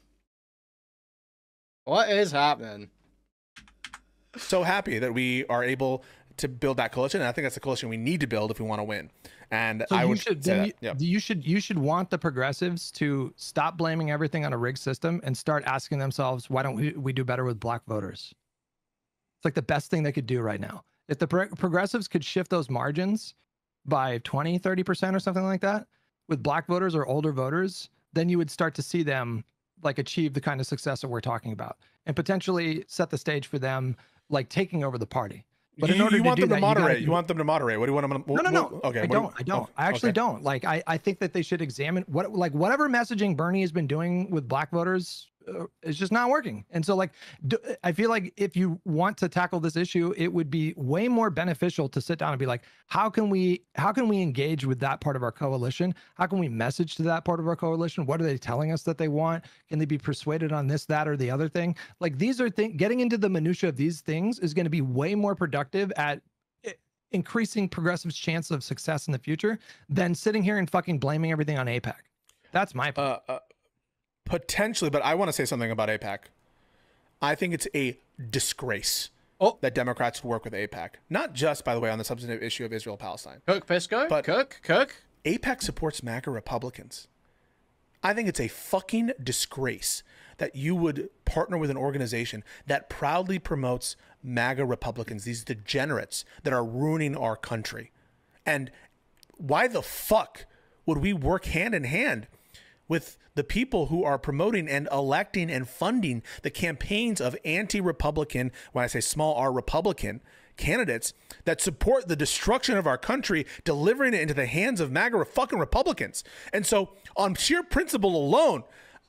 What is happening? So happy that we are able to build that coalition, and I think that's the coalition we need to build if we want to win. And So I you would should, say that, you should want the progressives to stop blaming everything on a rigged system and start asking themselves, why don't we do better with black voters? It's like the best thing they could do right now. If the progressives could shift those margins by 20, 30% or something like that with black voters or older voters, then you would start to see them like achieve the kind of success that we're talking about and potentially set the stage for them like taking over the party. But in order you to want do them to that, moderate. You want them to moderate. What do you want them to? No. Okay. I don't. I actually don't. Like, I think that they should examine whatever messaging Bernie has been doing with black voters is just not working. And so, like, I feel like if you want to tackle this issue, it would be way more beneficial to sit down and be like, how can we engage with that part of our coalition? How can we message to that part of our coalition? What are they telling us that they want? Can they be persuaded on this, that, or the other thing? Like, these are getting into the minutia of these things is going to be way more productive at increasing progressives' chance of success in the future than sitting here and fucking blaming everything on AIPAC. That's my point. Potentially, but I want to say something about AIPAC. I think it's a disgrace that Democrats work with AIPAC. Not just, by the way, on the substantive issue of Israel-Palestine. Cook Pisco? But Cook? AIPAC supports MAGA Republicans. I think it's a fucking disgrace that you would partner with an organization that proudly promotes MAGA Republicans, these degenerates that are ruining our country. And why the fuck would we work hand in hand with the people who are promoting and electing and funding the campaigns of anti-Republican, when I say small r Republican, candidates that support the destruction of our country, delivering it into the hands of MAGA fucking Republicans? And so on sheer principle alone,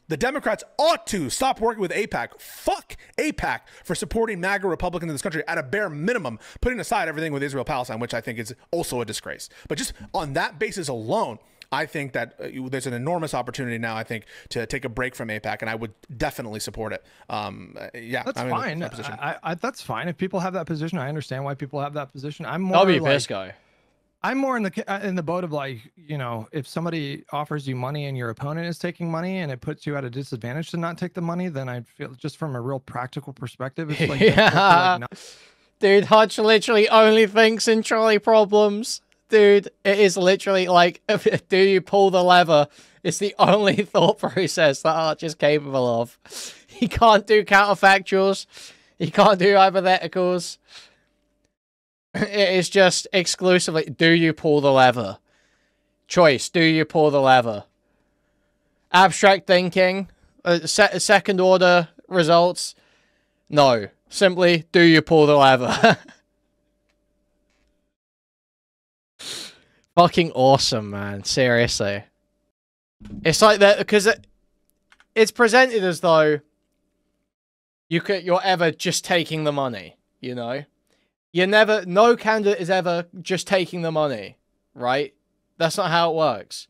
the Democrats ought to stop working with AIPAC. Fuck AIPAC for supporting MAGA Republicans in this country at a bare minimum, putting aside everything with Israel-Palestine, which I think is also a disgrace. But just on that basis alone, I think that there's an enormous opportunity now, I think, to take a break from AIPAC, and I would definitely support it. Yeah, that's fine. That's fine. If people have that position, I understand why people have that position. I'm more I'm more in the boat of, like, you know, if somebody offers you money and your opponent is taking money and it puts you at a disadvantage to not take the money, then I feel, just from a real practical perspective, it's like, yeah. Dude, Hutch literally only thinks in trolley problems. Dude, it is literally like, do you pull the lever? It's the only thought process that Hutch is capable of. He can't do counterfactuals. He can't do hypotheticals. It is just exclusively, do you pull the lever? Choice, do you pull the lever? Abstract thinking, second order results, no. Simply, do you pull the lever? Fucking awesome, man. Seriously. It's like that because it's presented as though you're ever just taking the money, you know? No candidate is ever just taking the money, right? That's not how it works.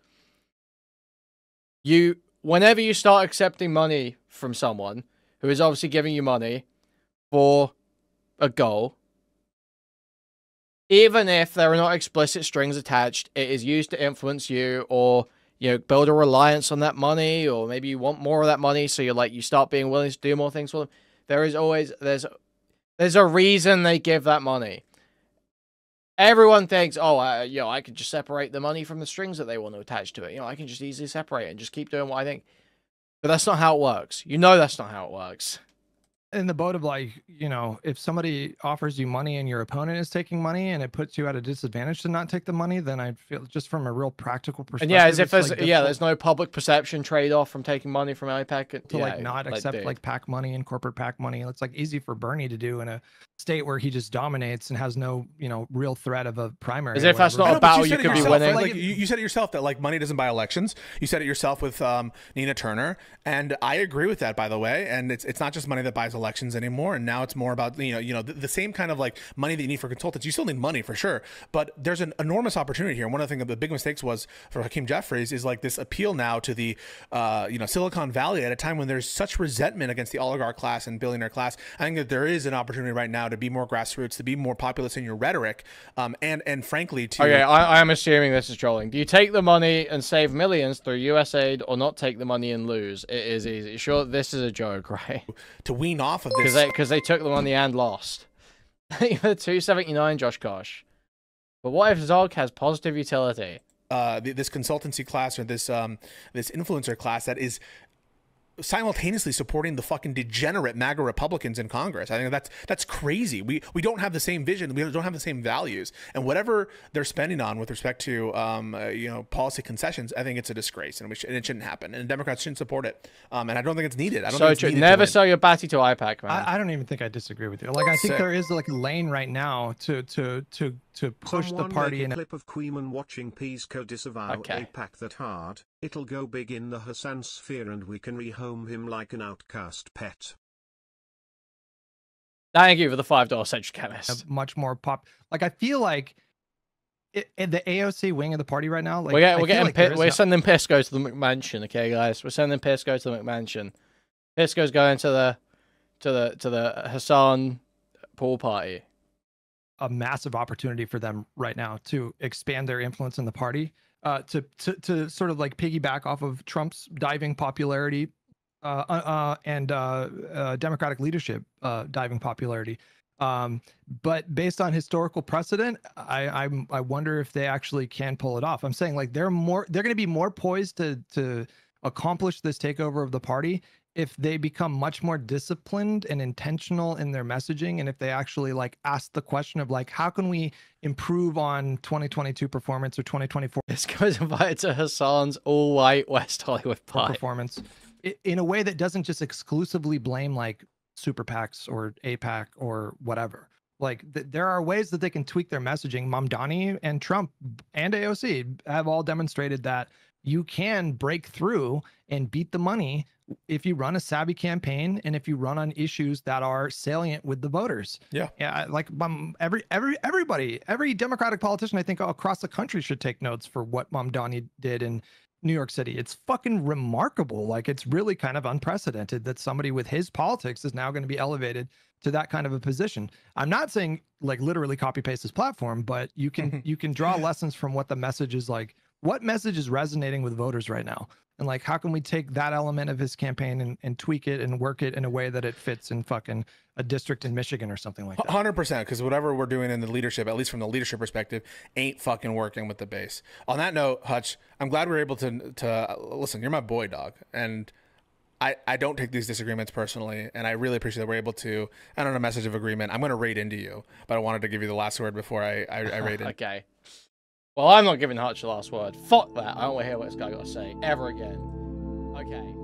Whenever you start accepting money from someone who is obviously giving you money for a goal, even if there are not explicit strings attached, it is used to influence you, or, you know, build a reliance on that money, or maybe you want more of that money, so you start being willing to do more things for them. There's a reason they give that money. Everyone thinks, oh, I could just separate the money from the strings that they want to attach to it. You know, I can just easily separate it and just keep doing what I think. But that's not how it works. You know that's not how it works. In the boat of, like, you know, if somebody offers you money and your opponent is taking money and it puts you at a disadvantage to not take the money, then I feel, just from a real practical perspective, and yeah, as if there's no public perception trade-off from taking money from AIPAC to like not accept like PAC money and corporate PAC money. It's like easy for Bernie to do in a state where he just dominates and has no, you know, real threat of a primary. As if that's not a battle you could be winning. Like, you said it yourself that, like, money doesn't buy elections. You said it yourself with Nina Turner, and I agree with that, by the way. And it's not just money that buys elections anymore, and now it's more about the same kind of like money that you need for consultants. You still need money for sure, but there's an enormous opportunity here. And one of the things, the big mistakes was for Hakeem Jeffries is like this appeal now to the Silicon Valley at a time when there's such resentment against the oligarch class and billionaire class. I think that there is an opportunity right now to be more grassroots, to be more populist in your rhetoric, and frankly to. Okay, I am assuming this is trolling. Do you take the money and save millions through US aid, or not take the money and lose? It is easy. Sure, this is a joke, right? To wean off of this, because they took the money and lost. 279, Josh Kosh. But what if Zog has positive utility? This consultancy class or this influencer class that is simultaneously supporting the fucking degenerate MAGA Republicans in Congress. I think that's crazy. We don't have the same vision. We don't have the same values. And whatever they're spending on with respect to policy concessions, I think it's a disgrace, and it shouldn't happen. And Democrats shouldn't support it. And I don't think it's needed. I don't think it's needed. Never sell your batty to IPAC, man. I don't even think I disagree with you. Like I think there is like a lane right now to push the party in a clip of Kuihman watching Pisco disavow APAC that hard. It'll go big in the Hassan sphere and we can rehome him like an outcast pet. Thank you for the $5 Central Chemist. Much more pop. Like I feel like in the AOC wing of the party right now, like we're sending Pisco to the McMansion. Okay, guys, we're sending Pisco to the McMansion. Pisco's going to the Hassan pool party. A massive opportunity for them right now to expand their influence in the party, to sort of like piggyback off of Trump's diving popularity and Democratic leadership diving popularity. But based on historical precedent, I wonder if they actually can pull it off. I'm saying like they're going to be more poised to accomplish this takeover of the party if they become much more disciplined and intentional in their messaging, and if they actually like ask the question of like, how can we improve on 2022 performance or 2024 This goes invited to Hassan's all-white West Hollywood party performance in a way that doesn't just exclusively blame like super PACs or APAC or whatever. Like there are ways that they can tweak their messaging. Mamdani and Trump and AOC have all demonstrated that you can break through and beat the money if you run a savvy campaign and if you run on issues that are salient with the voters. Yeah. Like every Democratic politician, I think across the country should take notes for what Mamdani did in New York City. It's fucking remarkable. Like it's really kind of unprecedented that somebody with his politics is now going to be elevated to that kind of a position. I'm not saying like literally copy paste his platform, but you can draw lessons from what the message is like. What message is resonating with voters right now? And like, how can we take that element of his campaign and tweak it and work it in a way that it fits in fucking a district in Michigan or something like that? 100%, because whatever we're doing in the leadership, at least from the leadership perspective, ain't fucking working with the base. On that note, Hutch, I'm glad we're able to listen, you're my boy, dog. And I don't take these disagreements personally, and I really appreciate that we're able to, I don't know, message of agreement. I'm going to raid into you, but I wanted to give you the last word before I raid in. Okay. Well, I'm not giving Hutch the last word. Fuck that. I don't want to hear what this guy got to say ever again. Okay.